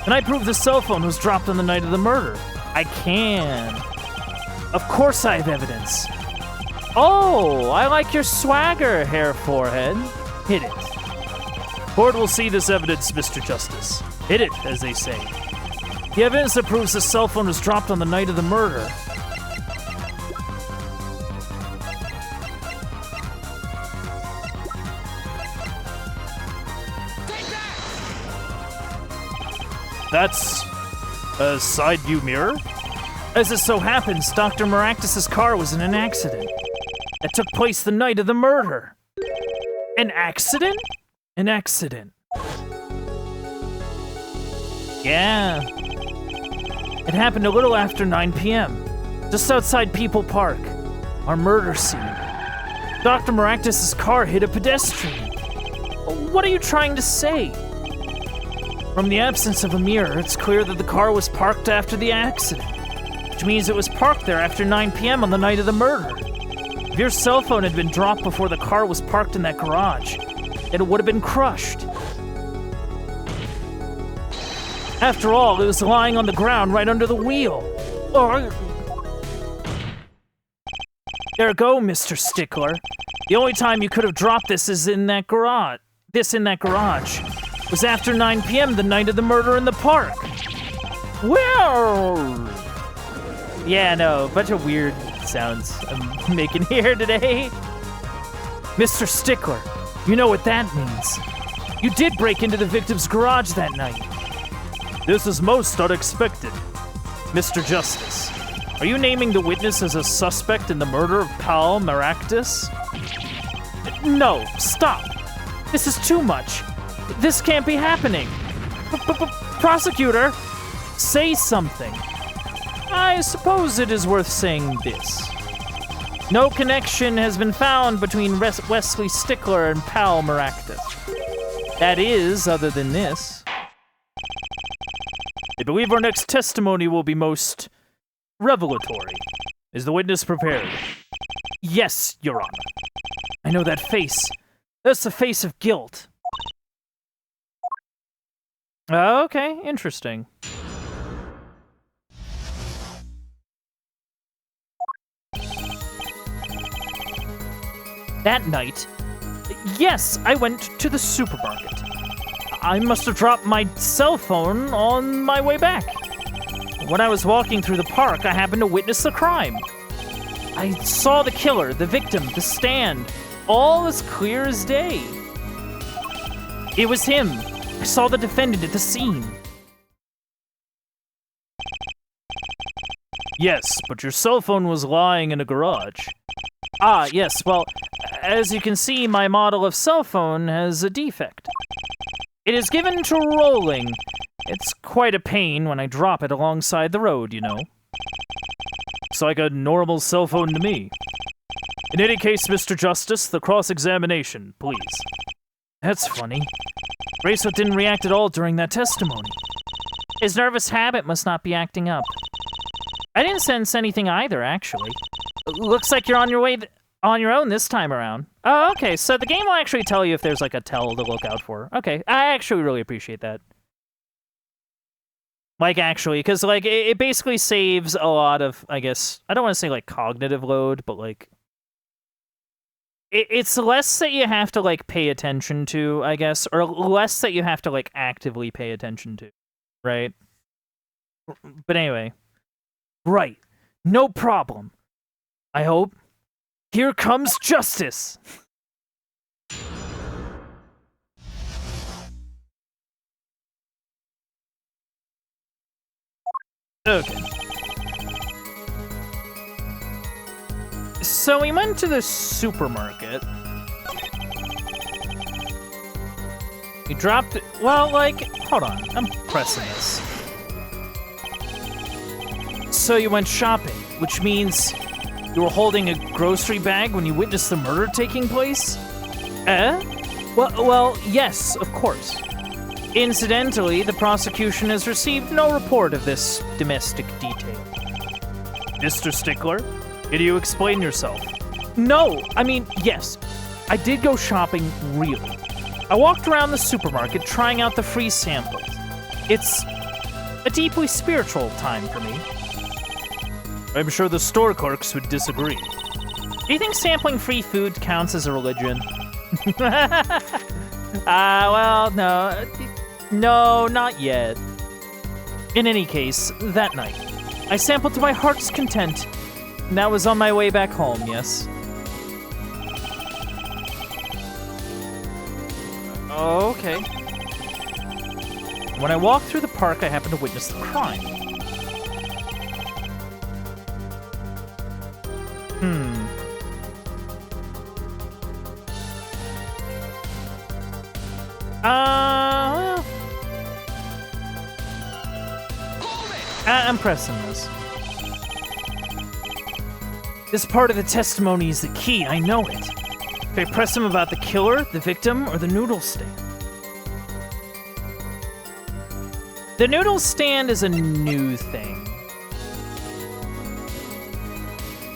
Speaker 1: Can I prove the cell phone was dropped on the night of the murder? I can. Of course I have evidence. Oh, I like your swagger, Hair Forehead. Hit it. Court will see this evidence, Mr. Justice. Hit it, as they say. The evidence that proves the cell phone was dropped on the night of the murder. That's a side view mirror? As it so happens, Dr. Maractus' car was in an accident that took place the night of the murder. An accident? An accident. Yeah. It happened a little after 9 p.m., just outside People Park, our murder scene. Dr. Maractus' car hit a pedestrian. What are you trying to say? From the absence of a mirror, it's clear that the car was parked after the accident, which means it was parked there after 9 p.m. on the night of the murder. If your cell phone had been dropped before the car was parked in that garage, it would have been crushed. After all, it was lying on the ground right under the wheel. There go, Mr. Stickler. The only time you could have dropped this in that garage was after 9 p.m. the night of the murder in the park. Well, yeah, no, a bunch of weird sounds I'm making here today. Mr. Stickler, you know what that means. You did break into the victim's garage that night. This is most unexpected. Mr. Justice, are you naming the witness as a suspect in the murder of Paul Maractus? No, stop. This is too much. This can't be happening. Prosecutor, say something. I suppose it is worth saying this. No connection has been found between Wesley Stickler and Paul Maractus. That is, other than this. I believe our next testimony will be most revelatory. Is the witness prepared? Yes, Your Honor. I know that face. That's the face of guilt. Okay, interesting. That night, yes, I went to the supermarket. I must have dropped my cell phone on my way back. When I was walking through the park, I happened to witness the crime. I saw the killer, the victim, the stand, all as clear as day. It was him. I saw the defendant at the scene. Yes, but your cell phone was lying in a garage. Ah, yes, well, as you can see, my model of cell phone has a defect. It is given to rolling. It's quite a pain when I drop it alongside the road, you know. Looks like a normal cell phone to me. In any case, Mr. Justice, the cross-examination, please. That's funny. Bracelet didn't react at all during that testimony. His nervous habit must not be acting up. I didn't sense anything either, actually. Looks like you're on your way on your own this time around. Oh, okay, so the game will actually tell you if there's like a tell to look out for. Okay, I actually really appreciate that. Like, actually, because, like, it basically saves a lot of, I guess, I don't want to say, like, cognitive load, but, like, it's less that you have to, like, pay attention to, I guess, or less that you have to, like, actively pay attention to, right? But anyway. Right. No problem. I hope. Here comes justice! Okay. So we went to the supermarket. We dropped it. Well, like, hold on. I'm pressing this. So you went shopping, which means you were holding a grocery bag when you witnessed the murder taking place? Well, yes, of course. Incidentally, the prosecution has received no report of this domestic detail. Mr. Stickler, can you explain yourself? No, I mean, yes. I did go shopping, really. I walked around the supermarket trying out the free samples. It's a deeply spiritual time for me. I'm sure the store clerks would disagree. Do you think sampling free food counts as a religion? Well, no. No, not yet. In any case, that night, I sampled to my heart's content, and that was on my way back home, yes. Okay. When I walked through the park, I happened to witness the crime. Well, I'm pressing this. This part of the testimony is the key, I know it. If I press him about the killer, the victim, or the noodle stand. The noodle stand is a new thing.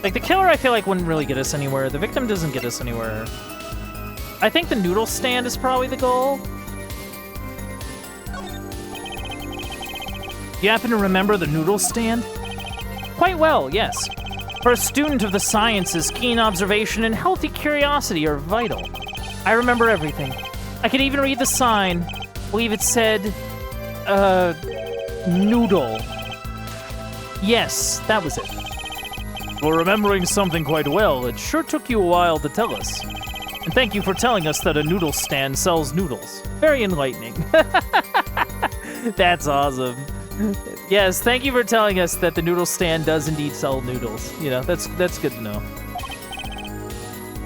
Speaker 1: Like, the killer, I feel like, wouldn't really get us anywhere. The victim doesn't get us anywhere. I think the noodle stand is probably the goal. You happen to remember the noodle stand? Quite well, yes. For a student of the sciences, keen observation and healthy curiosity are vital. I remember everything. I could even read the sign. I believe it said, noodle. Yes, that was it. Well, remembering something quite well, it sure took you a while to tell us. And thank you for telling us that a noodle stand sells noodles. Very enlightening. That's awesome. Yes, thank you for telling us that the noodle stand does indeed sell noodles. You know, that's good to know.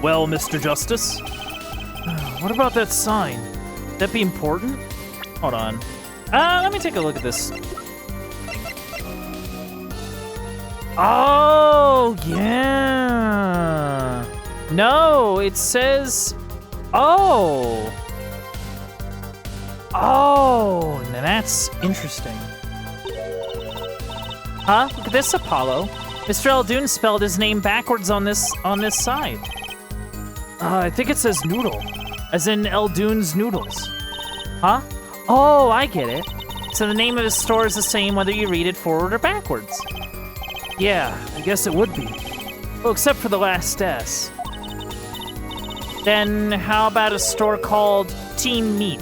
Speaker 1: Well, Mr. Justice, what about that sign? Would that be important? Hold on. Let me take a look at this. Oh, yeah. No, it says... Oh. Oh, now that's interesting. Huh? Look at this, Apollo. Mr. Eldoon spelled his name backwards on this side. I think it says noodle. As in Eldoon's Noodles. Huh? Oh, I get it. So the name of his store is the same whether you read it forward or backwards. Yeah, I guess it would be. Well, except for the last S. Then how about a store called Team Meat?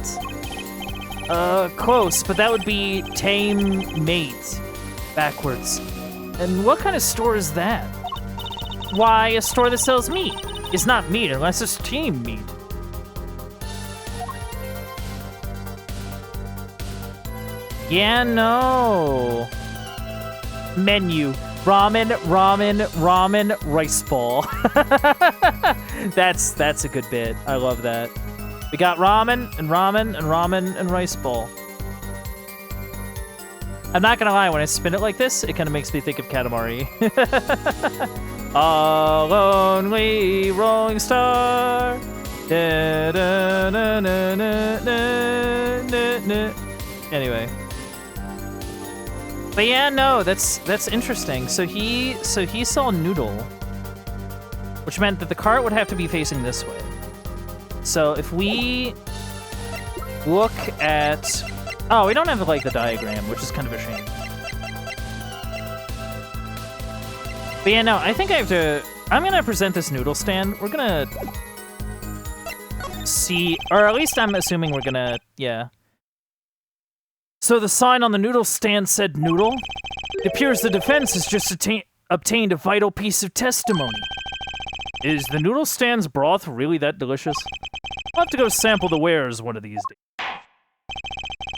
Speaker 1: Close, but that would be Tame Mate. Backwards. And what kind of store is that? Why, a store that sells meat. It's not meat unless it's Team Meat. Yeah, no. Menu. Ramen, ramen, ramen, rice ball. That's a good bit. I love that. We got ramen and ramen and ramen and rice ball. I'm not gonna lie, when I spin it like this, it kind of makes me think of Katamari. A lonely rolling star. Da, da, na, na, na, na, na, na. Anyway. But yeah, no, that's interesting. So he saw Noodle, which meant that the cart would have to be facing this way. So if we look at, oh, we don't have like the diagram, which is kind of a shame. But yeah, no, I think I'm gonna present this noodle stand. We're gonna see, or at least I'm assuming we're gonna, yeah. So the sign on the noodle stand said noodle. It appears the defense has just obtained a vital piece of testimony. Is the noodle stand's broth really that delicious? I'll have to go sample the wares one of these days.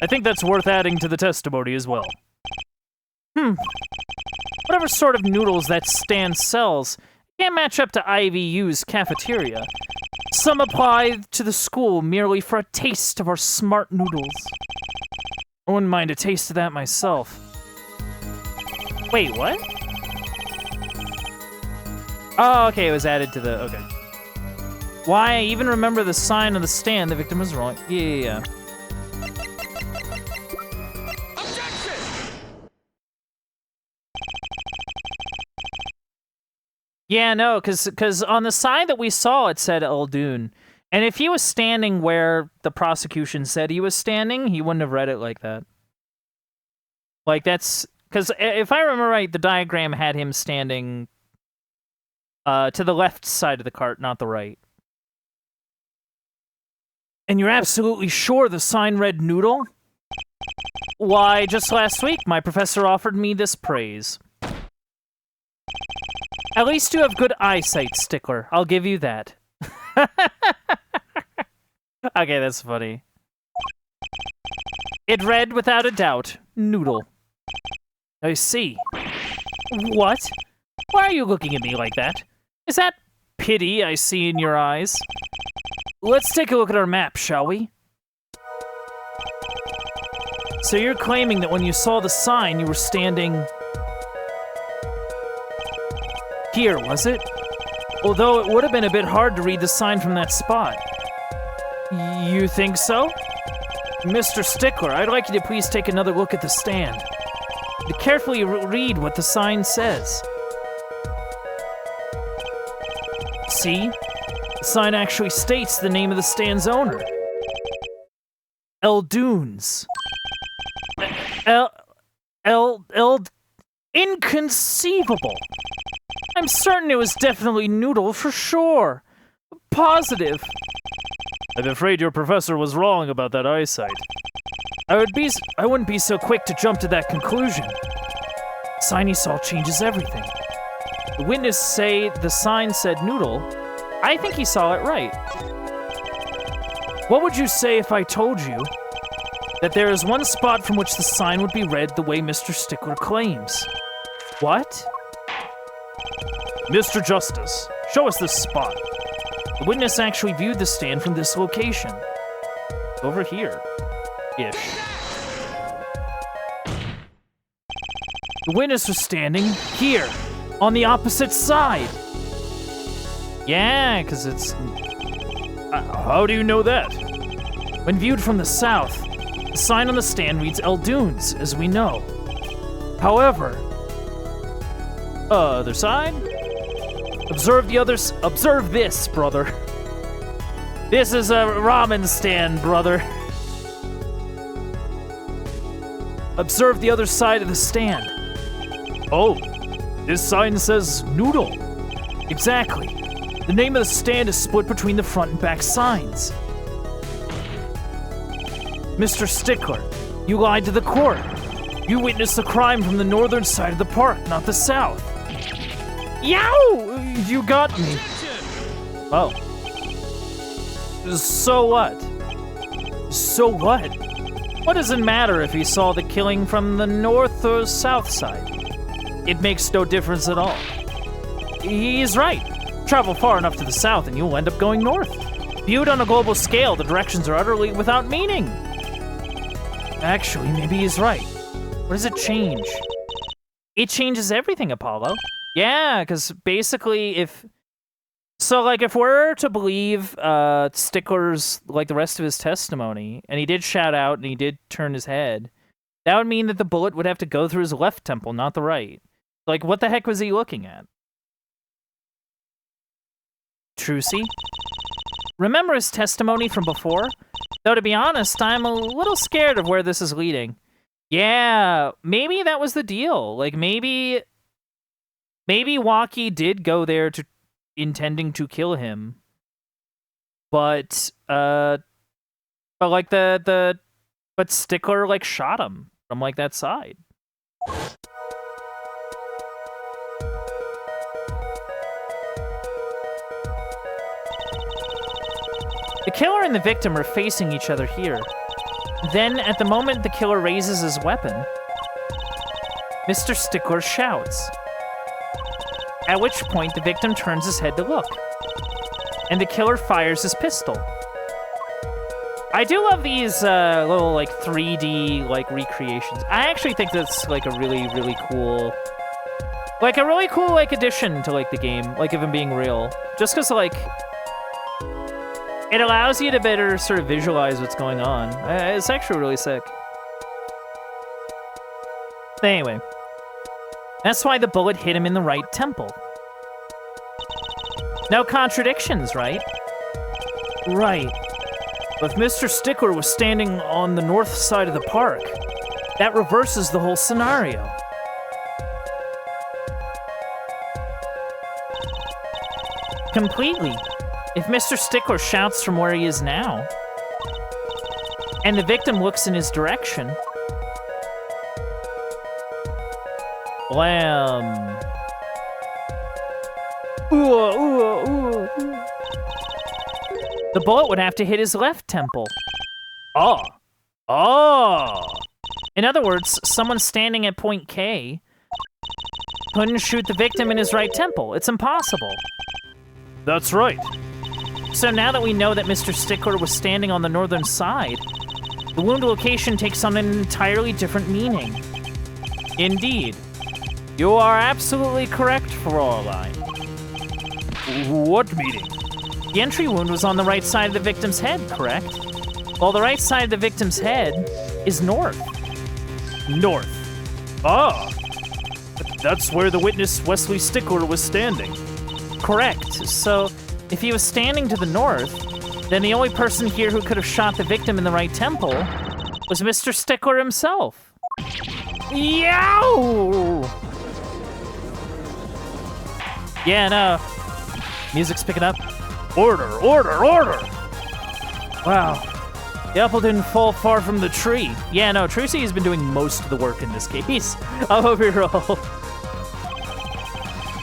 Speaker 1: I think that's worth adding to the testimony as well. Whatever sort of noodles that stand sells can't match up to IVU's cafeteria. Some apply to the school merely for a taste of our smart noodles. I wouldn't mind a taste of that myself. Wait, what? Oh, okay, it was added to the, okay. Why, I even remember the sign on the stand the victim was wrong. Yeah. Objection! Yeah, no, because on the side that we saw, it said Eldoon. And if he was standing where the prosecution said he was standing, he wouldn't have read it like that. Like, that's... Because if I remember right, the diagram had him standing to the left side of the cart, not the right. And you're absolutely sure the sign read noodle? Why, just last week, my professor offered me this praise. At least you have good eyesight, Stickler. I'll give you that. Okay, that's funny. It read, without a doubt, noodle. I see. What? Why are you looking at me like that? Is that pity I see in your eyes? Let's take a look at our map, shall we? So you're claiming that when you saw the sign, you were standing... here, was it? Although it would have been a bit hard to read the sign from that spot. You think so? Mr. Stickler, I'd like you to please take another look at the stand. To carefully read what the sign says. See? The sign actually states the name of the stand's owner. Eldoon's. Inconceivable! I'm certain it was definitely Noodle for sure. Positive. I'm afraid your professor was wrong about that eyesight. I wouldn't be so quick to jump to that conclusion. Sign he saw changes everything. The witness say the sign said noodle. I think he saw it right. What would you say if I told you that there is one spot from which the sign would be read the way Mr. Stickler claims? What? Mr. Justice, show us this spot. The witness actually viewed the stand from this location. Over here. Ish. The witness was standing here, on the opposite side. Yeah, because it's... how do you know that? When viewed from the south, the sign on the stand reads Eldoon's, as we know. However... other side? Observe the others. Observe this, brother. This is a ramen stand, brother. Observe the other side of the stand. Oh, this sign says noodle. Exactly. The name of the stand is split between the front and back signs. Mr. Stickler, you lied to the court. You witnessed the crime from the northern side of the park, not the south. Yow! You got me. Oh. So what? So what? What does it matter if he saw the killing from the north or south side? It makes no difference at all. He's right. Travel far enough to the south and you'll end up going north. Viewed on a global scale, the directions are utterly without meaning. Actually, maybe he's right. What does it change? It changes everything, Apollo. Yeah, because basically if we're to believe Stickler's, like, the rest of his testimony, and he did shout out and he did turn his head, that would mean that the bullet would have to go through his left temple, not the right. Like, what the heck was he looking at? Trucy? Remember his testimony from before? Though, to be honest, I'm a little scared of where this is leading. Yeah, maybe that was the deal. Like, maybe Waki did go there to intending to kill him, but Stickler, like, shot him from, like, that side. The killer and the victim are facing each other here. Then, at the moment the killer raises his weapon, Mr. Stickler shouts. At which point, the victim turns his head to look, and the killer fires his pistol. I do love these little, like, 3D, like, recreations. I actually think that's, like, a really, really cool, like, addition to, like, the game, like, if I'm being real. Just because, like, it allows you to better sort of visualize what's going on. It's actually really sick. Anyway. That's why the bullet hit him in the right temple. No contradictions, right? Right. But if Mr. Stickler was standing on the north side of the park, that reverses the whole scenario. Completely. If Mr. Stickler shouts from where he is now, and the victim looks in his direction, blam. The bullet would have to hit his left temple. Oh. In other words, someone standing at point K couldn't shoot the victim in his right temple. It's impossible. That's right. So now that we know that Mr. Stickler was standing on the northern side, the wound location takes on an entirely different meaning. Indeed. You are absolutely correct, Fraulein. What meaning? The entry wound was on the right side of the victim's head, correct? While the right side of the victim's head is north. North. Ah. That's where the witness Wesley Stickler was standing. Correct. So, if he was standing to the north, then the only person here who could have shot the victim in the right temple was Mr. Stickler himself. Yow! Yeah, no. Music's picking up. Order, order, order! Wow. The apple didn't fall far from the tree. Yeah, no, Trucy has been doing most of the work in this case. I'm over here all...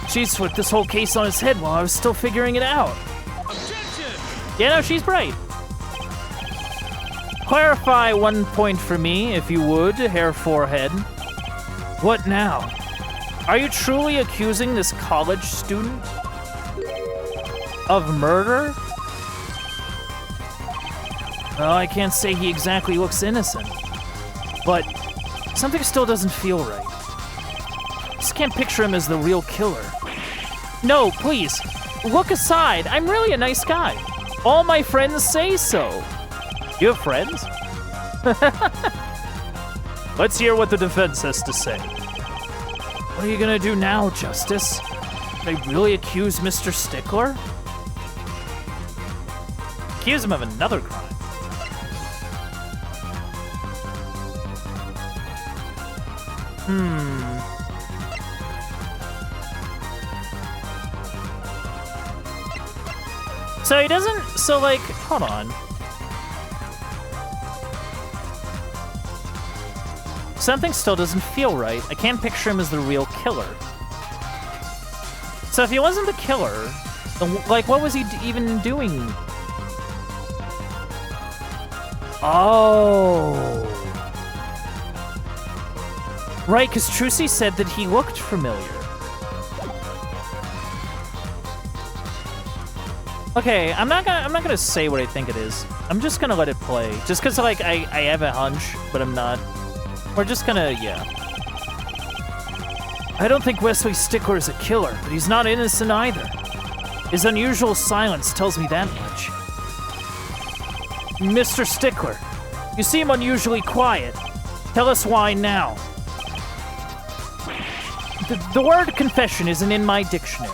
Speaker 1: She's flipped this whole case on its head while I was still figuring it out. Objection! Yeah, no, she's right. Clarify one point for me, if you would, Herr Forehead. What now? Are you truly accusing this college student of murder? Well, I can't say he exactly looks innocent, but something still doesn't feel right. I just can't picture him as the real killer. No, please, look aside. I'm really a nice guy. All my friends say so. You have friends? Let's hear what the defense has to say. What are you gonna do now, Justice? Did I really accuse Mr. Stickler? accuse him of another crime. So he doesn't, so like, hold on. Something still doesn't feel right. I can't picture him as the real killer. So if he wasn't the killer, then, like, what was he even doing? Oh. Right, because Trucy said that he looked familiar. Okay, I'm not gonna say what I think it is. I'm just gonna let it play. Just because, like, I have a hunch, but I'm not. We're just gonna, yeah. I don't think Wesley Stickler is a killer, but he's not innocent either. His unusual silence tells me that much. Mr. Stickler, you seem unusually quiet. Tell us why now. The word confession isn't in my dictionary.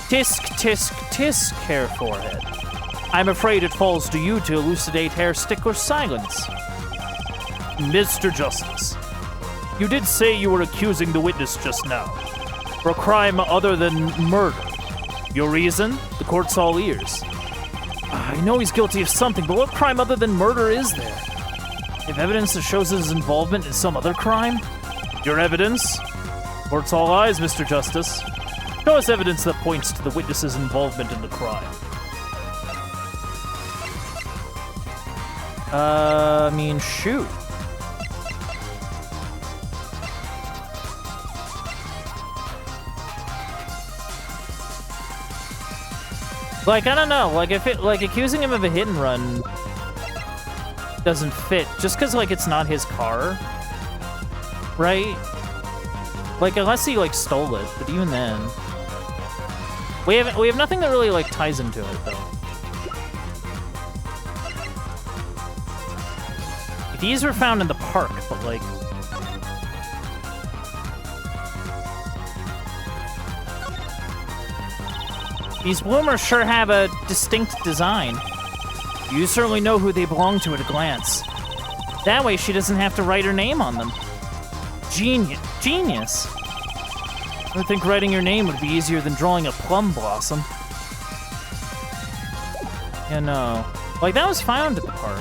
Speaker 1: Tisk, tisk, tisk, Hair Forehead. I'm afraid it falls to you to elucidate Hair Stickler's silence. Mr. Justice, you did say you were accusing the witness just now for a crime other than murder. Your reason? The court's all ears. I know he's guilty of something, but what crime other than murder is there? If evidence that shows his involvement in some other crime? Your evidence? Court's all eyes, Mr. Justice. Show us evidence that points to the witness's involvement in the crime. I mean, shoot. Like, I don't know, like, if it, like, accusing him of a hit and run doesn't fit, just because, like, it's not his car, right? Like, unless he, like, stole it, but even then. We have nothing that really, like, ties him to it, though. These were found in the park, but, like... These bloomers sure have a distinct design. You certainly know who they belong to at a glance. That way she doesn't have to write her name on them. Genius. I would think writing your name would be easier than drawing a plum blossom. Yeah, no. Like, that was found at the park.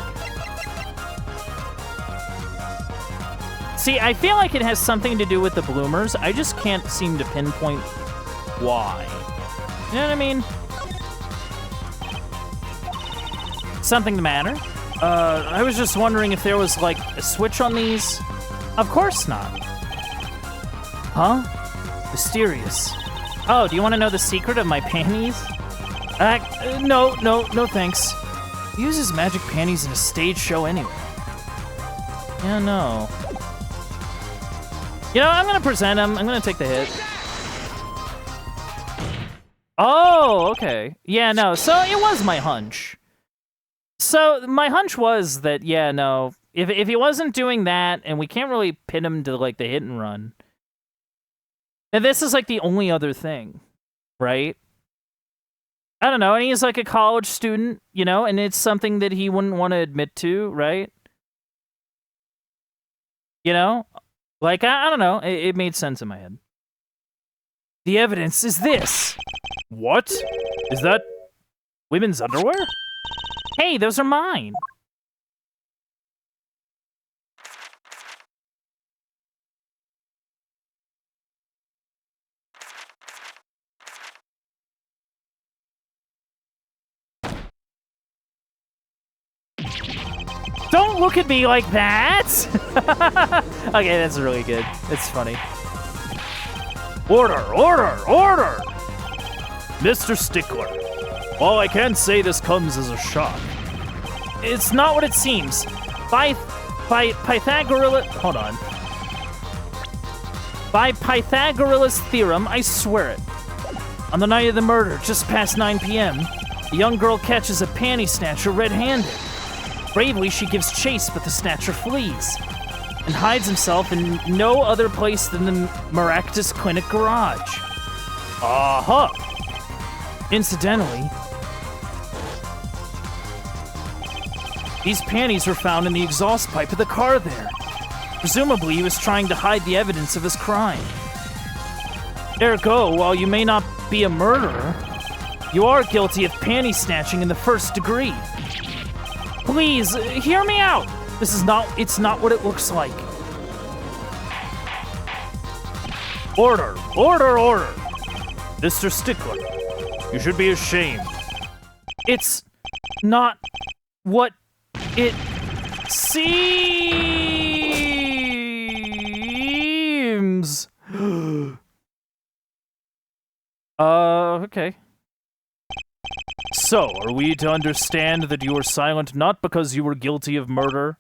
Speaker 1: See, I feel like it has something to do with the bloomers. I just can't seem to pinpoint why. You know what I mean? Something the matter? I was just wondering if there was, like, a switch on these. Of course not. Huh? Mysterious. Oh, do you want to know the secret of my panties? No, thanks. He uses magic panties in a stage show anyway. Yeah, no. You know, I'm gonna present him. I'm gonna take the hit. Oh, okay. Yeah, no, so it was my hunch. So my hunch was that, yeah, no, if he wasn't doing that, and we can't really pin him to, like, the hit and run, and this is, like, the only other thing, right? I don't know, and he's, like, a college student, you know, and it's something that he wouldn't want to admit to, right? You know? Like, I don't know, it made sense in my head. The evidence is this. What? Is that women's underwear? Hey, those are mine. Don't look at me like that! Okay, that's really good. It's funny. Order! Mr. Stickler, while I can't say this comes as a shock, it's not what it seems. By Pythagoras... Hold on. By Pythagoras' theorem, I swear it. On the night of the murder, just past 9 p.m., a young girl catches a panty snatcher red-handed. Bravely, she gives chase, but the snatcher flees and hides himself in no other place than the Maractus Clinic garage. Aha! Incidentally, These panties were found in the exhaust pipe of the car there. Presumably, he was trying to hide the evidence of his crime. Ergo, while you may not be a murderer, you are guilty of panty snatching in the first degree. Please, hear me out. It's not what it looks like. Order, order, order. Mr. Stickler, you should be ashamed. It's not what it seems. Okay. So, are we to understand that you were silent not because you were guilty of murder,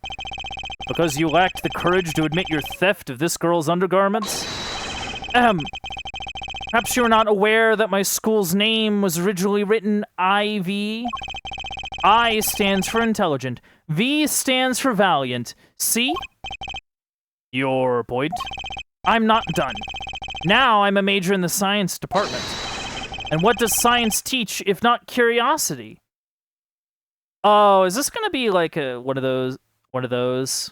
Speaker 1: because you lacked the courage to admit your theft of this girl's undergarments? Perhaps you are not aware that my school's name was originally written IV? I stands for intelligent. V stands for valiant. See? Your point? I'm not done. Now I'm a major in the science department. And what does science teach if not curiosity? Oh, is this gonna be like one of those?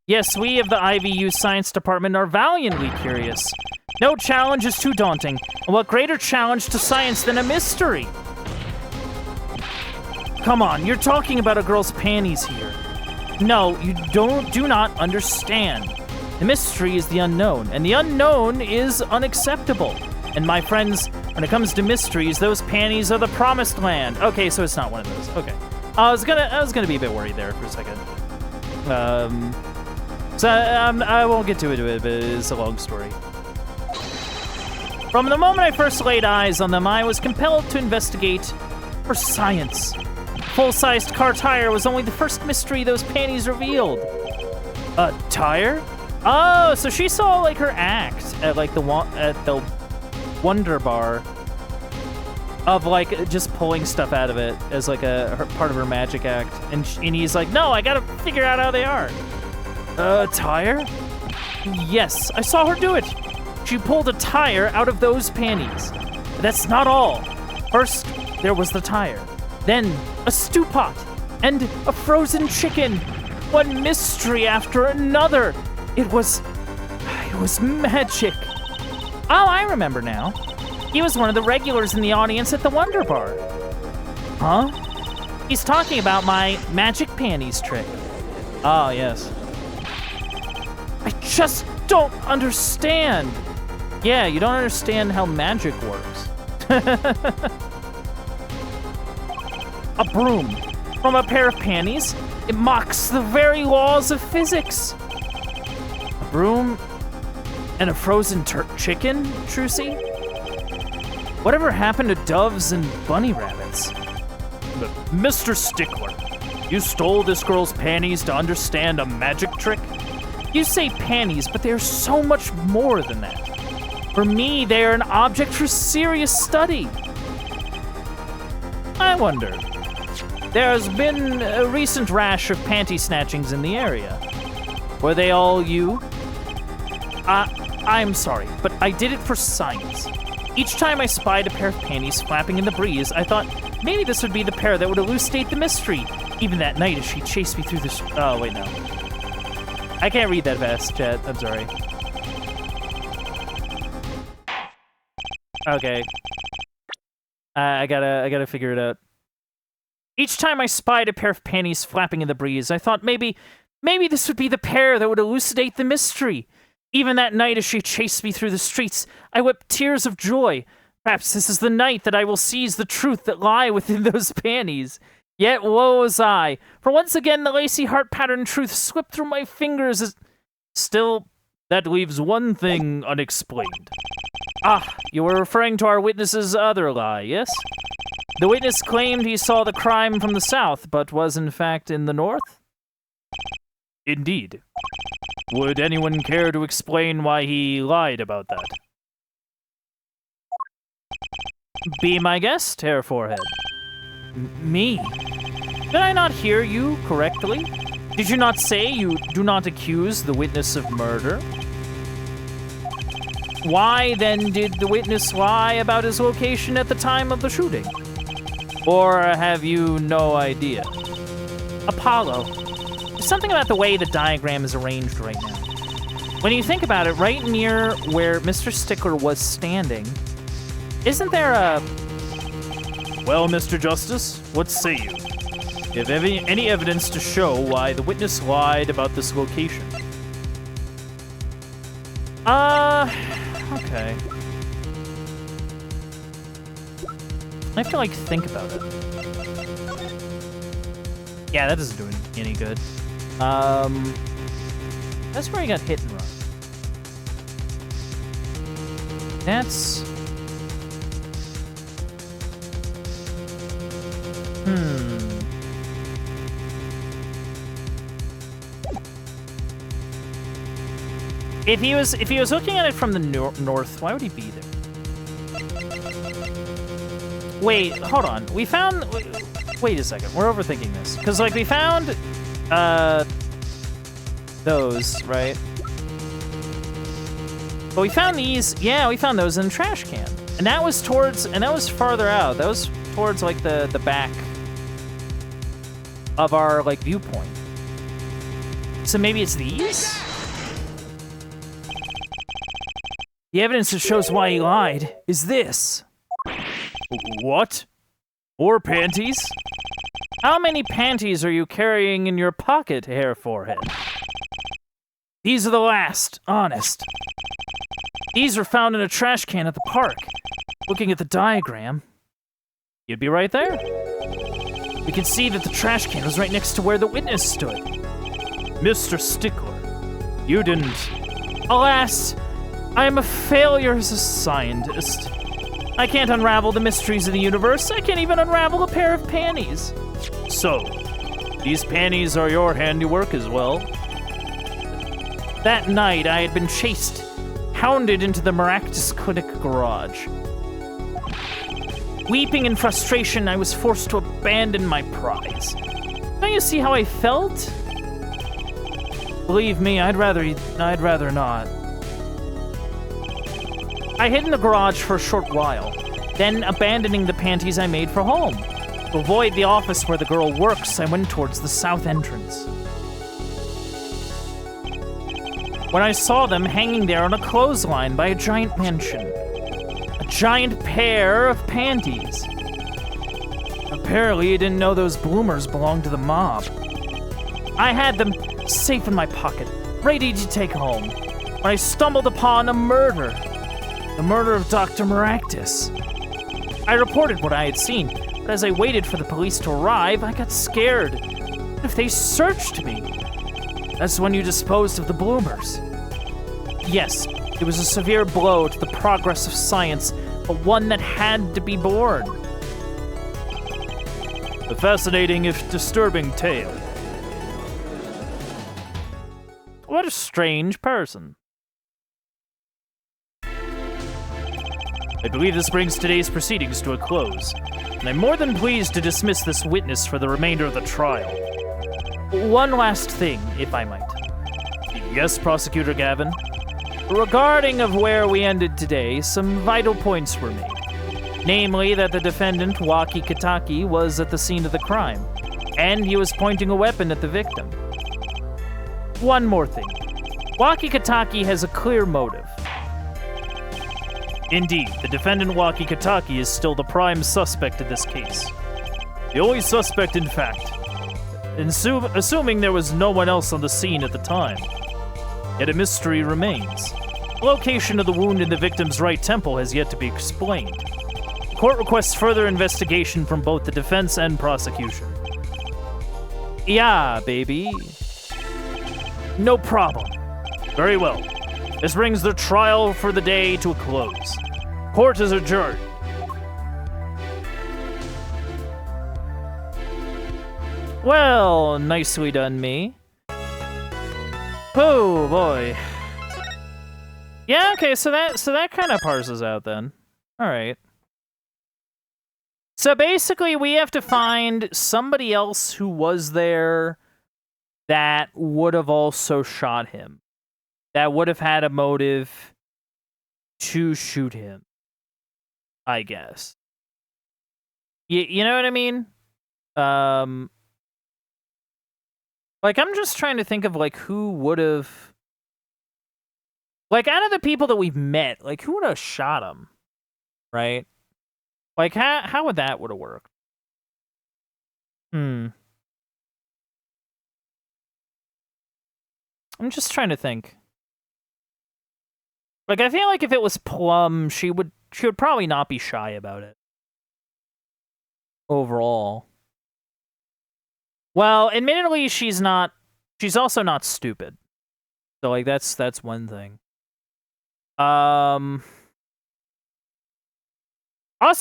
Speaker 1: Yes, we of the IVU science department are valiantly curious. No challenge is too daunting. And what greater challenge to science than a mystery? Come on, you're talking about a girl's panties here. No, you do not understand. The mystery is the unknown, and the unknown is unacceptable. And my friends, when it comes to mysteries, those panties are the promised land. Okay, so it's not one of those. Okay, I was gonna be a bit worried there for a second. I won't get to it, but it's a long story. From the moment I first laid eyes on them, I was compelled to investigate for science. Full-sized car tire was only the first mystery those panties revealed. A tire? Oh, so she saw like her act at like the Wonder Bar of like just pulling stuff out of it as like part of her magic act, and he's like, no, I gotta figure out how they are. Tire? Yes, I saw her do it. She pulled a tire out of those panties. But that's not all. First, there was the tire. Then, a stew pot. And a frozen chicken. One mystery after another. It was magic. Oh, I remember now. He was one of the regulars in the audience at the Wonder Bar. Huh? He's talking about my magic panties trick. Oh, yes. I just don't understand. Yeah, you don't understand how magic works. A broom from a pair of panties? It mocks the very laws of physics. A broom and a frozen chicken, Trucy? Whatever happened to doves and bunny rabbits? But Mr. Stickler, you stole this girl's panties to understand a magic trick? You say panties, but they're so much more than that. For me, they are an object for serious study. I wonder. There has been a recent rash of panty snatchings in the area. Were they all you? I'm sorry, but I did it for science. Each time I spied a pair of panties flapping in the breeze, I thought maybe this would be the pair that would elucidate the mystery. Even that night as she chased me through this... Oh, wait, no. I can't read that fast, chat. I'm sorry. Okay. I gotta figure it out. Each time I spied a pair of panties flapping in the breeze, I thought maybe this would be the pair that would elucidate the mystery. Even that night as she chased me through the streets, I wept tears of joy. Perhaps this is the night that I will seize the truth that lie within those panties. Yet woe was I, for once again the lacy heart-patterned truth slipped through my fingers as... Still, that leaves one thing unexplained. Ah, you were referring to our witness's other lie, yes? The witness claimed he saw the crime from the south, but was in fact in the north? Indeed. Would anyone care to explain why he lied about that? Be my guest, Hair Forehead. Me? Did I not hear you correctly? Did you not say you do not accuse the witness of murder? Why then did the witness lie about his location at the time of the shooting? Or have you no idea? Apollo. There's something about the way the diagram is arranged right now. When you think about it, right near where Mr. Stickler was standing, isn't there a... Well, Mr. Justice, what say you? Do you have any evidence to show why the witness lied about this location? Okay. I have to, like, think about it. Yeah, that doesn't do any good. That's where he got hit and run. That's... If he was looking at it from the north, why would he be there? Wait, hold on. We found... Wait a second. We're overthinking this. Because, like, we found... those, right? But we found these... Yeah, we found those in a trash can. And that was towards... And that was farther out. That was towards, like, the back of our, like, viewpoint. So maybe it's these? The evidence that shows why he lied is this. What? 4 panties? How many panties are you carrying in your pocket, Hair Forehead? These are the last, honest. These were found in a trash can at the park. Looking at the diagram, you'd be right there. We can see that the trash can was right next to where the witness stood. Mr. Stickler, you didn't... Alas, I am a failure as a scientist. I can't unravel the mysteries of the universe. I can't even unravel a pair of panties. So, these panties are your handiwork as well? That night, I had been chased, hounded into the Maractus Clinic garage. Weeping in frustration, I was forced to abandon my prize. Don't you see how I felt? Believe me, I'd rather not. I hid in the garage for a short while, then abandoning the panties I made for home. To avoid the office where the girl works, I went towards the south entrance. When I saw them hanging there on a clothesline by a giant mansion. A giant pair of panties. Apparently, you didn't know those bloomers belonged to the mob. I had them safe in my pocket, ready to take home, when I stumbled upon a murder. The murder of Dr. Maractus. I reported what I had seen, but as I waited for the police to arrive, I got scared. What if they searched me? That's when you disposed of the bloomers. Yes, it was a severe blow to the progress of science, but one that had to be borne. A fascinating, if disturbing tale. What a strange person. I believe this brings today's proceedings to a close, and I'm more than pleased to dismiss this witness for the remainder of the trial. One last thing, if I might. Yes, Prosecutor Gavin? Regarding of where we ended today, some vital points were made. Namely, that the defendant, Waki Kitaki, was at the scene of the crime, and he was pointing a weapon at the victim. One more thing. Waki Kitaki has a clear motive. Indeed, the defendant Waki Kitaki is still the prime suspect in this case. The only suspect, in fact. Assuming there was no one else on the scene at the time. Yet a mystery remains. The location of the wound in the victim's right temple has yet to be explained. The court requests further investigation from both the defense and prosecution. Yeah, baby. No problem. Very well. This brings the trial for the day to a close. Court is adjourned. Well, nicely done, me. Oh boy. Yeah, okay, so that kind of parses out then. All right. So basically, we have to find somebody else who was there that would have also shot him. That would have had a motive to shoot him, I guess. You know what I mean? Like, I'm just trying to think of, like, who would have... Like, out of the people that we've met, like, who would have shot him? Right? Like, how would that would have worked? I'm just trying to think. Like, I feel like if it was Plum, she would probably not be shy about it. Overall. Well, admittedly, she's also not stupid. So, like, that's one thing. Also,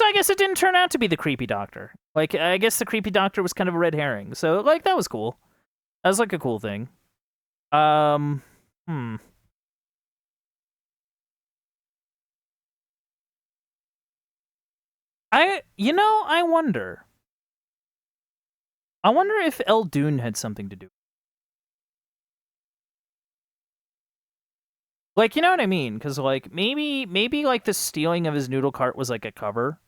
Speaker 1: I guess it didn't turn out to be the creepy doctor. Like, I guess the creepy doctor was kind of a red herring. So, like, that was cool. That was, like, a cool thing. I wonder. I wonder if Eldoon had something to do. Like, you know what I mean? Because, like, maybe, like, the stealing of his noodle cart was, like, a cover.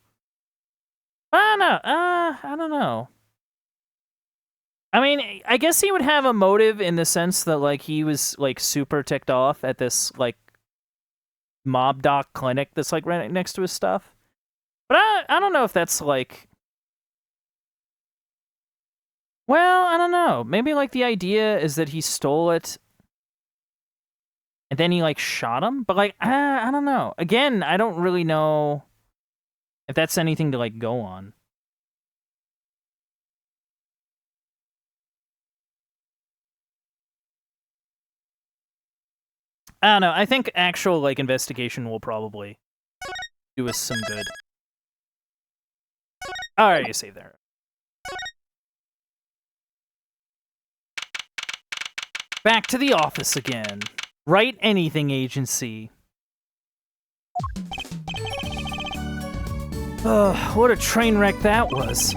Speaker 1: I don't know. I don't know. I mean, I guess he would have a motive in the sense that, like, he was, like, super ticked off at this, like, mob doc clinic that's, like, right next to his stuff. But I don't know if that's, like... Well, I don't know. Maybe, like, the idea is that he stole it and then he, like, shot him? But, like, I don't know. Again, I don't really know if that's anything to, like, go on. I don't know. I think actual, like, investigation will probably do us some good. Alright, you save there. Back to the office again. Write anything, agency. What a train wreck that was.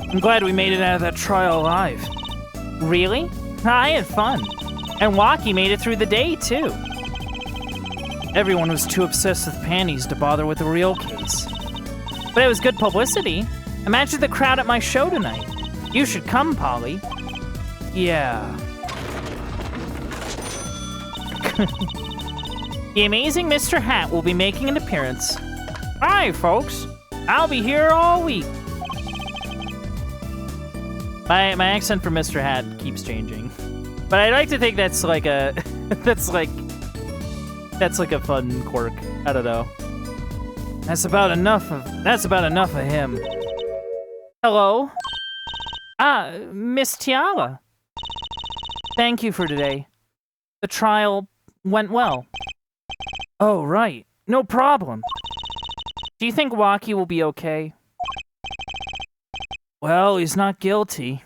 Speaker 1: I'm glad we made it out of that trial alive. Really? I had fun. And Waki made it through the day, too. Everyone was too obsessed with panties to bother with the real case. But it was good publicity. Imagine the crowd at my show tonight. You should come, Polly. Yeah. The amazing Mr. Hat will be making an appearance. Hi, folks. I'll be here all week. My accent for Mr. Hat keeps changing. But I like to think that's like a... that's like a fun quirk. I don't know. That's about enough of him. Hello? Ah, Miss Tiala. Thank you for today. The trial went well. Oh, right. No problem. Do you think Waki will be okay? Well, he's not guilty.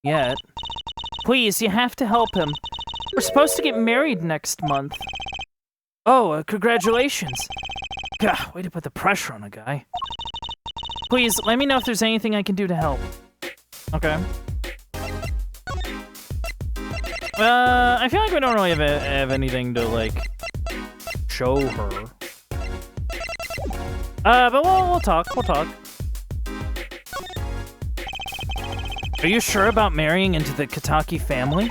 Speaker 1: Yet. Please, you have to help him. We're supposed to get married next month. Oh, congratulations. God, way to put the pressure on a guy. Please, let me know if there's anything I can do to help. Okay. I feel like we don't really have anything to, like, show her. But we'll talk. Are you sure about marrying into the Kataki family?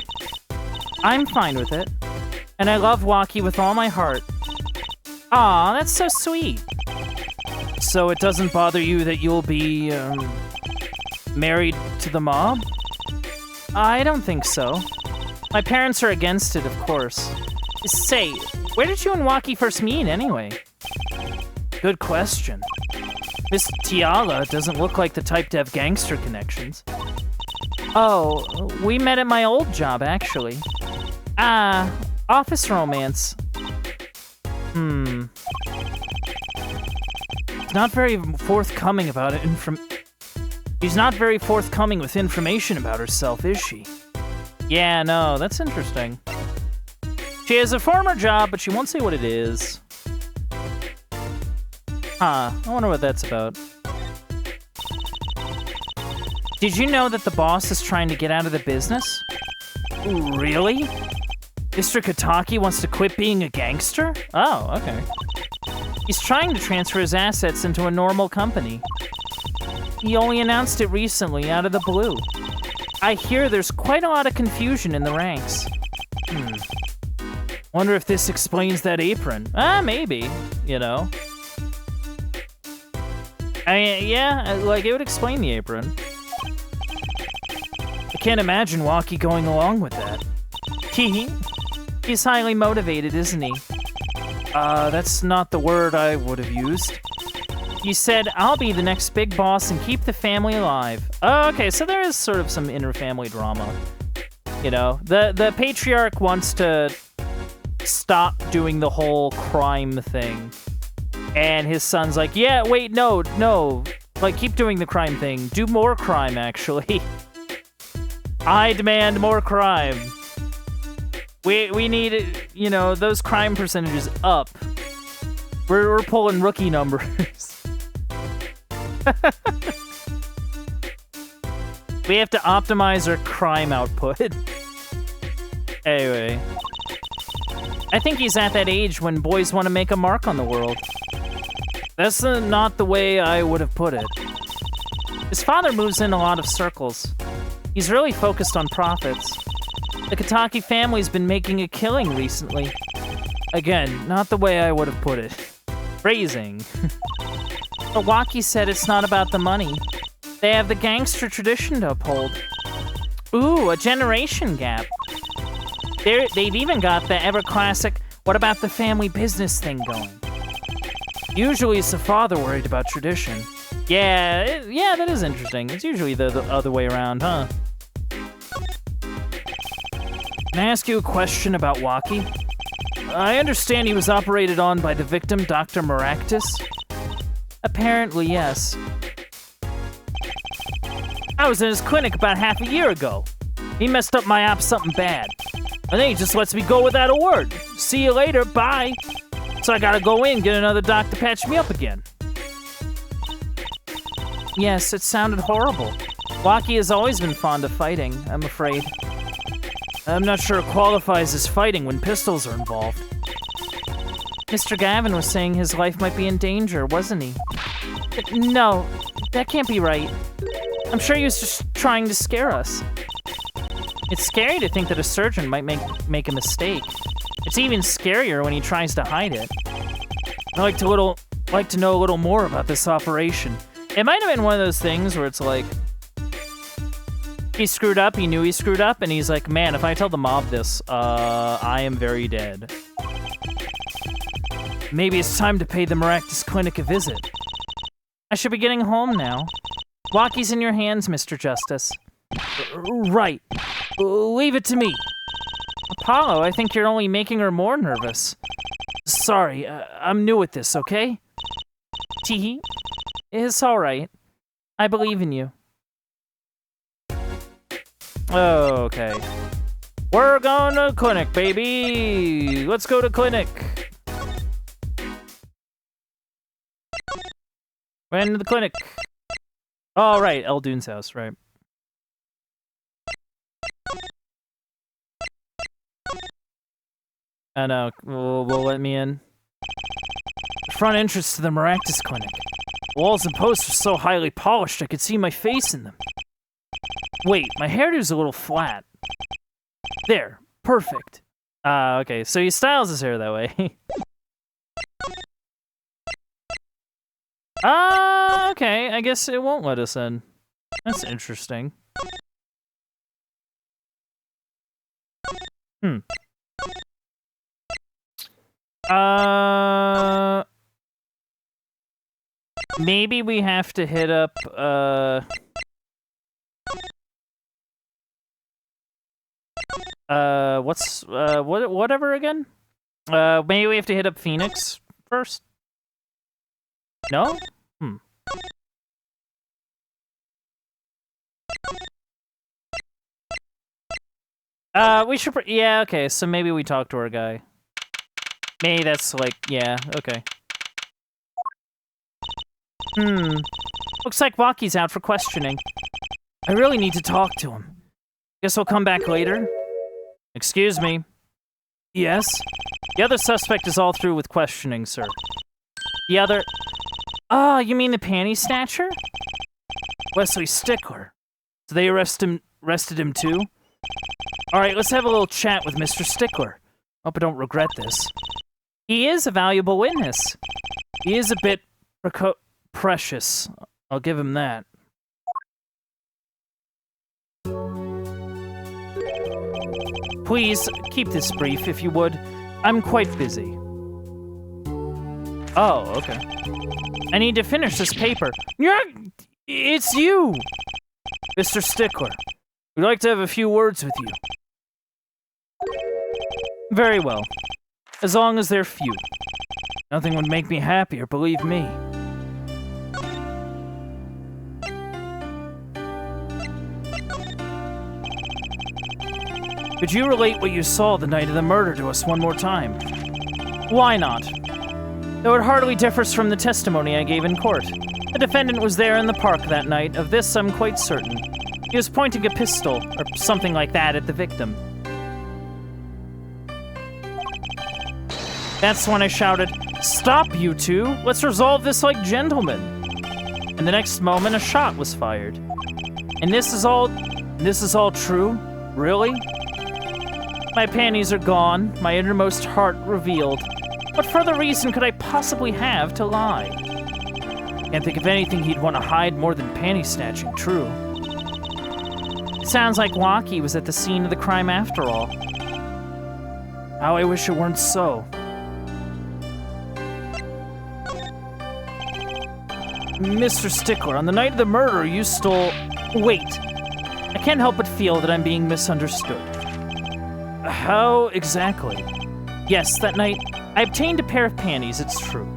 Speaker 1: I'm fine with it. And I love Waki with all my heart. Aw, that's so sweet. So it doesn't bother you that you'll be, married to the mob? I don't think so. My parents are against it, of course. Say, where did you and Waki first meet, anyway? Good question. Miss Tiala doesn't look like the type to have gangster connections. Oh, we met at my old job, actually. Ah, office romance. He's not very forthcoming about it. She's not very forthcoming with information about herself, is she? Yeah, no, that's interesting. She has a former job, but she won't say what it is. Huh, I wonder what that's about. Did you know that the boss is trying to get out of the business? Really? Mr. Kataki wants to quit being a gangster? Oh, okay. He's trying to transfer his assets into a normal company. He only announced it recently, out of the blue. I hear there's quite a lot of confusion in the ranks. Wonder if this explains that apron. Maybe, you know. I mean, yeah, like, it would explain the apron. I can't imagine Waki going along with that. He's highly motivated, isn't he? That's not the word I would have used. You said, I'll be the next big boss and keep the family alive. Oh, okay, so there is sort of some inner-family drama. You know, the patriarch wants to stop doing the whole crime thing. And his son's like, yeah, wait, no. Like, keep doing the crime thing. Do more crime, actually. I demand more crime. We need, you know, those crime percentages up. We're pulling rookie numbers. We have to optimize our crime output. Anyway. I think he's at that age when boys want to make a mark on the world. That's not the way I would have put it. His father moves in a lot of circles. He's really focused on profits. The Kataki family's been making a killing recently. Again, not the way I would have put it. Phrasing. But Waki said it's not about the money. They have the gangster tradition to uphold. Ooh, a generation gap. They've even got the ever-classic, what about the family business thing going. Usually it's the father worried about tradition. Yeah, that is interesting. It's usually the other way around, huh? Can I ask you a question about Waki? I understand he was operated on by the victim, Dr. Maractus? Apparently, yes. I was in his clinic about half a year ago. He messed up my op something bad. And then he just lets me go without a word. See you later, bye. So I gotta go in, get another doc to patch me up again. Yes, it sounded horrible. Waki has always been fond of fighting, I'm afraid. I'm not sure it qualifies as fighting when pistols are involved. Mr. Gavin was saying his life might be in danger, wasn't he? No, that can't be right. I'm sure he was just trying to scare us. It's scary to think that a surgeon might make a mistake. It's even scarier when he tries to hide it. I'd like to know a little more about this operation. It might have been one of those things where it's like, he screwed up, he knew he screwed up, and he's like, man, if I tell the mob this, I am very dead. Maybe it's time to pay the Maractus Clinic a visit. I should be getting home now. Waki's in your hands, Mr. Justice. Right. Leave it to me. Apollo, I think you're only making her more nervous. Sorry, I'm new at this, okay? Teehee. It's alright. I believe in you. Okay. We're going to clinic, baby! Let's go to clinic! We're into the clinic. Oh, right, Eldune's house, right. I know, will let me in. Front entrance to the Maractus Clinic. Walls and posts are so highly polished I could see my face in them. Wait, my hairdo's a little flat. There, perfect. Okay, so he styles his hair that way. Okay, I guess it won't let us in. That's interesting. Maybe we have to hit up, whatever again? Maybe we have to hit up Phoenix first? No? We should, yeah, okay, so maybe we talk to our guy. Maybe that's like, yeah, okay. Looks like Waki's out for questioning. I really need to talk to him. Guess I'll come back later? Excuse me. Yes? The other suspect is all through with questioning, sir. The other... Oh, you mean the panty snatcher? Wesley Stickler. So they arrested arrested him too? Alright, let's have a little chat with Mr. Stickler. Hope I don't regret this. He is a valuable witness. He is a bit precious. I'll give him that. Please, keep this brief, if you would. I'm quite busy. Oh, okay. I need to finish this paper. Yeah, it's you! Mr. Stickler, we'd like to have a few words with you. Very well. As long as they're few. Nothing would make me happier, believe me. Could you relate what you saw the night of the murder to us one more time? Why not? Though it hardly differs from the testimony I gave in court. The defendant was there in the park that night, of this I'm quite certain. He was pointing a pistol, or something like that, at the victim. That's when I shouted, "Stop, you two! Let's resolve this like gentlemen!" And the next moment, a shot was fired. And this is all true? Really? My panties are gone, my innermost heart revealed. What further reason could I possibly have to lie? Can't think of anything he'd want to hide more than panty snatching, true. It sounds like Waki was at the scene of the crime after all. How I wish it weren't so. Mr. Stickler, on the night of the murder, you stole... Wait. I can't help but feel that I'm being misunderstood. How exactly? Yes, that night, I obtained a pair of panties, it's true.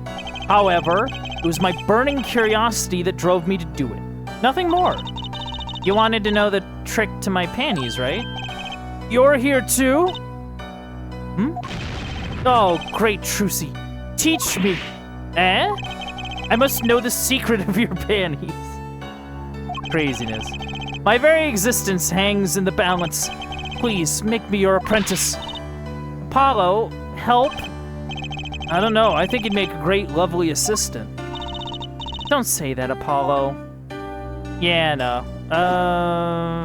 Speaker 1: However, it was my burning curiosity that drove me to do it. Nothing more. You wanted to know the trick to my panties, right? You're here too? Oh, great Trucy. Teach me. Eh? I must know the secret of your panties. Craziness. My very existence hangs in the balance. Please, make me your apprentice. Apollo, help? I don't know, I think he'd make a great, lovely assistant. Don't say that, Apollo. Yeah, no. Oh.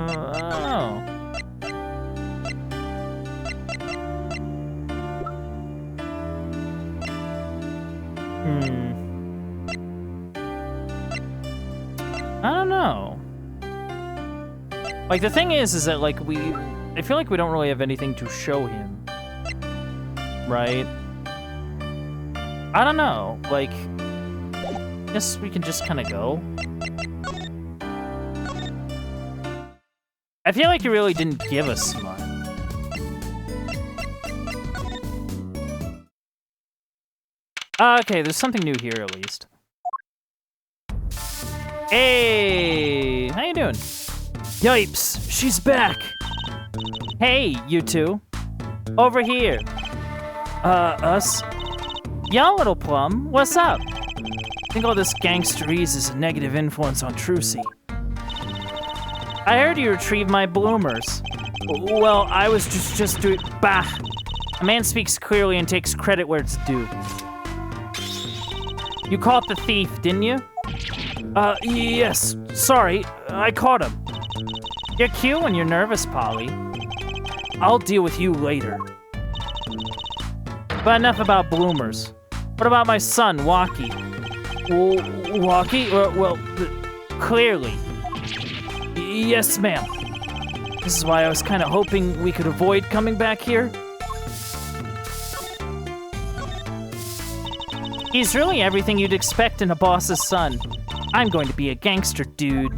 Speaker 1: I don't know. Like, the thing is that, like, I feel like we don't really have anything to show him. Right? I don't know. Like, I guess we can just kind of go. I feel like he really didn't give us much. Okay, there's something new here at least. Hey, how you doing? Yipes, she's back. Hey, you two. Over here. Us? Yeah, little plum, what's up? I think all this gangsterese is a negative influence on Trucy. I heard you retrieved my bloomers. Well, I was just doing... Bah! A man speaks clearly and takes credit where it's due. You caught the thief, didn't you? Yes. Sorry, I caught him. You're cute when you're nervous, Polly. I'll deal with you later. But enough about bloomers. What about my son, Waki? Waki? Well, clearly. Yes, ma'am. This is why I was kind of hoping we could avoid coming back here. He's really everything you'd expect in a boss's son. I'm going to be a gangster, dude.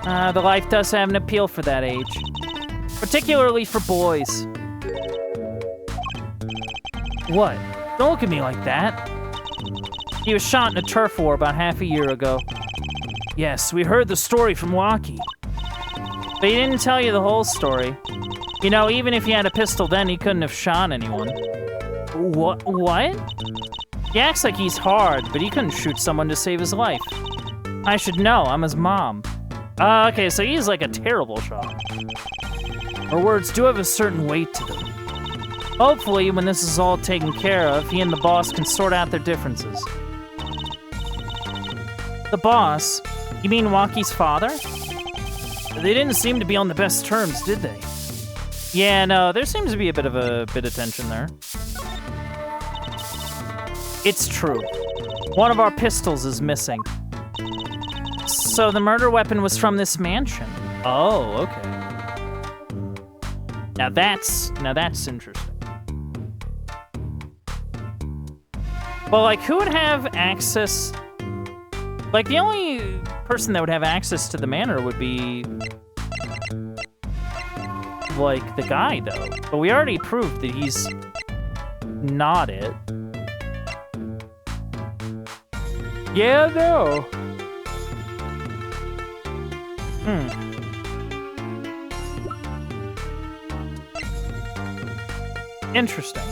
Speaker 1: The life does have an appeal for that age. Particularly for boys. What? Don't look at me like that. He was shot in a turf war about half a year ago. Yes, we heard the story from Waki. But he didn't tell you the whole story. You know, even if he had a pistol then, he couldn't have shot anyone. What? He acts like he's hard, but he couldn't shoot someone to save his life. I should know, I'm his mom. Okay, so he's like a terrible shot. Our words do have a certain weight to them. Hopefully, when this is all taken care of, he and the boss can sort out their differences. The boss? You mean Waki's father? They didn't seem to be on the best terms, did they? Yeah, no, there seems to be a bit of tension there. It's true. One of our pistols is missing. So the murder weapon was from this mansion. Oh, okay. Now that's interesting. Well, like, who would have access? Like, the only person that would have access to the manor would be, like, the guy, though. But we already proved that he's not it. Yeah, no. Interesting.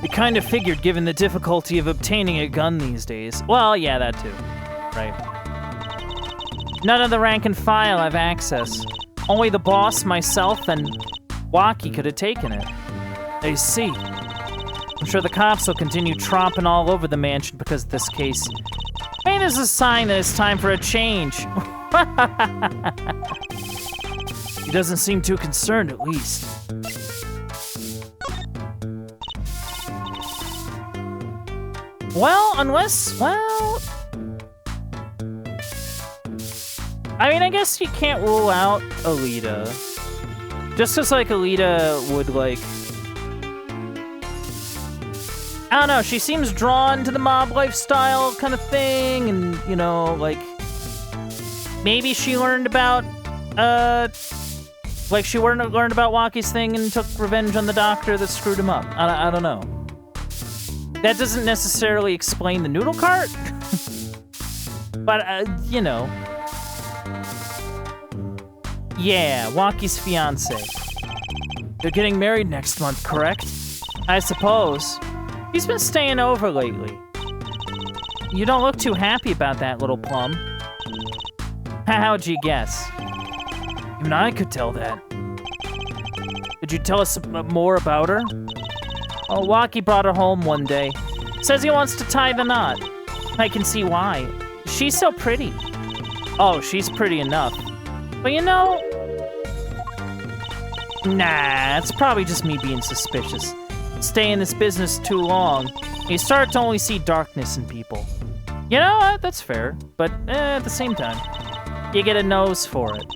Speaker 1: We kind of figured, given the difficulty of obtaining a gun these days. Well, yeah, that too. Right. None of the rank and file have access. Only the boss, myself, and Waki could have taken it. I see. I'm sure the cops will continue tromping all over the mansion because of this case. Maybe this is a sign that it's time for a change. He doesn't seem too concerned, at least. Well, unless, well... I mean, I guess you can't rule out Alita. Just as, like, Alita would, like... I don't know, she seems drawn to the mob lifestyle kind of thing, and, you know, like... Maybe she learned about, like, she learned about Waki's thing and took revenge on the doctor that screwed him up. I don't know. That doesn't necessarily explain the noodle cart, but, you know. Yeah, Waki's fiance. They're getting married next month, correct? I suppose. He's been staying over lately. You don't look too happy about that, little plum. How'd you guess? Even I could tell that. Could you tell us more about her? Oh, Waki brought her home one day. Says he wants to tie the knot. I can see why. She's so pretty. Oh, she's pretty enough. But you know... Nah, it's probably just me being suspicious. Stay in this business too long, you start to only see darkness in people. You know, that's fair, but at the same time, you get a nose for it.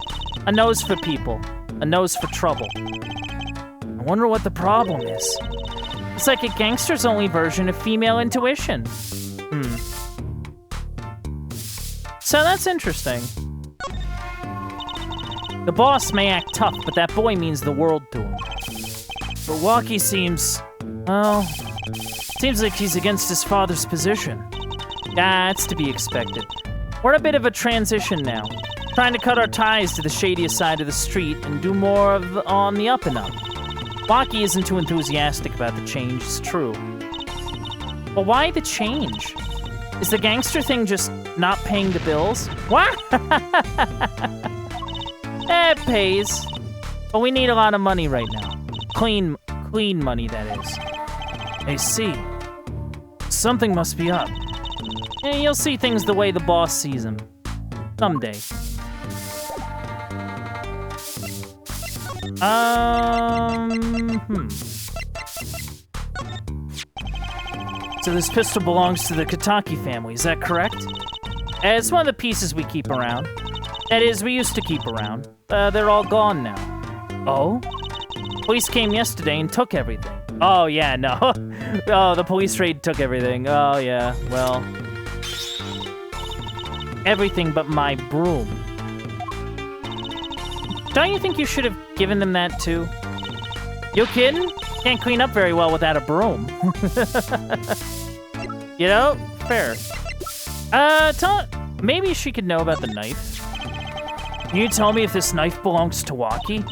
Speaker 1: A nose for people. A nose for trouble. I wonder what the problem is. It's like a gangster's only version of female intuition. So that's interesting. The boss may act tough, but that boy means the world to him. But Waki seems... well... seems like he's against his father's position. That's to be expected. We're in a bit of a transition now. Trying to cut our ties to the shadiest side of the street and do more on the up and up. Waki isn't too enthusiastic about the change, it's true. But why the change? Is the gangster thing just not paying the bills? What? It pays. But we need a lot of money right now. Clean money, that is. I see. Something must be up. Yeah, you'll see things the way the boss sees them. Someday. So this pistol belongs to the Kataki family, is that correct? It's one of the pieces we keep around. That is, we used to keep around. They're all gone now. Oh? Police came yesterday and took everything. Oh, yeah, no. Oh, the police raid took everything. Oh, yeah, well. Everything but my broom. Don't you think you should have given them that, too? You kidding? Can't clean up very well without a broom. You know? Fair. Maybe she could know about the knife. Can you tell me if this knife belongs to Waki?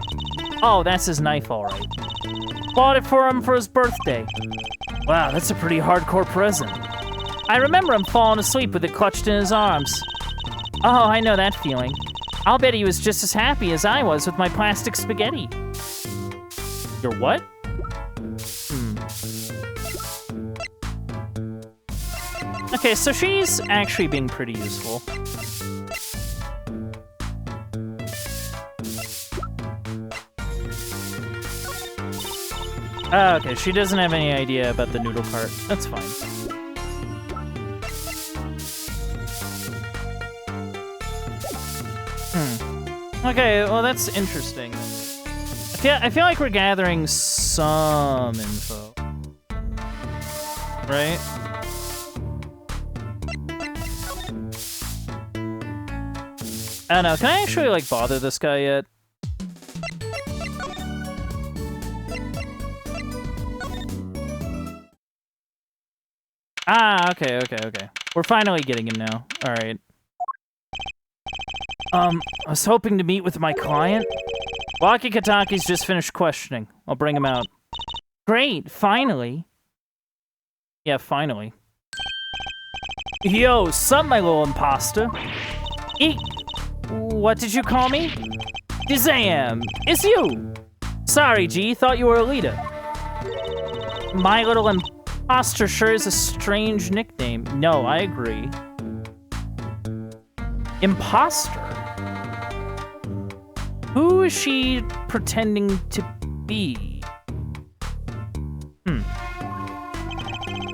Speaker 1: Oh, that's his knife, all right. Bought it for him for his birthday. Wow, that's a pretty hardcore present. I remember him falling asleep with it clutched in his arms. Oh, I know that feeling. I'll bet he was just as happy as I was with my plastic spaghetti. Your what? Okay, so she's actually being pretty useful. Okay, she doesn't have any idea about the noodle cart. That's fine. Okay, well that's interesting. I feel like we're gathering some info. Right? I don't know, can I actually, like, bother this guy yet? Ah, okay. We're finally getting him now. Alright. I was hoping to meet with my client. Waki Kataki's just finished questioning. I'll bring him out. Great, finally. Yeah, finally. Yo, sup, my little imposter? What did you call me? Dizam, it's you! Sorry, G, thought you were a leader. My little imposter sure is a strange nickname. No, I agree. Imposter? Who is she pretending to be?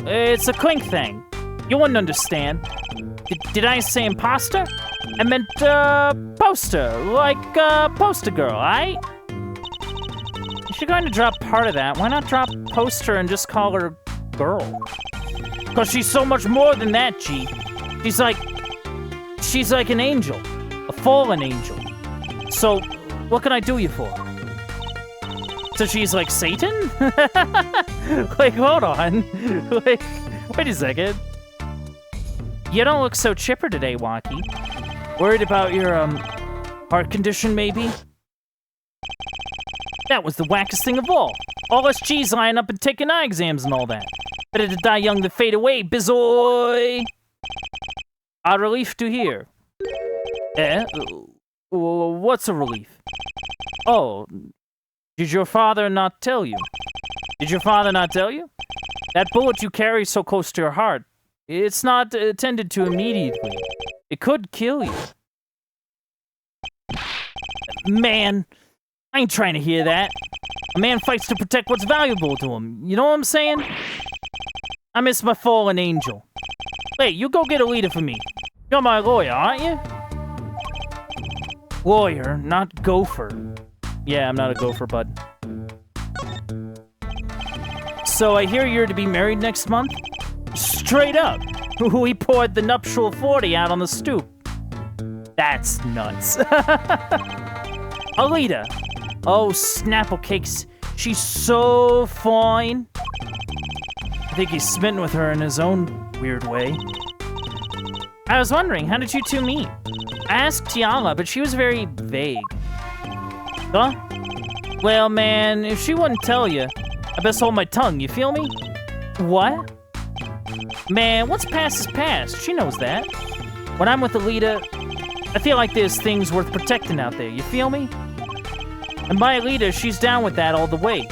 Speaker 1: It's a Clink thing. You wouldn't understand. Did I say imposter? I meant, poster. Like, poster girl, aight? If you're going to drop part of that, why not drop poster and just call her girl? Because she's so much more than that, G. She's like an angel. A fallen angel. So, what can I do you for? So she's like Satan? Like, hold on. Like, wait a second. You don't look so chipper today, Waki. Worried about your, heart condition, maybe? That was the wackest thing of all. All us G's lying up and taking eye exams and all that. Better to die young than fade away, bizoy! A relief to hear. What's a relief? Oh, did your father not tell you? Did your father not tell you? That bullet you carry so close to your heart, it's not attended to immediately. It could kill you. Man, I ain't trying to hear that. A man fights to protect what's valuable to him. You know what I'm saying? I miss my fallen angel. Wait, you go get a leader for me. You're my lawyer, aren't you? Lawyer, not gopher. Yeah, I'm not a gopher, bud. So I hear you're to be married next month? Straight up. We poured the nuptial 40 out on the stoop. That's nuts. Alita. Oh, Snapple Cakes. She's so fine. I think he's smitten with her in his own weird way. I was wondering, how did you two meet? I asked Tiala, but she was very vague. Huh? Well, man, if she wouldn't tell you, I best hold my tongue, you feel me? What? Man, what's past is past. She knows that. When I'm with Alita, I feel like there's things worth protecting out there, you feel me? And by Alita, she's down with that all the way.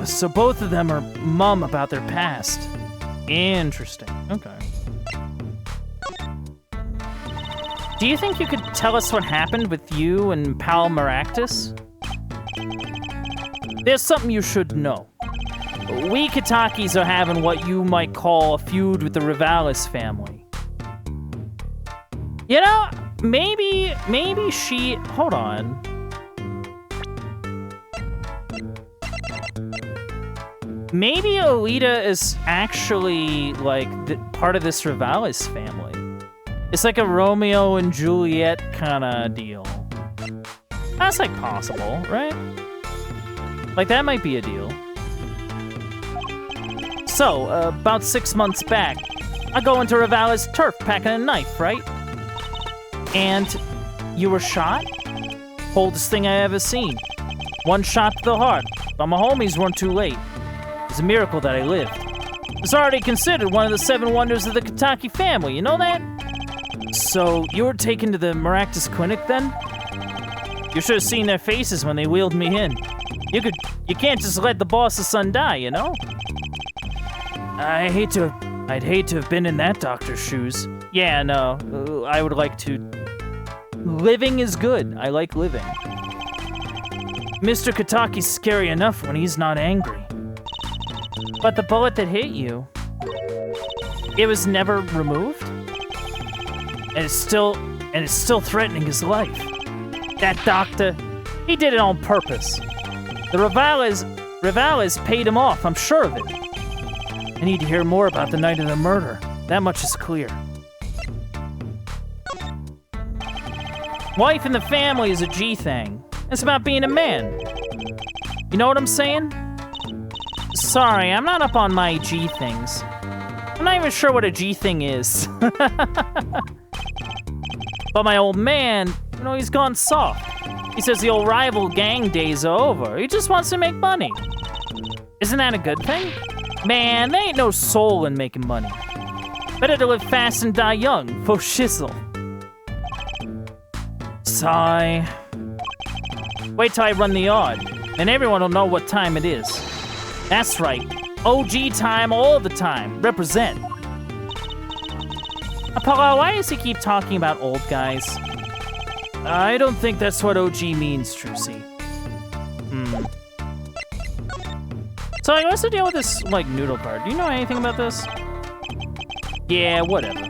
Speaker 1: So both of them are mum about their past. Interesting. Okay. Do you think you could tell us what happened with you and Pal Maractus? There's something you should know. We Katakis are having what you might call a feud with the Rivalis family. You know, maybe she... Hold on. Maybe Alita is actually, like, part of this Rivalis family. It's like a Romeo and Juliet kind of deal. That's, like, possible, right? Like, that might be a deal. So, about 6 months back, I go into Rivalis turf packing a knife, right? And you were shot? Coldest thing I ever seen. One shot to the heart, but my homies weren't too late. It's a miracle that I lived. It's already considered one of the 7 wonders of the Kataki family, you know that? So, you were taken to the Maractus clinic then? You should have seen their faces when they wheeled me in. You can't just let the boss's son die, you know? I hate to I'd hate to have been in that doctor's shoes. Yeah, no, I would like to. Living is good. I like living. Mr. Kataki's scary enough when he's not angry. But the bullet that hit you, it was never removed? And it's still threatening his life. That doctor, he did it on purpose. The Rivales paid him off, I'm sure of it. I need to hear more about the night of the murder. That much is clear. Wife and the family is a G thing. It's about being a man. You know what I'm saying? Sorry, I'm not up on my G things. I'm not even sure what a G thing is. But my old man, you know, he's gone soft. He says the old rival gang days are over. He just wants to make money. Isn't that a good thing? Man, there ain't no soul in making money. Better to live fast and die young, for shizzle. Sigh. Wait till I run the yard, and everyone will know what time it is. That's right. OG time all the time. Represent. Apollo, why does he keep talking about old guys? I don't think that's what OG means, Trucy. So, like, what's the deal with this, like, noodle card? Do you know anything about this? Yeah, whatever.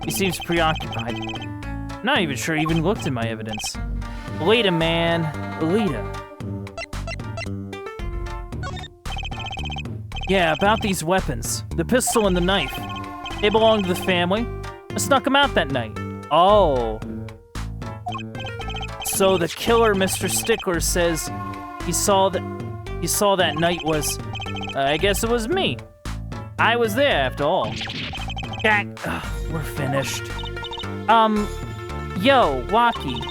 Speaker 1: He seems preoccupied. I'm not even sure he even looked at my evidence. Alita, man. Alita. Yeah, about these weapons. The pistol and the knife. They belong to the family. I snuck them out that night. Oh. So the killer, Mr. Stickler, says he saw that night was... I guess it was me. I was there, after all. We're finished. Yo, Waki.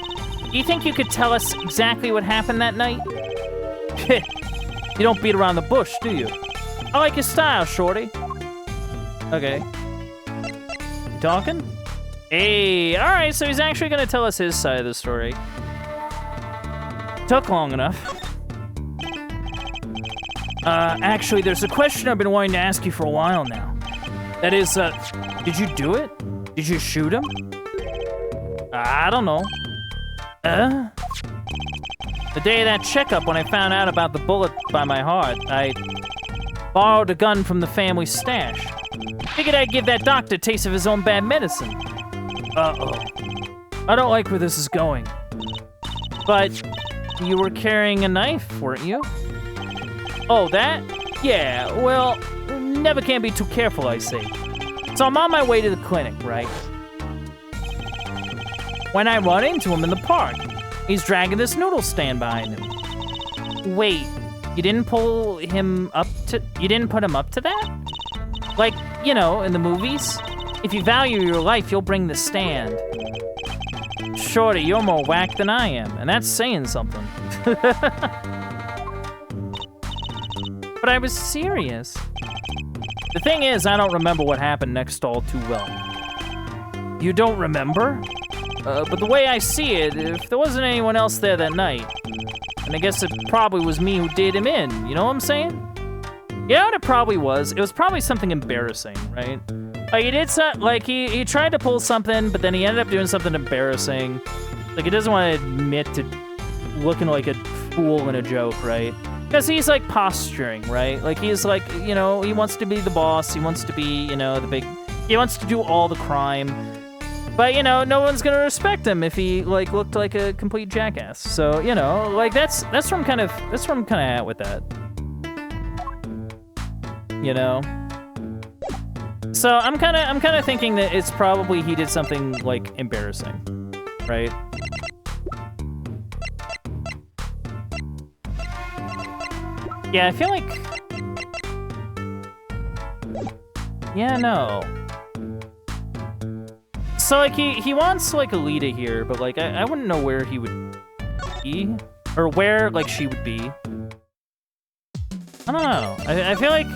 Speaker 1: Do you think you could tell us exactly what happened that night? You don't beat around the bush, do you? I like your style, shorty. Okay. You talking? Hey, alright, so he's actually gonna tell us his side of the story. Took long enough. Actually, there's a question I've been wanting to ask you for a while now. That is, did you do it? Did you shoot him? I don't know. The day of that checkup when I found out about the bullet by my heart, I borrowed a gun from the family stash. Figured I'd give that doctor a taste of his own bad medicine. Uh-oh. I don't like where this is going. But you were carrying a knife, weren't you? Oh, that? Yeah, well, never can be too careful, I say. So I'm on my way to the clinic, right? When I run into him in the park, he's dragging this noodle stand behind him. Wait, you didn't put him up to that? Like, you know, in the movies? If you value your life, you'll bring the stand. Shorty, you're more whack than I am, and that's saying something. But I was serious. The thing is, I don't remember what happened next all too well. You don't remember? But the way I see it, if there wasn't anyone else there that night, and I guess it probably was me who did him in, you know what I'm saying? You know what it probably was? It was probably something embarrassing, right? Like, he did like, he tried to pull something, but then he ended up doing something embarrassing. Like, he doesn't want to admit to looking like a fool in a joke, right? Because he's, like, posturing, right? Like, he's, like, you know, he wants to be the boss. He wants to be, you know, he wants to do all the crime. But, you know, no one's gonna respect him if he, like, looked like a complete jackass. So, you know, like, that's where I'm kind of at with that. You know? So, I'm kind of thinking that it's probably he did something, like, embarrassing. Right? Yeah, I feel like... Yeah, no. So, like, he wants, like, Alita here, but, like, I wouldn't know where he would be. Or where, like, she would be. I don't know. I feel like...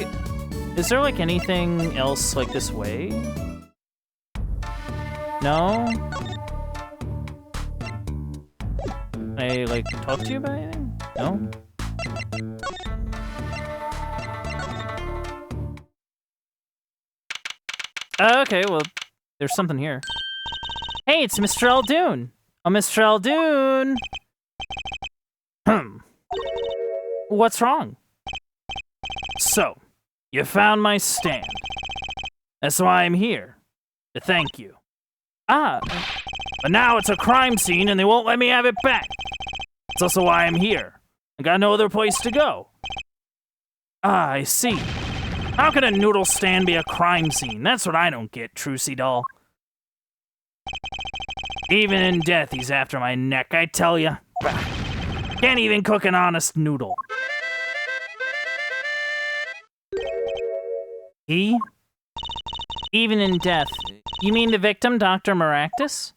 Speaker 1: Is there, like, anything else, like, this way? No? Can I, like, talk to you about anything? No? Okay, well, there's something here. Hey, it's Mr. Eldoon. Oh, Mr. Eldoon. What's wrong? So, you found my stand. That's why I'm here. To thank you. Ah. But now it's a crime scene and they won't let me have it back. That's also why I'm here. I got no other place to go. Ah, I see. How can a noodle stand be a crime scene? That's what I don't get, Trucy doll. Even in death, he's after my neck, I tell ya. Can't even cook an honest noodle. He? Even in death. You mean the victim, Dr. Maractus?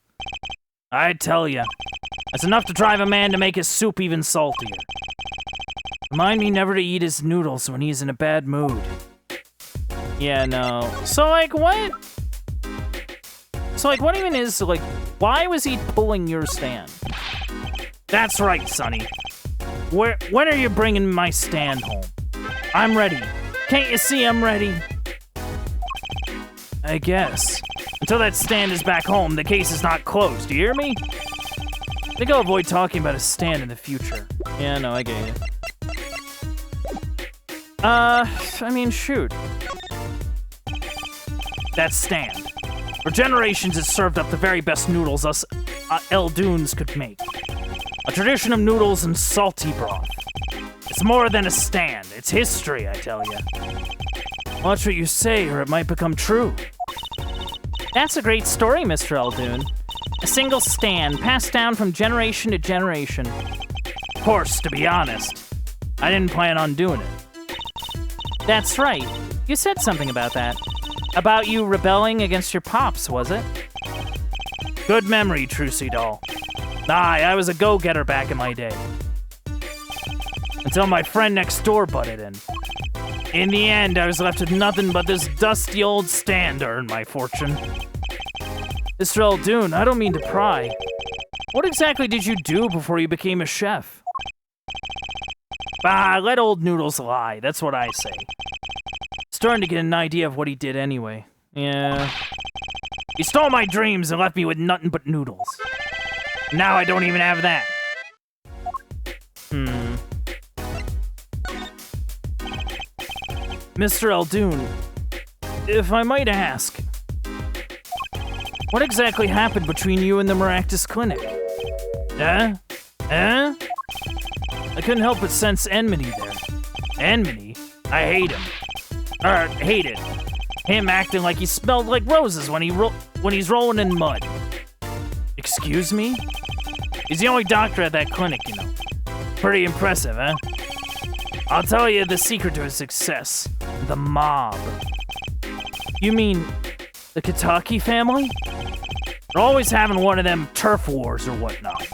Speaker 1: I tell ya. That's enough to drive a man to make his soup even saltier. Remind me never to eat his noodles when he's in a bad mood. Yeah, no. So, like, what? So, like, what even is, like, why was he pulling your stand? That's right, Sonny. When are you bringing my stand home? I'm ready. Can't you see I'm ready? I guess. Until that stand is back home, the case is not closed. Do you hear me? I think I'll avoid talking about a stand in the future. Yeah, no, I get you. I mean, shoot. That stand. For generations, it served up the very best noodles us Eldoons could make. A tradition of noodles and salty broth. It's more than a stand. It's history, I tell you. Watch what you say, or it might become true. That's a great story, Mr. Eldoon. A single stand passed down from generation to generation. Of course, to be honest, I didn't plan on doing it. That's right. You said something about that. About you rebelling against your pops, was it? Good memory, Trucy doll. Aye, I was a go-getter back in my day. Until my friend next door butted in. In the end, I was left with nothing but this dusty old stand to earn my fortune. Mr. Eldoon, I don't mean to pry. What exactly did you do before you became a chef? Bah, let old Noodles lie, that's what I say. Starting to get an idea of what he did anyway. Yeah. He stole my dreams and left me with nothing but noodles. Now I don't even have that. Mr. Eldoon, if I might ask, what exactly happened between you and the Maractus Clinic? Huh? Huh? I couldn't help but sense enmity there. Enmity? I hate him. Hated. Him acting like he smelled like roses when he's rolling in mud. Excuse me? He's the only doctor at that clinic, you know. Pretty impressive, huh? I'll tell you the secret to his success. The mob. You mean the Kitaki family? They're always having one of them turf wars or whatnot.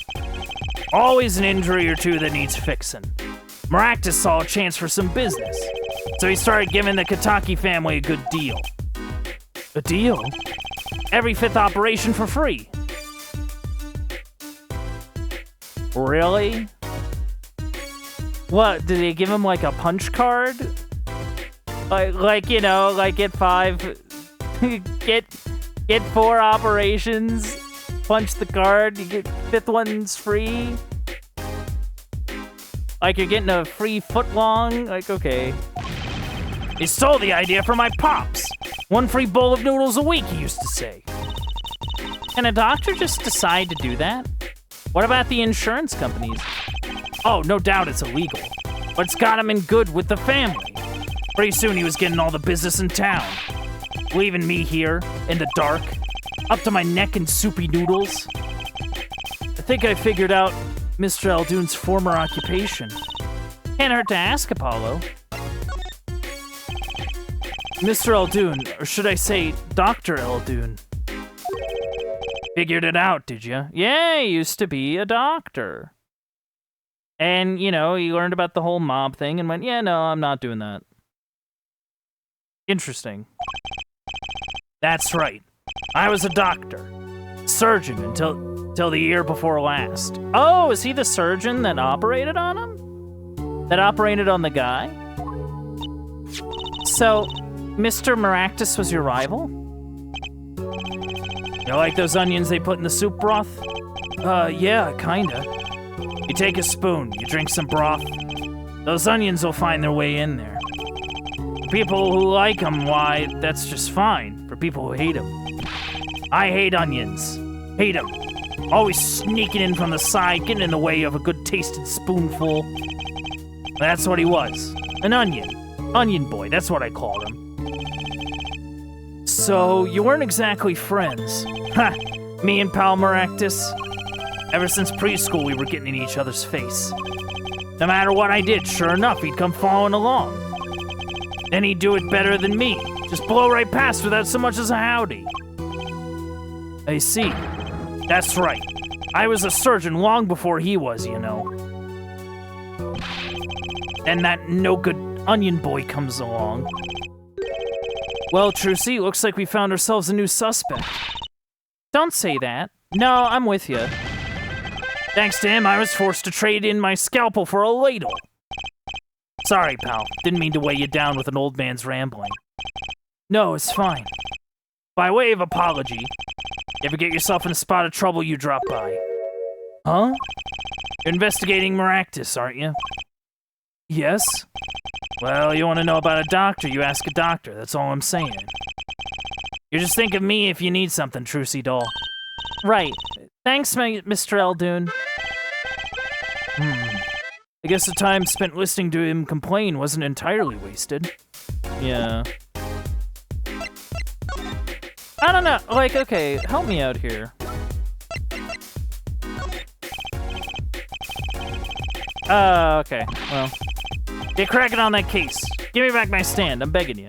Speaker 1: Always an injury or two that needs fixing. Maractus saw a chance for some business, so he started giving the Kitaki family a good deal. A deal? Every fifth operation for free. Really? What, did they give him like a punch card? Like you know, like get 4 operations, punch the card, you get 5th one's free. Like you're getting a free foot long, like okay. He stole the idea from my pops. 1 free bowl of noodles a week, he used to say. Can a doctor just decide to do that? What about the insurance companies? Oh, no doubt it's illegal, but it's got him in good with the family. Pretty soon he was getting all the business in town. Leaving me here, in the dark, up to my neck in soupy noodles. I think I figured out Mr. Eldoon's former occupation. Can't hurt to ask, Apollo. Mr. Eldoon, or should I say Dr. Eldoon. Figured it out, did you? Yeah, he used to be a doctor. And, you know, he learned about the whole mob thing and went, yeah, no, I'm not doing that. Interesting. That's right. I was a doctor. Surgeon until the year before last. Oh, is he the surgeon that operated on him? That operated on the guy? So, Mr. Maractus was your rival? You like those onions they put in the soup broth? Yeah, kinda. You take a spoon, you drink some broth. Those onions will find their way in there. For people who like them, why, that's just fine. For people who hate them. I hate onions. Hate them. Always sneaking in from the side, getting in the way of a good tasted spoonful. That's what he was. An onion. Onion boy, that's what I called him. So, you weren't exactly friends. Ha! Me and Pal Maractus. Ever since preschool, we were getting in each other's face. No matter what I did, sure enough, he'd come following along. Then he'd do it better than me. Just blow right past without so much as a howdy. I see. That's right. I was a surgeon long before he was, you know. And that no-good onion boy comes along. Well, Trucy, looks like we found ourselves a new suspect. Don't say that. No, I'm with you. Thanks to him, I was forced to trade in my scalpel for a ladle. Sorry, pal. Didn't mean to weigh you down with an old man's rambling. No, it's fine. By way of apology, you ever get yourself in a spot of trouble, you drop by. Huh? You're investigating Maractus, aren't you? Yes. Well, you want to know about a doctor, you ask a doctor. That's all I'm saying. You just think of me if you need something, Trucy doll. Right. Thanks, Mr. Eldoon. I guess the time spent listening to him complain wasn't entirely wasted. Yeah. I don't know, like, okay, help me out here. Okay, well. Get cracking on that case. Give me back my stand, I'm begging you.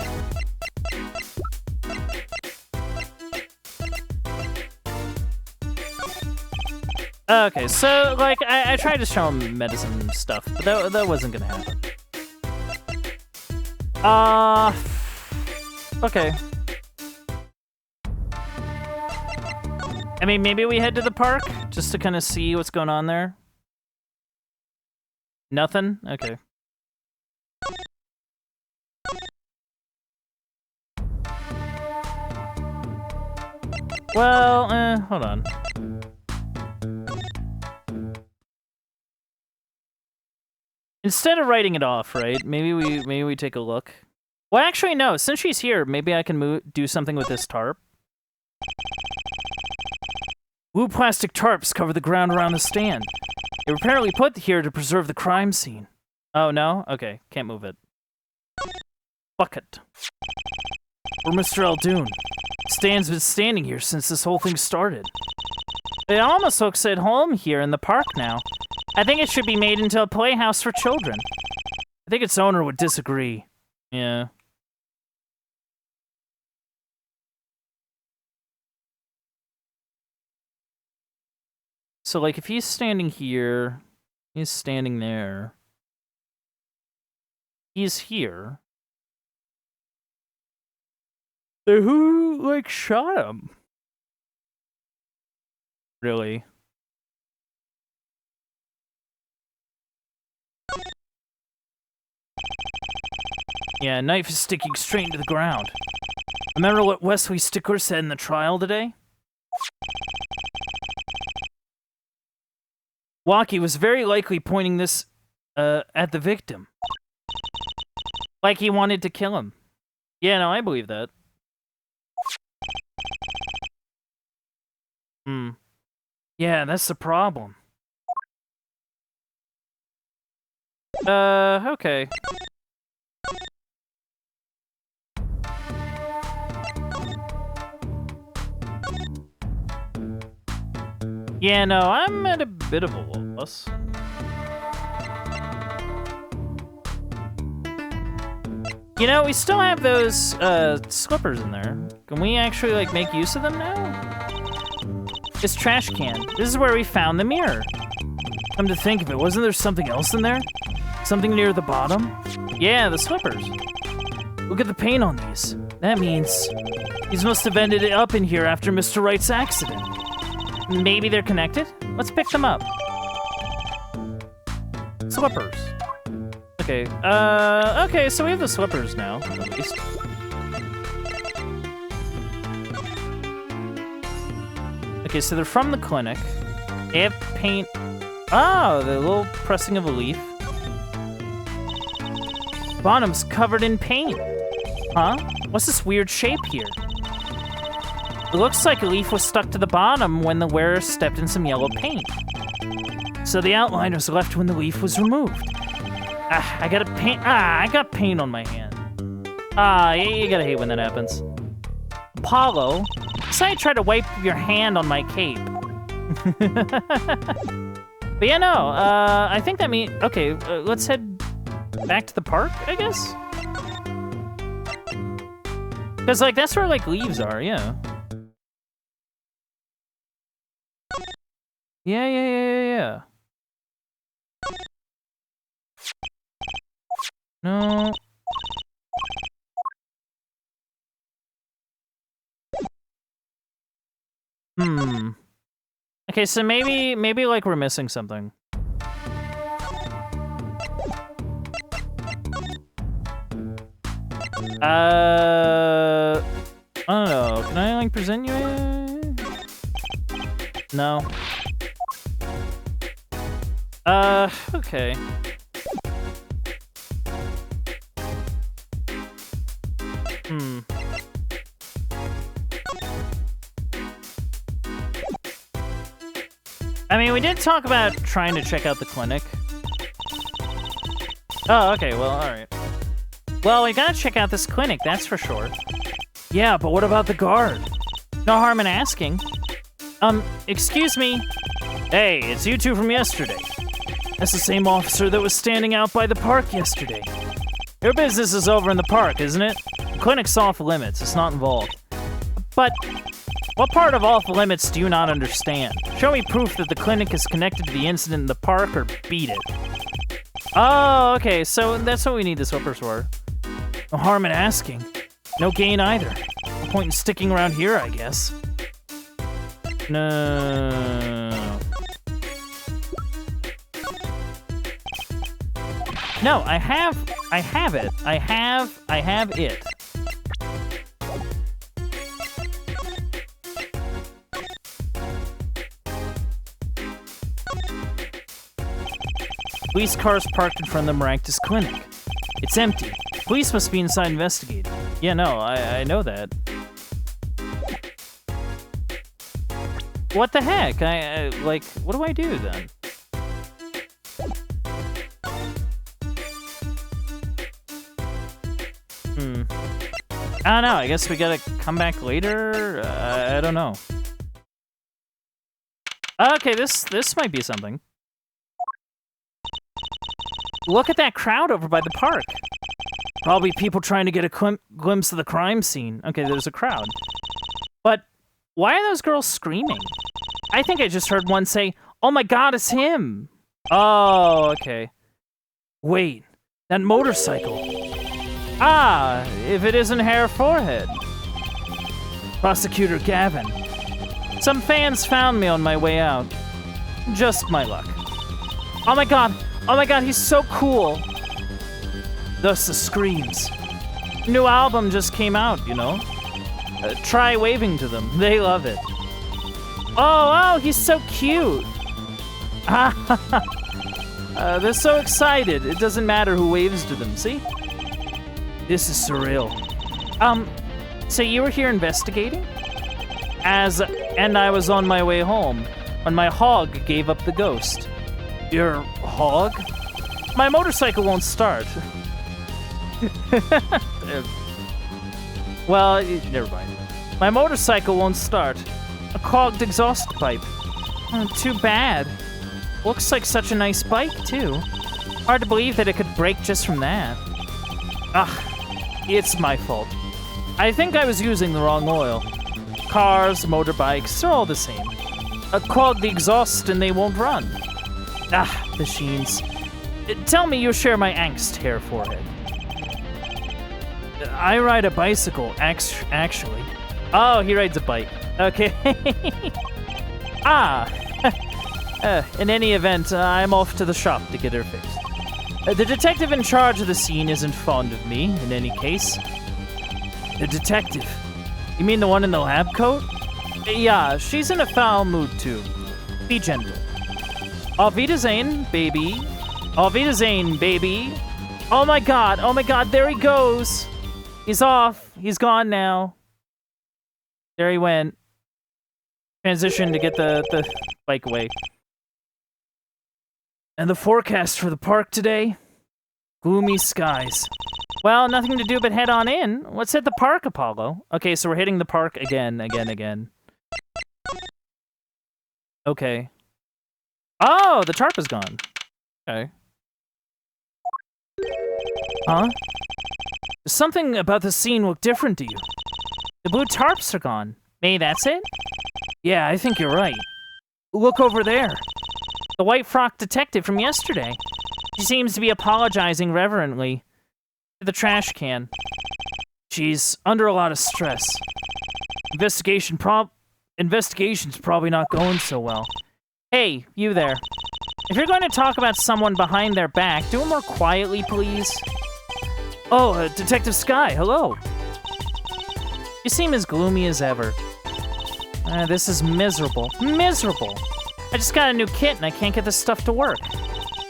Speaker 1: Okay, so, like, I tried to show him medicine stuff, but that wasn't gonna happen. Okay. I mean, maybe we head to the park, just to kind of see what's going on there. Nothing? Okay. Well, hold on. Instead of writing it off, right? Maybe we take a look. Well, actually, no. Since she's here, maybe I can do something with this tarp. Blue plastic tarps cover the ground around the stand. They were apparently put here to preserve the crime scene. Oh, no? Okay, can't move it. Bucket. We're Mr. Eldoon. Stan's been standing here since this whole thing started. It almost looks at home here in the park now. I think it should be made into a playhouse for children. I think its owner would disagree. Yeah. So, like, if he's standing here, he's standing there. He's here. Then who, like, shot him? Really? Yeah, knife is sticking straight into the ground. Remember what Wesley Stickler said in the trial today? Walkie was very likely pointing this, at the victim. Like he wanted to kill him. Yeah, no, I believe that. Yeah, that's the problem. Okay. Yeah, no, I'm at a bit of a loss. You know, we still have those, slippers in there. Can we actually, like, make use of them now? This trash can. This is where we found the mirror. Come to think of it, wasn't there something else in there? Something near the bottom? Yeah, the slippers. Look at the paint on these. That means these must have ended up in here after Mr. Wright's accident. Maybe they're connected? Let's pick them up. Slippers. Okay, okay, so we have the slippers now, at least. Okay, so they're from the clinic. They have paint. Oh, the little pressing of a leaf. Bottom's covered in paint. Huh? What's this weird shape here? It looks like a leaf was stuck to the bottom when the wearer stepped in some yellow paint. So the outline was left when the leaf was removed. I got paint on my hand. You gotta hate when that happens. Apollo, say I tried to wipe your hand on my cape. But yeah, no, I think that means, okay, let's head back to the park, I guess? Because, like, that's where, like, leaves are, yeah. Yeah. No. Okay, so maybe like we're missing something. I don't know. Can I like present you? No. Okay. I mean, we did talk about trying to check out the clinic. Oh, okay, well, alright. Well, we gotta check out this clinic, that's for sure. Yeah, but what about the guard? No harm in asking. Excuse me? Hey, it's you two from yesterday. That's the same officer that was standing out by the park yesterday. Your business is over in the park, isn't it? The clinic's off limits, it's not involved. But what part of off limits do you not understand? Show me proof that the clinic is connected to the incident in the park or beat it. Oh, okay, so that's what we need this whippers for. No harm in asking. No gain either. No point in sticking around here, I guess. No. No, I have it. I have it. Police cars parked in front of the Maractus Clinic. It's empty. Police must be inside investigating. Yeah, no, I know that. What the heck? Like, what do I do then? I don't know, I guess we gotta come back later? I don't know. Okay, this might be something. Look at that crowd over by the park. Probably people trying to get a glimpse of the crime scene. Okay, there's a crowd. But why are those girls screaming? I think I just heard one say, "Oh my god, it's him!" Oh, okay. Wait, that motorcycle. Ah, if it isn't Hair Forehead. Prosecutor Gavin. Some fans found me on my way out. Just my luck. Oh my god, he's so cool. Thus the screams. New album just came out, you know. Try waving to them, they love it. Oh, he's so cute. They're so excited, it doesn't matter who waves to them, see? This is surreal. So you were here investigating? And I was on my way home when my hog gave up the ghost. Your hog? My motorcycle won't start. Well, never mind. My motorcycle won't start. A clogged exhaust pipe. Too bad. Looks like such a nice bike, too. Hard to believe that it could break just from that. It's my fault. I think I was using the wrong oil. Cars, motorbikes, they're all the same. Clog the exhaust and they won't run. Machines. Tell me you share my angst, Hair Forehead. I ride a bicycle, actually. Oh, he rides a bike. Okay. In any event, I'm off to the shop to get her fixed. The detective in charge of the scene isn't fond of me, in any case. The detective? You mean the one in the lab coat? Yeah, she's in a foul mood too. Be gentle. Auf Wiedersehen, baby. Auf Wiedersehen, baby. Oh my god, there he goes. He's off. He's gone now. There he went. Transition to get the bike away. And the forecast for the park today? Gloomy skies. Well, nothing to do but head on in. Let's hit the park, Apollo. Okay, so we're hitting the park again. Okay. Oh, the tarp is gone. Okay. Huh? Something about the scene looked different to you. The blue tarps are gone. Maybe that's it? Yeah, I think you're right. Look over there. The white frock detective from yesterday. She seems to be apologizing reverently to the trash can. She's under a lot of stress. Investigation's probably not going so well. Hey, you there. If you're going to talk about someone behind their back, do it more quietly, please. Oh, Detective Sky, hello. You seem as gloomy as ever. This is miserable. Miserable! I just got a new kit and I can't get this stuff to work.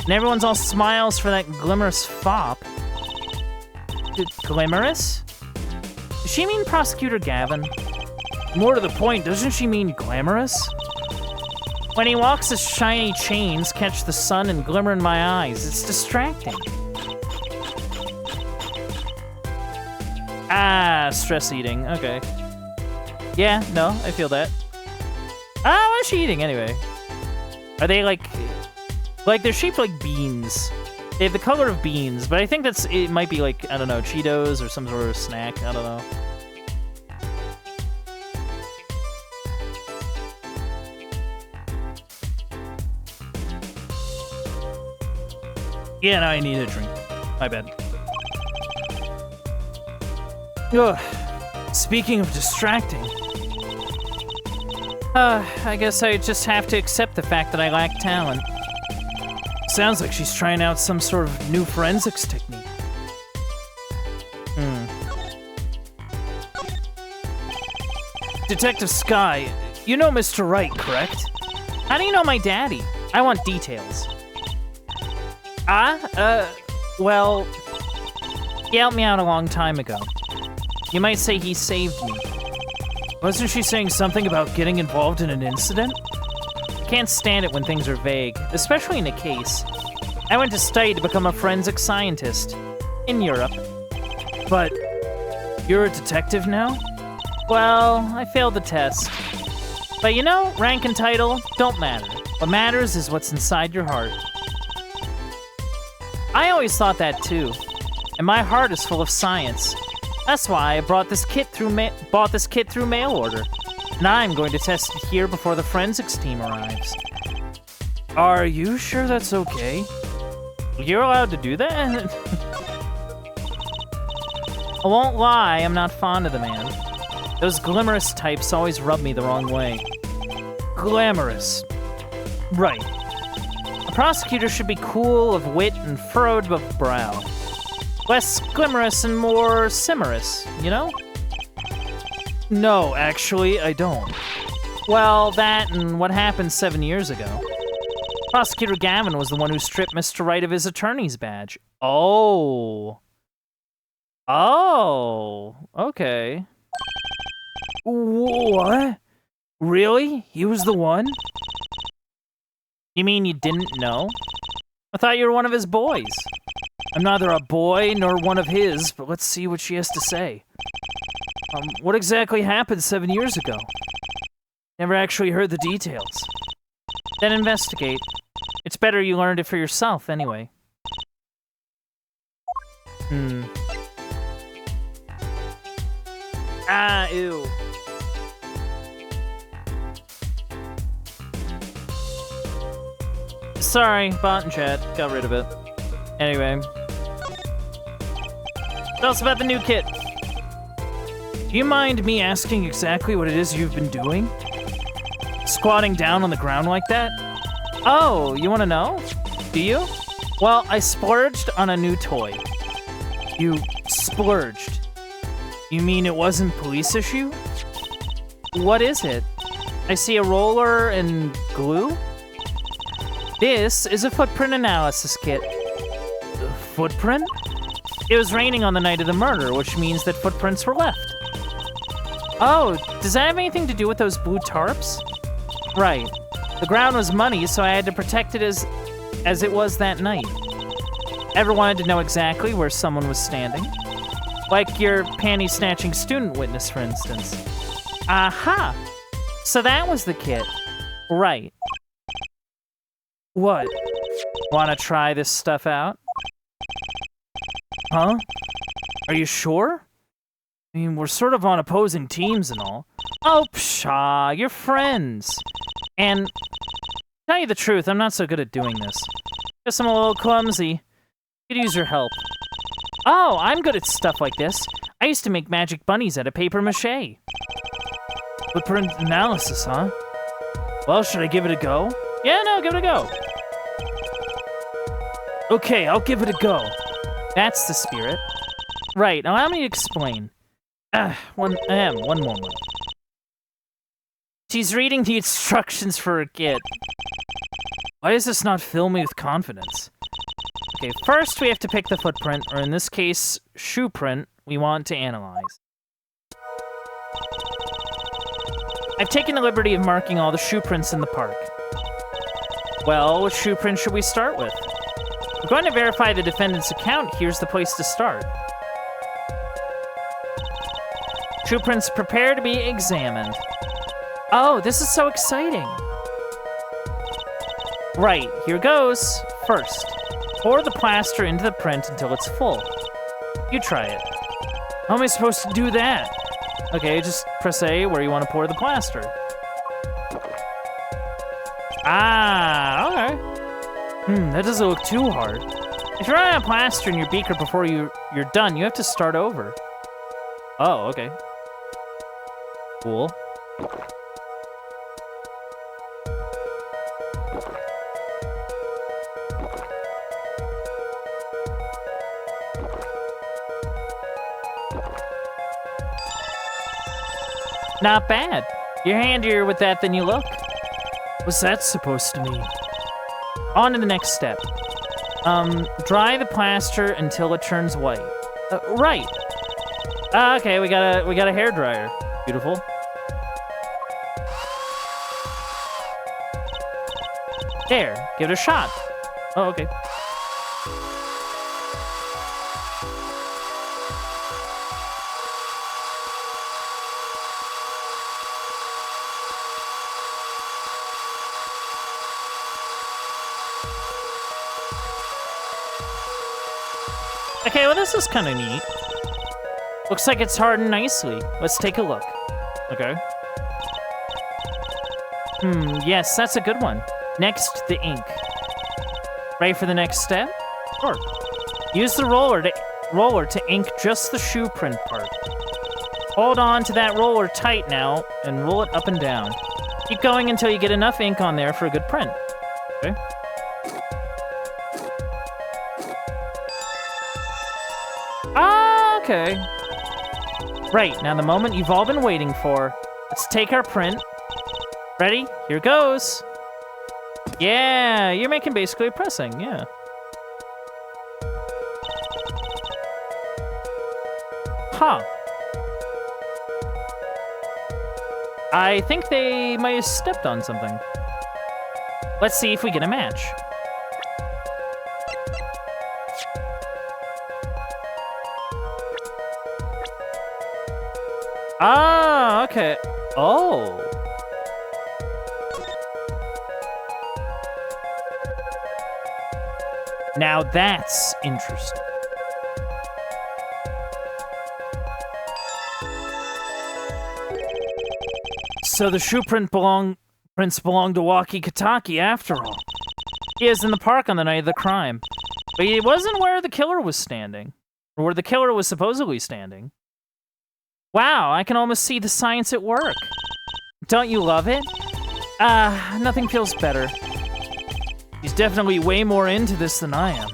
Speaker 1: And everyone's all smiles for that glimmerous fop. Glimmerous? Does she mean Prosecutor Gavin? More to the point, doesn't she mean glamorous? When he walks, his shiny chains catch the sun and glimmer in my eyes. It's distracting. Ah, stress eating. Okay. Yeah, no, I feel that. Ah, what is she eating anyway? Are they like they're shaped like beans. They have the color of beans, but I think it might be like, I don't know, Cheetos or some sort of snack. I don't know. Yeah, no, I need a drink. My bad. Ugh. Speaking of distracting, I guess I just have to accept the fact that I lack talent. Sounds like she's trying out some sort of new forensics technique. Detective Sky, you know Mr. Wright, correct? How do you know my daddy? I want details. Well, he helped me out a long time ago. You might say he saved me. Wasn't she saying something about getting involved in an incident? Can't stand it when things are vague, especially in a case. I went to study to become a forensic scientist in Europe. But you're a detective now? Well, I failed the test. But you know, rank and title don't matter. What matters is what's inside your heart. I always thought that too. And my heart is full of science. That's why I bought this kit through mail order. Now I'm going to test it here before the forensics team arrives. Are you sure that's okay? You're allowed to do that? I won't lie, I'm not fond of the man. Those glamorous types always rub me the wrong way. Glamorous. Right. A prosecutor should be cool, of wit, and furrowed of brow. Less glamorous and more simmerous, you know? No, actually, I don't. Well, that and what happened 7 years ago. Prosecutor Gavin was the one who stripped Mr. Wright of his attorney's badge. Oh. Oh, okay. What? Really? He was the one? You mean you didn't know? I thought you were one of his boys. I'm neither a boy nor one of his, but let's see what she has to say. What exactly happened 7 years ago? Never actually heard the details. Then investigate. It's better you learned it for yourself, anyway. Ah, ew. Sorry, bot and chat. Got rid of it. Anyway. Tell us about the new kit. Do you mind me asking exactly what it is you've been doing? Squatting down on the ground like that? Oh, you want to know? Do you? Well, I splurged on a new toy. You splurged? You mean it wasn't police issue? What is it? I see a roller and glue. This is a footprint analysis kit. Footprint? It was raining on the night of the murder, which means that footprints were left. Oh, does that have anything to do with those blue tarps? Right. The ground was muddy, so I had to protect it as it was that night. Ever wanted to know exactly where someone was standing? Like your panty-snatching student witness, for instance. Aha! So that was the kit. Right. What? Wanna try this stuff out? Huh? Are you sure? I mean, we're sort of on opposing teams and all. Oh, pshaw, you're friends. And, to tell you the truth, I'm not so good at doing this. Guess I'm a little clumsy. Could use your help. Oh, I'm good at stuff like this. I used to make magic bunnies out of paper mache. Footprint analysis, huh? Well, should I give it a go? Yeah, no, give it a go. Okay, I'll give it a go. That's the spirit. Right, now allow me to explain. One moment. She's reading the instructions for a kit. Why does this not fill me with confidence? Okay, first we have to pick the footprint, or in this case, shoe print, we want to analyze. I've taken the liberty of marking all the shoe prints in the park. Well, which shoe print should we start with? We're going to verify the defendant's account. Here's the place to start. Shoe prints prepare to be examined. Oh, this is so exciting. Right, here goes. First, pour the plaster into the print until it's full. You try it. How am I supposed to do that? Okay, just press A where you want to pour the plaster. Ah, okay. That doesn't look too hard. If you run out of plaster in your beaker before you're done, you have to start over. Oh, okay. Cool. Not bad. You're handier with that than you look. What's that supposed to mean? On to the next step. Dry the plaster until it turns white. Right. Okay, we got a hairdryer. Beautiful. There, give it a shot. Oh, okay. Okay, well this is kind of neat. Looks like it's hardened nicely. Let's take a look. Okay. Yes, that's a good one. Next, the ink. Ready for the next step? Sure. Use the roller to ink just the shoe print part. Hold on to that roller tight now and roll it up and down. Keep going until you get enough ink on there for a good print. Okay. Okay. Right, now the moment you've all been waiting for. Let's take our print. Ready? Here goes. Yeah, you're making basically a pressing, yeah. Huh. I think they might have stepped on something. Let's see if we get a match. Ah, okay. Oh. Now that's interesting. So the shoe prints belong to Waki Kataki after all. He is in the park on the night of the crime. But he wasn't where the killer was standing. Or where the killer was supposedly standing. Wow, I can almost see the science at work. Don't you love it? Nothing feels better. He's definitely way more into this than I am.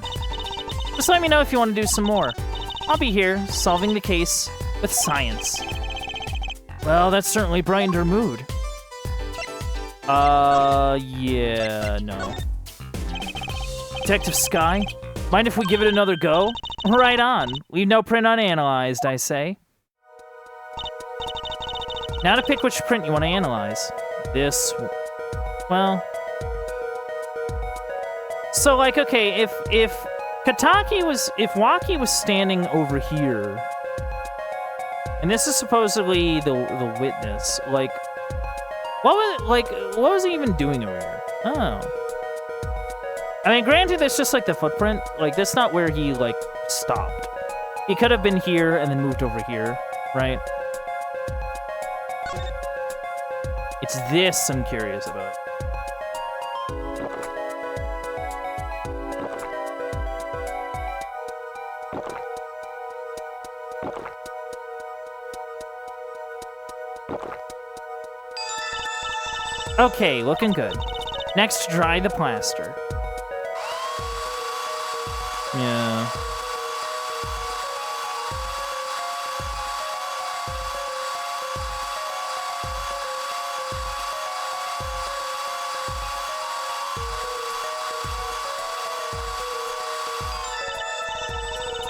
Speaker 1: Just let me know if you want to do some more. I'll be here, solving the case with science. Well, that certainly brightened her mood. Yeah, no. Detective Sky, mind if we give it another go? Right on. Leave no print unanalyzed, I say. Now to pick which print you want to analyze. This, well... So, like, okay, if Waki was standing over here, and this is supposedly the witness, like, what was he even doing over here? Oh. I mean, granted, that's just, like, the footprint. Like, that's not where he, like, stopped. He could have been here and then moved over here, right? It's this I'm curious about. Okay, looking good. Next, dry the plaster. Yeah.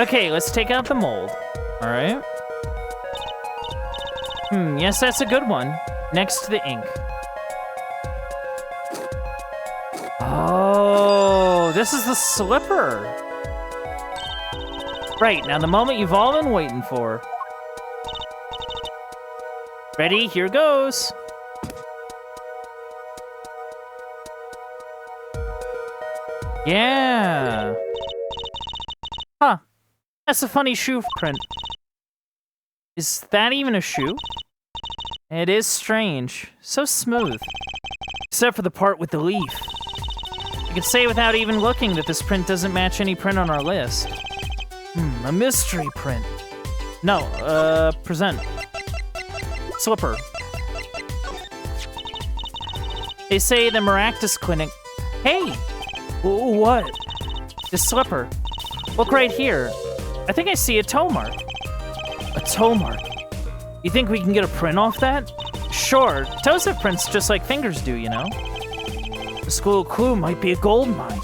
Speaker 1: Okay, let's take out the mold. All right. Yes, that's a good one. Next to the ink. Oh, this is the slipper. Right, now the moment you've all been waiting for. Ready? Here goes. Yeah. Huh. That's a funny shoe print. Is that even a shoe? It is strange. So smooth. Except for the part with the leaf. I can say without even looking that this print doesn't match any print on our list. A mystery print. No, present. Slipper. They say the Maractus Clinic... Hey! What? The slipper. Look right here. I think I see a toe mark. A toe mark? You think we can get a print off that? Sure, toes have prints just like fingers do, you know? The school clue might be a gold mine.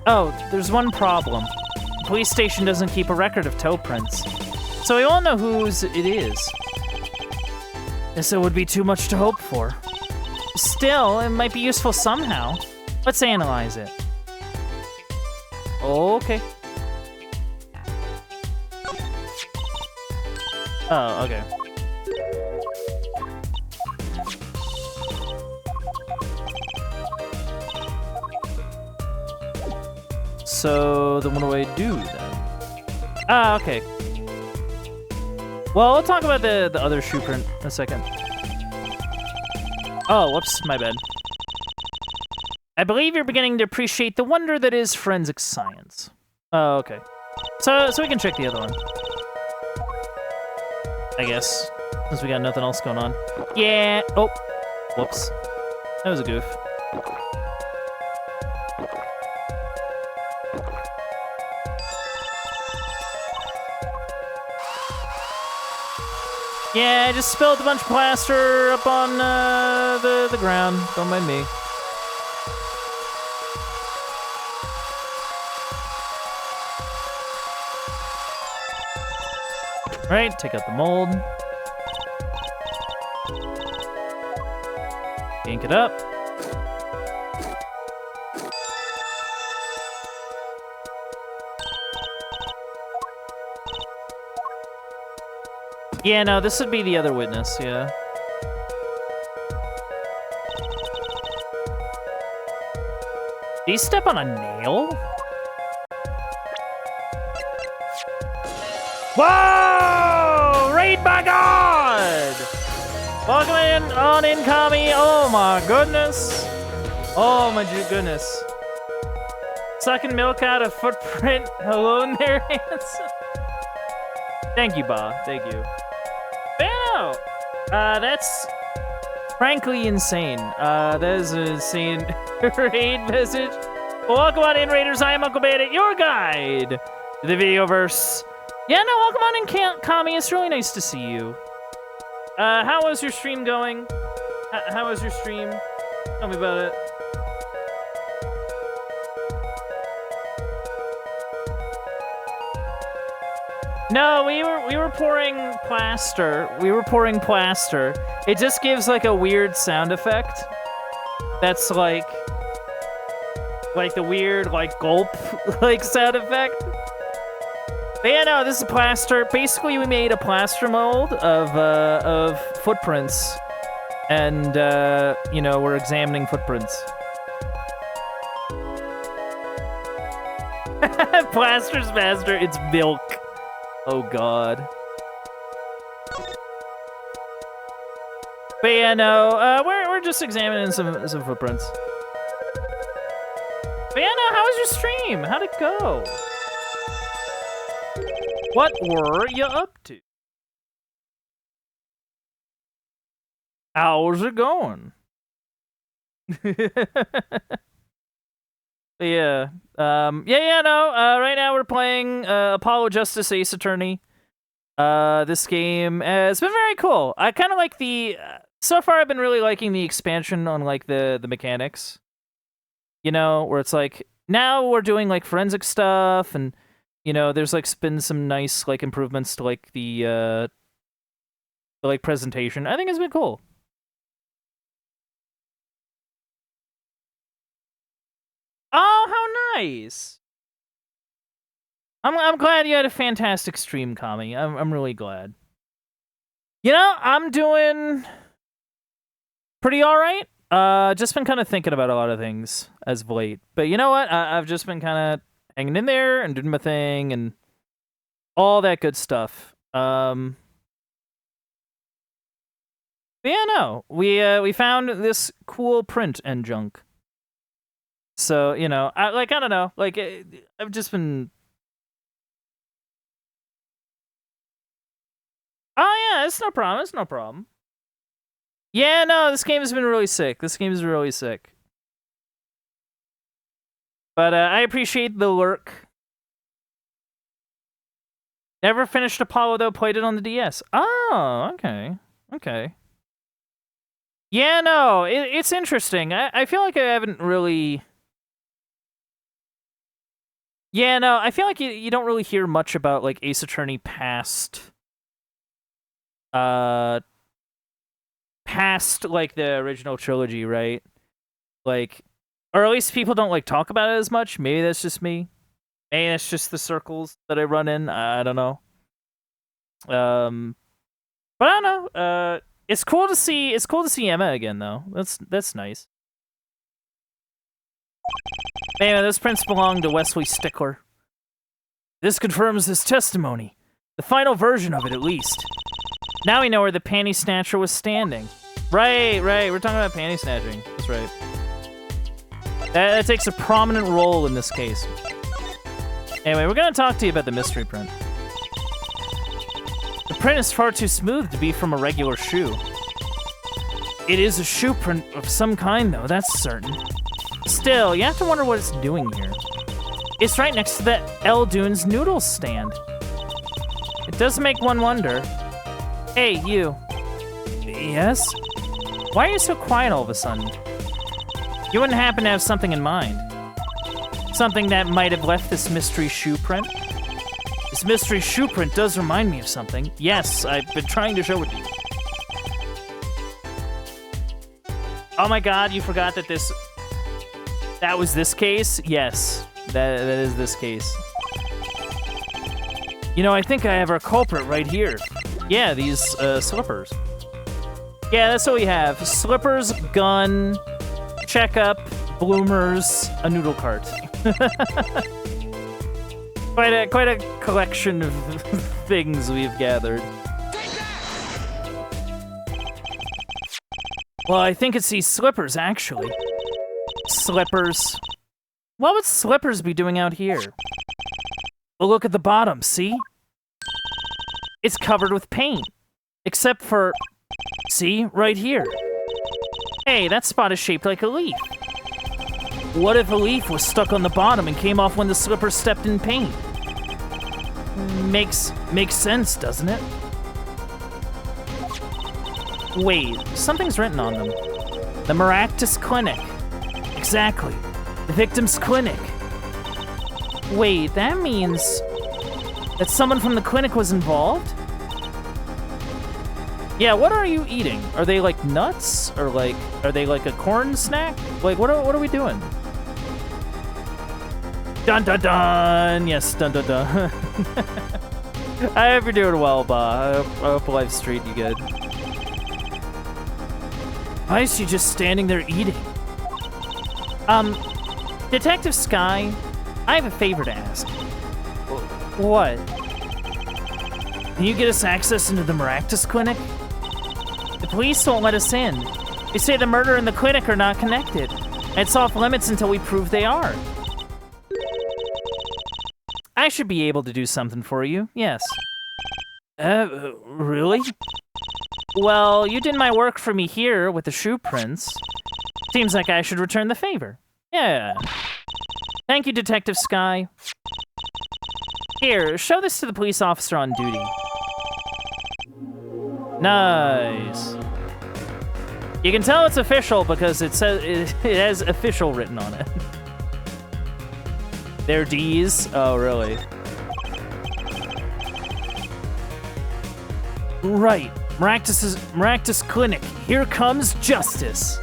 Speaker 1: Oh, there's one problem. The police station doesn't keep a record of toe prints. So we won't know whose it is. Guess it would be too much to hope for. Still, it might be useful somehow. Let's analyze it. Okay. Oh, okay. So, then what do I do then? Ah, okay. Well, we'll talk about the other shoe print in a second. Oh, whoops, my bad. I believe you're beginning to appreciate the wonder that is forensic science. Oh, okay. So we can check the other one. I guess, since we got nothing else going on. Yeah, oh, whoops. That was a goof. Yeah, I just spilled a bunch of plaster up on the ground. Don't mind me. Right, take out the mold. Ink it up. Yeah, no, this would be the other witness, yeah. Did he step on a nail? Whoa! Raid by God! Welcome in on in, Kami. Oh my goodness. Oh my goodness. Sucking milk out of footprint. Hello in there, handsome. Thank you, Ba. Thank you. Bano! That's frankly insane. That is an insane raid message. Welcome on in, Raiders. I am Uncle Bandit, your guide to the Videoverse. Yeah, no, welcome on in, Kami. It's really nice to see you. How was your stream going? How was your stream? Tell me about it. No, we were pouring plaster. We were pouring plaster. It just gives like a weird sound effect. That's like the weird like gulp like sound effect. But yeah, no, this is plaster. Basically, we made a plaster mold of footprints, and you know, we're examining footprints. Plaster's master. It's milk. Oh god. But yeah, no, we're just examining some footprints. But yeah, no, how was your stream? How'd it go? What were you up to? How's it going? Yeah. Right now we're playing Apollo Justice Ace Attorney. This game has been very cool. I kind of like the... so far I've been really liking the expansion on, like, the mechanics. You know, where it's like, now we're doing, like, forensic stuff, and, you know, there's, like, been some nice, like, improvements to, like, the like, presentation. I think it's been cool. Oh, how nice! I'm glad you had a fantastic stream, Kami. I'm really glad. You know, I'm doing pretty all right. Just been kind of thinking about a lot of things as of late. But you know what? I've just been kind of hanging in there and doing my thing and all that good stuff. But yeah, no, we found this cool print and junk. So, you know, I don't know, like, I've just been... Oh, yeah, it's no problem, Yeah, no, this game has been really sick. But, I appreciate the lurk. Never finished Apollo, though, played it on the DS. Oh, okay. Yeah, no, it's interesting. I feel like I haven't really... Yeah, no, I feel like you don't really hear much about, like, Ace Attorney past, like, the original trilogy, right? Like, or at least people don't, like, talk about it as much. Maybe that's just me. Maybe that's just the circles that I run in. I don't know. But I don't know. It's cool to see Emma again, though. That's nice. Man, those prints belong to Wesley Stickler. This confirms his testimony. The final version of it, at least. Now we know where the panty snatcher was standing. Right. We're talking about panty snatching. That's right. That takes a prominent role in this case. Anyway, we're going to talk to you about the mystery print. The print is far too smooth to be from a regular shoe. It is a shoe print of some kind, though, that's certain. Still, you have to wonder what it's doing here. It's right next to the Eldune's noodles stand. It does make one wonder. Hey, you. Yes? Why are you so quiet all of a sudden? You wouldn't happen to have something in mind? Something that might have left this mystery shoe print? This mystery shoe print does remind me of something. Yes, I've been trying to show it to you. Oh my god, you forgot that that was this case? Yes, that is this case. You know, I think I have our culprit right here. Yeah, these slippers. Yeah, that's what we have. Slippers, gun, checkup, bloomers, a noodle cart. quite a collection of things we've gathered. Well, I think it's these slippers, actually. Slippers. What would slippers be doing out here? Well, look at the bottom, see? It's covered with paint. Except for... See? Right here. Hey, that spot is shaped like a leaf. What if a leaf was stuck on the bottom and came off when the slipper stepped in paint? Makes sense, doesn't it? Wait, something's written on them. The Maractus Clinic. Exactly. The victim's clinic. Wait, that means that someone from the clinic was involved? Yeah, what are you eating? Are they like nuts? Or like, are they like a corn snack? Like, what are we doing? Dun dun dun! Yes, dun dun dun. I hope you're doing well, Ba. I hope life's treating you good. Why is she just standing there eating? Detective Sky, I have a favor to ask. What? Can you get us access into the Maractus Clinic? The police won't let us in. They say the murder and the clinic are not connected. And it's off limits until we prove they are. I should be able to do something for you, yes. Really? Well, you did my work for me here with the shoe prints. Seems like I should return the favor. Yeah. Thank you, Detective Sky. Here, show this to the police officer on duty. Nice. You can tell it's official because it says it has official written on it. They're D's? Oh, really? Right. Maractus Clinic. Here comes justice.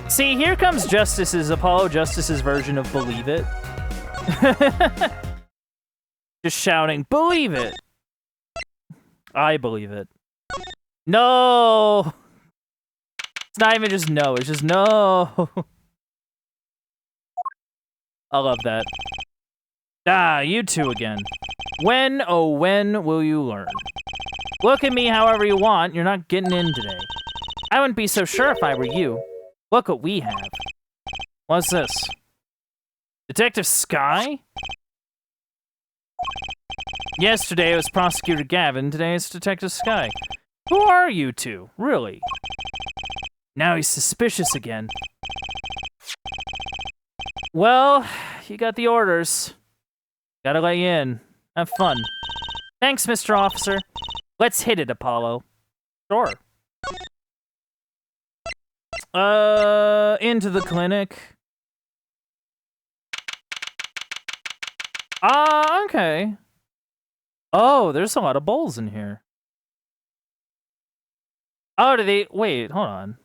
Speaker 1: See, Here Comes Justice is Apollo Justice's version of Believe It. Just shouting, believe it! I believe it. No! It's not even just no, it's just no! I love that. Ah, you two again. When, oh when, will you learn? Look at me however you want, you're not getting in today. I wouldn't be so sure if I were you. Look what we have. What's this? Detective Sky? Yesterday it was Prosecutor Gavin, today it's Detective Sky. Who are you two, really? Now he's suspicious again. Well, you got the orders. Gotta let you in. Have fun. Thanks, Mr. Officer. Let's hit it, Apollo. Sure. Into the clinic. Okay. Oh, there's a lot of bowls in here. Oh, do they... Wait, hold on.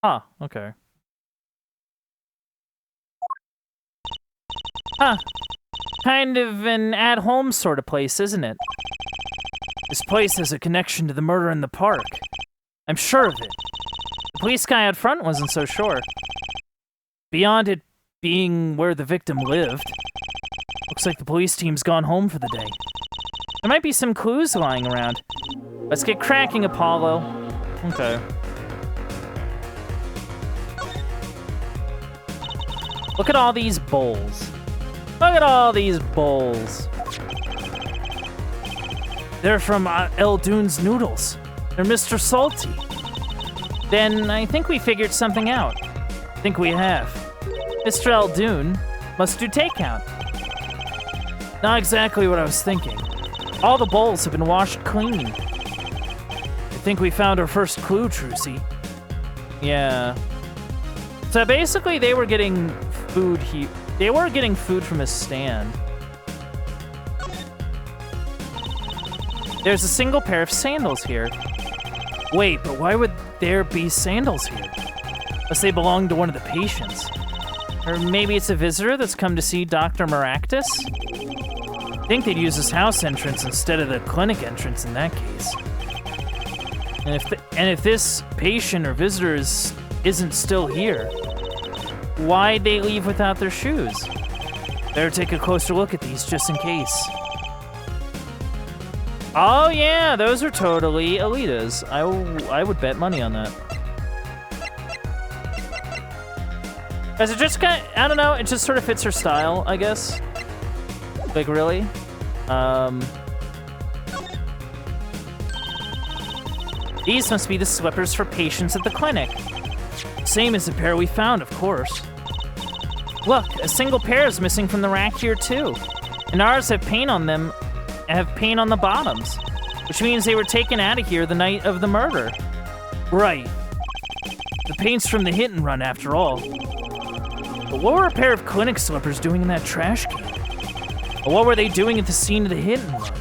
Speaker 1: Huh, okay. Huh. Kind of an at-home sort of place, isn't it? This place has a connection to the murder in the park. I'm sure of it. The police guy out front wasn't so sure. Beyond it being where the victim lived, looks like the police team's gone home for the day. There might be some clues lying around. Let's get cracking, Apollo. Okay. Look at all these bowls. Look at all these bowls. They're from Eldoon's Noodles. They're Mr. Salty. Then I think we figured something out. I think we have. Mr. Eldoon must do takeout. Not exactly what I was thinking. All the bowls have been washed clean. I think we found our first clue, Trucy. Yeah. So basically they were getting food they were getting food from his stand. There's a single pair of sandals here. Wait, but why would there be sandals here? Unless they belong to one of the patients. Or maybe it's a visitor that's come to see Dr. Maractus? I think they'd use his house entrance instead of the clinic entrance in that case. And if this patient or visitor isn't still here, why'd they leave without their shoes? Better take a closer look at these just in case. Oh yeah, those are totally Alita's. I would bet money on that. Cause it just kind of, I don't know, it just sort of fits her style, I guess. Like really? These must be the slippers for patients at the clinic. Same as the pair we found, of course. Look, a single pair is missing from the rack here too. And ours have paint on them, have paint on the bottoms. Which means they were taken out of here the night of the murder. Right. The paint's from the hit and run, after all. But what were a pair of clinic slippers doing in that trash can? Or what were they doing at the scene of the hit and run?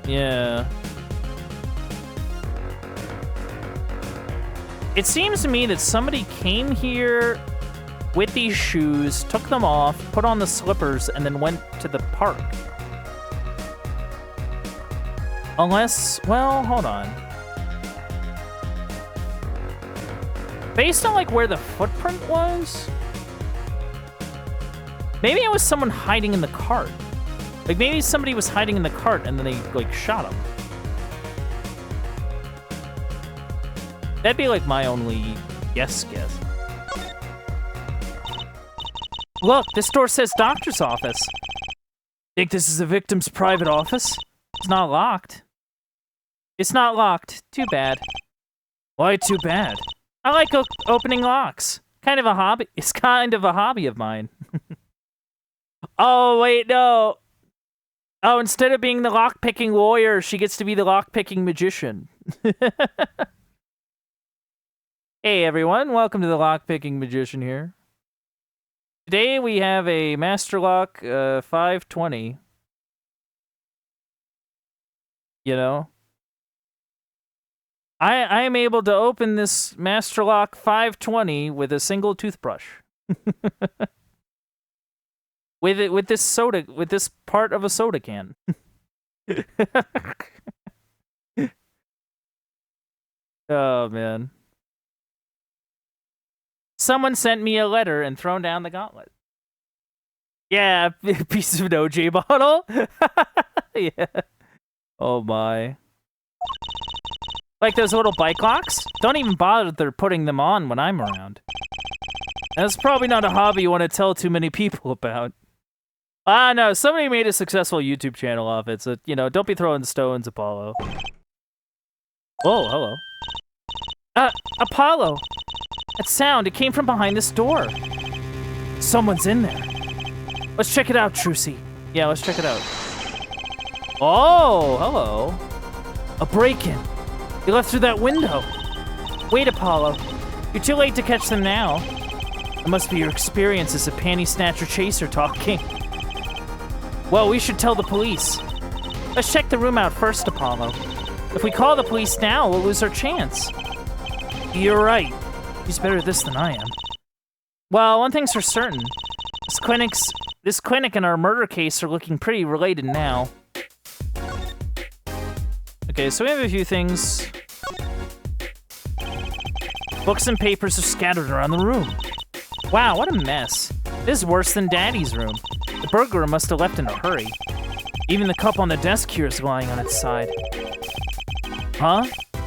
Speaker 1: Yeah. It seems to me that somebody came here with these shoes, took them off, put on the slippers, and then went to the park. Unless, well, hold on. Based on, like, where the footprint was, maybe it was someone hiding in the cart. Like, maybe somebody was hiding in the cart and then they, like, shot him. That'd be, like, my only guess. Look, this door says doctor's office. Think this is the victim's private office? It's not locked. It's not locked. Too bad. Why too bad? I like opening locks. Kind of a hobby. It's kind of a hobby of mine. Oh, wait, no. Oh, instead of being the lock-picking lawyer, she gets to be the lock-picking magician. Hey, everyone. Welcome to the lock-picking magician here. Today, we have a Master Lock 520. You know? I am able to open this Master Lock 520 with a single toothbrush. with this part of a soda can. Oh man. Someone sent me a letter and thrown down the gauntlet. Yeah, piece of an OJ bottle. Yeah. Oh my. Like those little bike locks? Don't even bother putting them on when I'm around. That's probably not a hobby you want to tell too many people about. Ah, no, somebody made a successful YouTube channel off it, so, you know, don't be throwing stones, Apollo. Oh, hello. Apollo! That sound, it came from behind this door. Someone's in there. Let's check it out, Trucy. Yeah, let's check it out. Oh, hello. A break-in. They left through that window. Wait, Apollo. You're too late to catch them now. It must be your experience as a panty snatcher chaser talking. Well, we should tell the police. Let's check the room out first, Apollo. If we call the police now, we'll lose our chance. You're right. He's better at this than I am. Well, one thing's for certain. This clinic and our murder case are looking pretty related now. Okay, so we have a few things. Books and papers are scattered around the room. Wow, what a mess. This is worse than Daddy's room. The burglar must have left in a hurry. Even the cup on the desk here is lying on its side. Huh?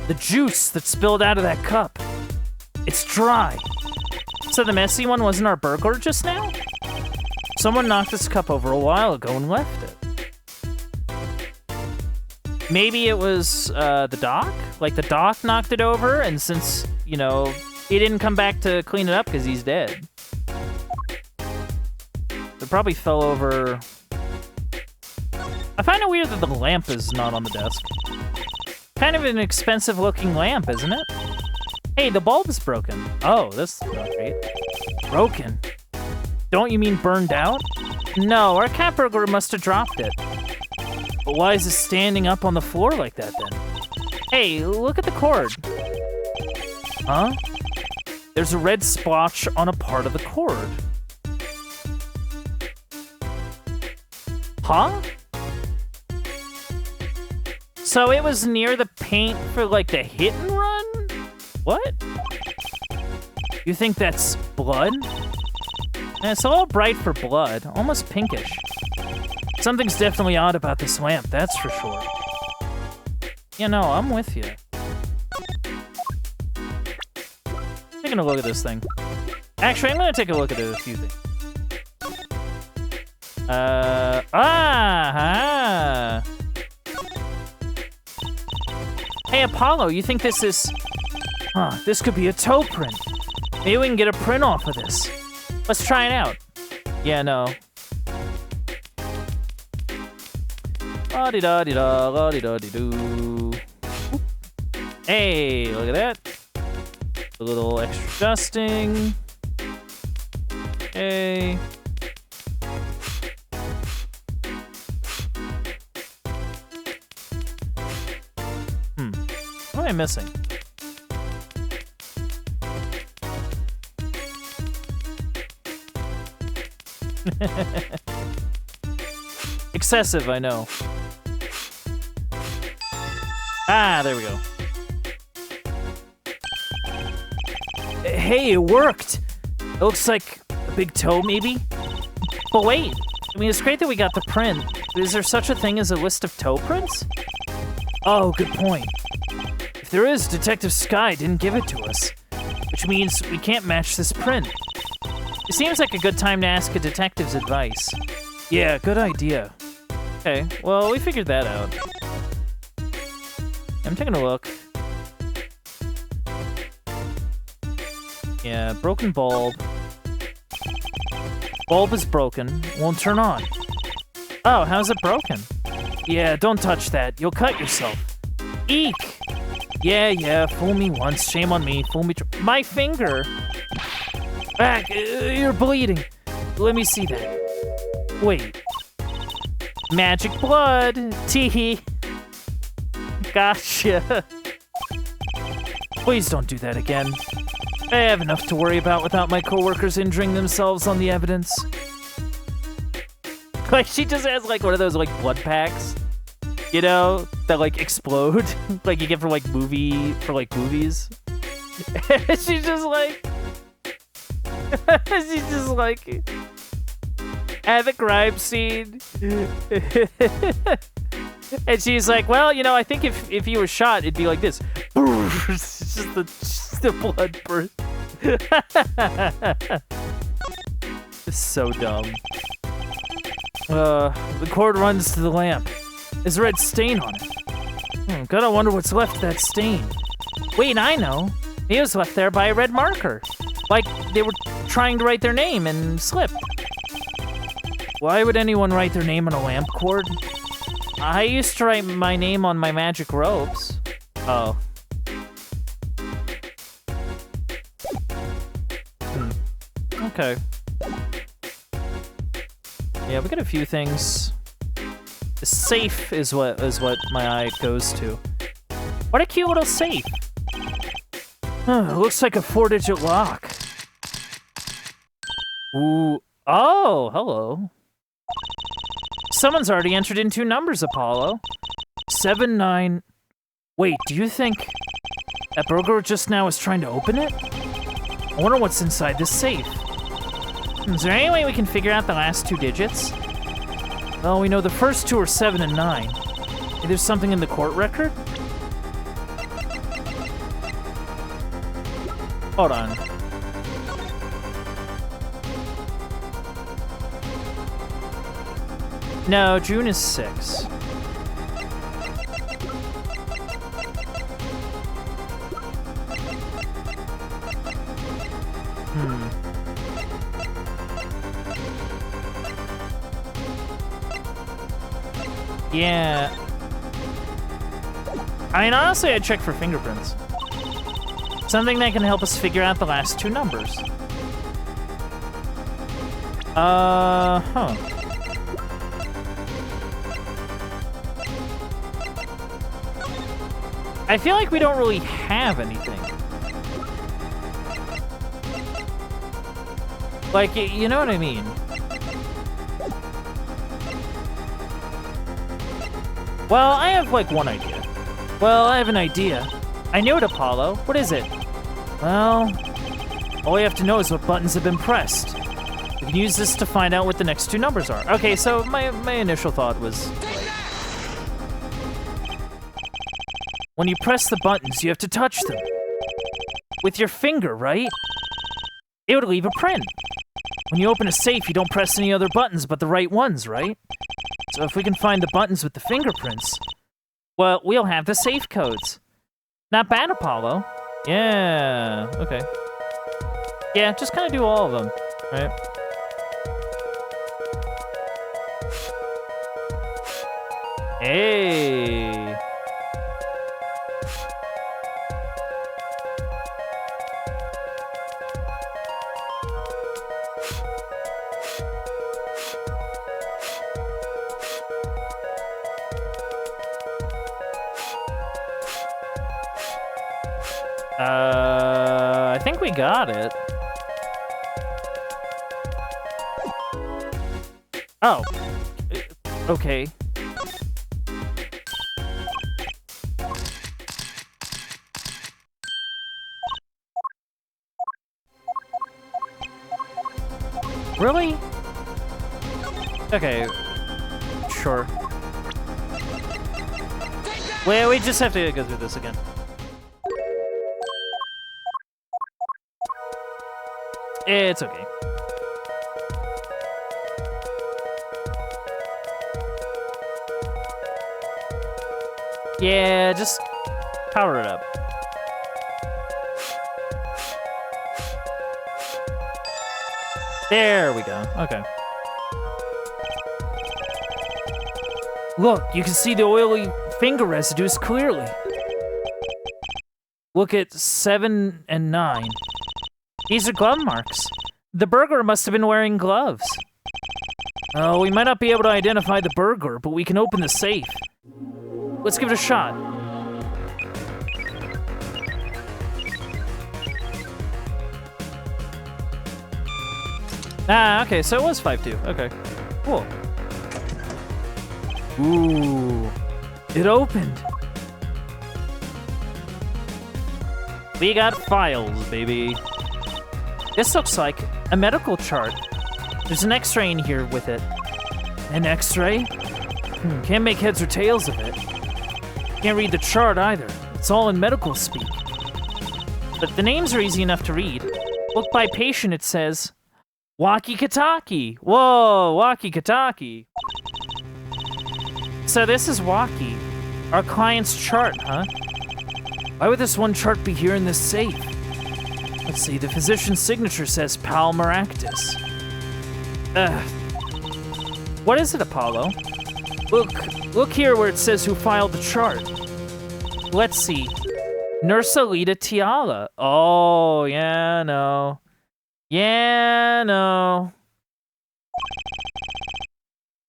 Speaker 1: The juice that spilled out of that cup. It's dry. So the messy one wasn't our burglar just now? Someone knocked this cup over a while ago and left it. Maybe it was the doc? Like the doc knocked it over, and since, you know, he didn't come back to clean it up because he's dead. It probably fell over. I find it weird that the lamp is not on the desk. Kind of an expensive looking lamp, isn't it? Hey, the bulb is broken. Oh, this is not great. Broken? Don't you mean burned out? No, our cat burglar must have dropped it. But why is it standing up on the floor like that then? Hey, look at the cord. Huh? There's a red splotch on a part of the cord. Huh? So it was near the paint for like the hit and run? What? You think that's blood? It's a little bright for blood, almost pinkish. Something's definitely odd about this lamp, that's for sure. You know, I'm with you. Taking a look at this thing. Actually, I'm gonna take a look at a few things. Hey, Apollo, you think this is... Huh, this could be a toe print. Maybe we can get a print off of this. Let's try it out. Yeah, no. La-di-da-di-da, la-di-da-di-doo. Hey, look at that. A little extra dusting. Hey. What am I missing? Excessive, I know. Ah, there we go. Hey, it worked! It looks like a big toe, maybe? But wait, I mean, it's great that we got the print. Is there such a thing as a list of toe prints? Oh, good point. If there is, Detective Sky didn't give it to us, which means we can't match this print. It seems like a good time to ask a detective's advice. Yeah, good idea. Okay, well, we figured that out. I'm taking a look. Yeah, broken bulb. Bulb is broken, won't turn on. Oh, how's it broken? Yeah, don't touch that, you'll cut yourself. Eek! Yeah, fool me once, shame on me, fool me my finger! Back, you're bleeding. Let me see that. Wait. Magic blood! Teehee! Gotcha! Please don't do that again. I have enough to worry about without my coworkers injuring themselves on the evidence. Like, she just has, like, one of those, like, blood packs, you know, that, like, explode, like you get for, like, movies. She's just like, at the crime scene. And she's like, well, you know, I think if you were shot, it'd be like this. It's just the blood burst. It's so dumb. The cord runs to the lamp. There's a red stain on it. Gotta wonder what's left of that stain. Wait, I know. It was left there by a red marker. Like they were trying to write their name and slipped. Why would anyone write their name on a lamp cord? I used to write my name on my magic ropes. Oh. Okay. Yeah, we got a few things. The safe is what my eye goes to. What a cute little safe. Looks like a 4-digit lock. Ooh. Oh, hello. Someone's already entered in 2 numbers, Apollo. 7, 9... Wait, do you think that burglar just now is trying to open it? I wonder what's inside this safe. Is there any way we can figure out the last 2 digits? Well, we know the first 2 are 7 and 9. Maybe there's something in the court record? Hold on. No, June is 6. Yeah. I mean, honestly, I'd check for fingerprints. Something that can help us figure out the last 2 numbers. Huh. I feel like we don't really have anything. Like, you know what I mean? Well, I have, like, one idea. Well, I have an idea. I knew it, Apollo. What is it? Well, all we have to know is what buttons have been pressed. We can use this to find out what the next 2 numbers are. Okay, so my initial thought was... when you press the buttons, you have to touch them. With your finger, right? It would leave a print. When you open a safe, you don't press any other buttons but the right ones, right? So if we can find the buttons with the fingerprints, well, we'll have the safe codes. Not bad, Apollo. Yeah, okay. Yeah, just kind of do all of them, right? Hey. I think we got it. Oh. Okay. Really? Okay. Sure. Wait, we just have to go through this again. It's okay. Yeah, just power it up. There we go. Okay. Look, you can see the oily finger residues clearly. Look at 7 and 9. These are glove marks. The burglar must have been wearing gloves. Oh, we might not be able to identify the burglar, but we can open the safe. Let's give it a shot. Ah, okay, so it was 5-2. Okay, cool. Ooh, it opened. We got files, baby. This looks like a medical chart. There's an x-ray in here with it. An x-ray? Can't make heads or tails of it. Can't read the chart either. It's all in medical speak. But the names are easy enough to read. Look by patient, it says Waki-Kataki. Whoa, Waki-Kataki. So this is Waki, our client's chart, huh? Why would this one chart be here in this safe? Let's see, the physician's signature says Pal Maractus. What is it, Apollo? Look here where it says who filed the chart. Let's see. Nurse Alita Tiala. Oh, yeah, no. Yeah, no.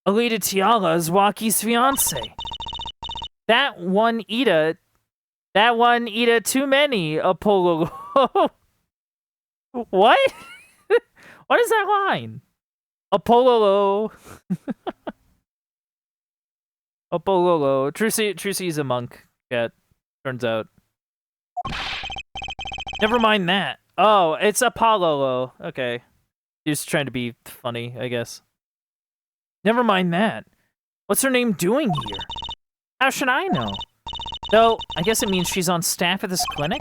Speaker 1: Alita Tiala is Waki's fiance. That one Ida too many, Apollo. What? What is that line? Apollo. Apollo. Trucy's a monk, cat, turns out. Never mind that. Oh, it's Apollo. Okay. He's trying to be funny, I guess. Never mind that. What's her name doing here? How should I know? Though, I guess it means she's on staff at this clinic?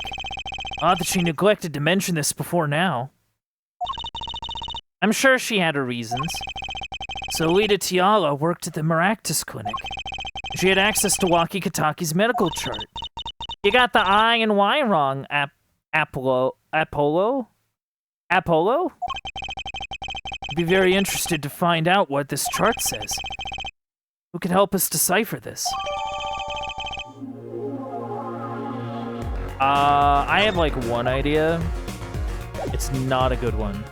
Speaker 1: Odd that she neglected to mention this before now. I'm sure she had her reasons. So Alita Tiala worked at the Maractus clinic. She had access to Waki-Kataki's medical chart. You got the I and Y wrong, Apollo? I'd be very interested to find out what this chart says. Who can help us decipher this? I have like one idea. It's not a good one.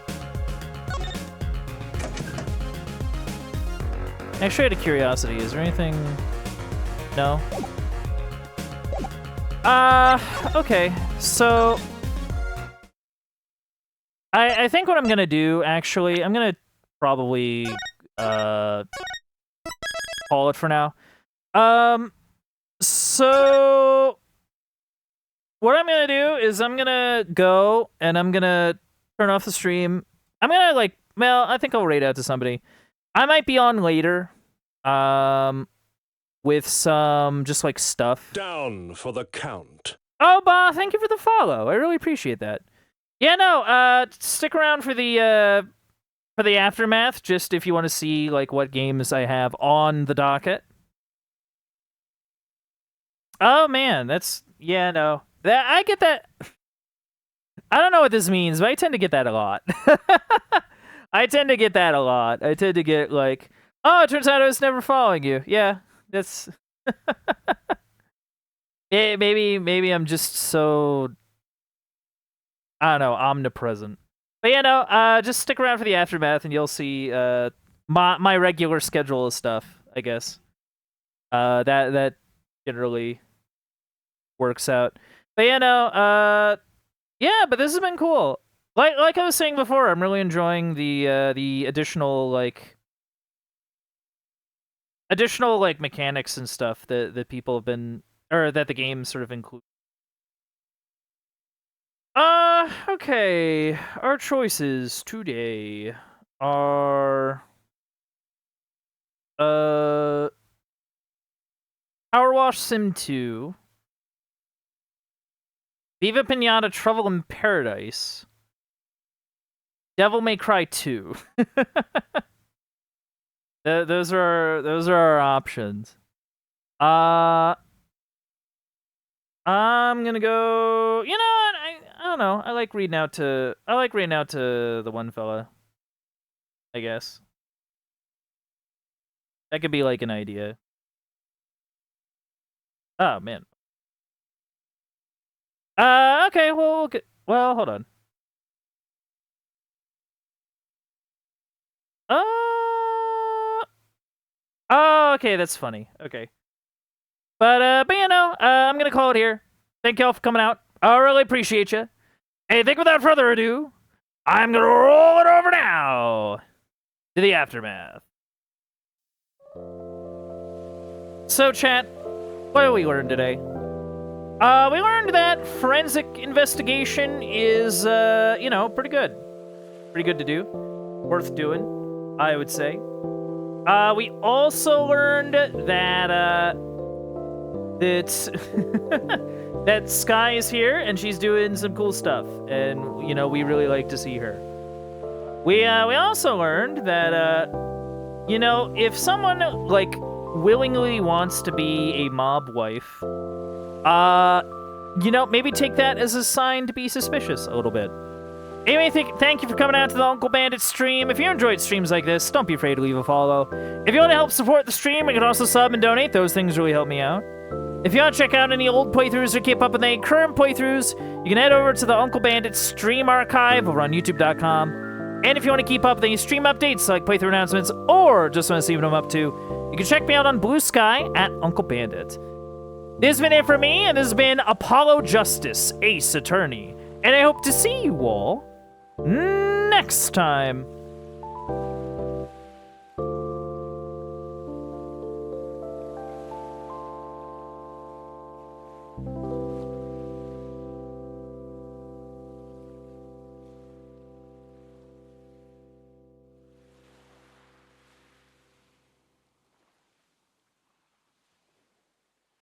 Speaker 1: Actually, out of curiosity, is there anything? No? Okay. So, I think what I'm gonna do, actually, I'm gonna probably, call it for now. So, what I'm gonna do is I'm gonna go, and I'm gonna turn off the stream. I'm gonna, like, well, I think I'll raid out to somebody. I might be on later, with some just like stuff.
Speaker 2: Down for the count.
Speaker 1: Oh, Ba, thank you for the follow. I really appreciate that. Yeah, no, stick around for the aftermath, just if you want to see like what games I have on the docket. Oh man, that's yeah, no. I get that. I don't know what this means, but I tend to get that a lot. I tend to get that a lot. I tend to get like, oh, it turns out I was never following you. Yeah, that's Maybe I'm just so, I don't know, omnipresent. But yeah, no, just stick around for the aftermath, and you'll see my regular schedule of stuff. I guess that generally works out. But yeah, no, yeah, but this has been cool. Like I was saying before, I'm really enjoying the additional mechanics and stuff that people have been, or that the game sort of includes. Okay. Our choices today are Power Wash Sim 2, Viva Pinata Trouble in Paradise, Devil May Cry 2. Those are our options. I'm gonna go. You know what? I don't know. I like reading out to the one fella. I guess that could be like an idea. Oh man. Okay. Well, hold on. Oh, okay. That's funny. Okay. But you know, I'm gonna call it here. Thank y'all for coming out. I really appreciate you. Hey, think without further ado, I'm gonna roll it over now to the aftermath. So, chat, what did we learn today? We learned that forensic investigation is, you know, pretty good. Pretty good to do. Worth doing, I would say. We also learned that, that Sky is here, and she's doing some cool stuff, and, you know, we really like to see her. We also learned that, you know, if someone, like, willingly wants to be a mob wife, you know, maybe take that as a sign to be suspicious a little bit. Anyway, thank you for coming out to the Uncle Bandit stream. If you enjoyed streams like this, don't be afraid to leave a follow. If you want to help support the stream, you can also sub and donate. Those things really help me out. If you want to check out any old playthroughs or keep up with any current playthroughs, you can head over to the Uncle Bandit stream archive over on youtube.com. And if you want to keep up with any stream updates like playthrough announcements or just want to see what I'm up to, you can check me out on Blue Sky at Uncle Bandit. This has been it for me, and this has been Apollo Justice, Ace Attorney. And I hope to see you all next time.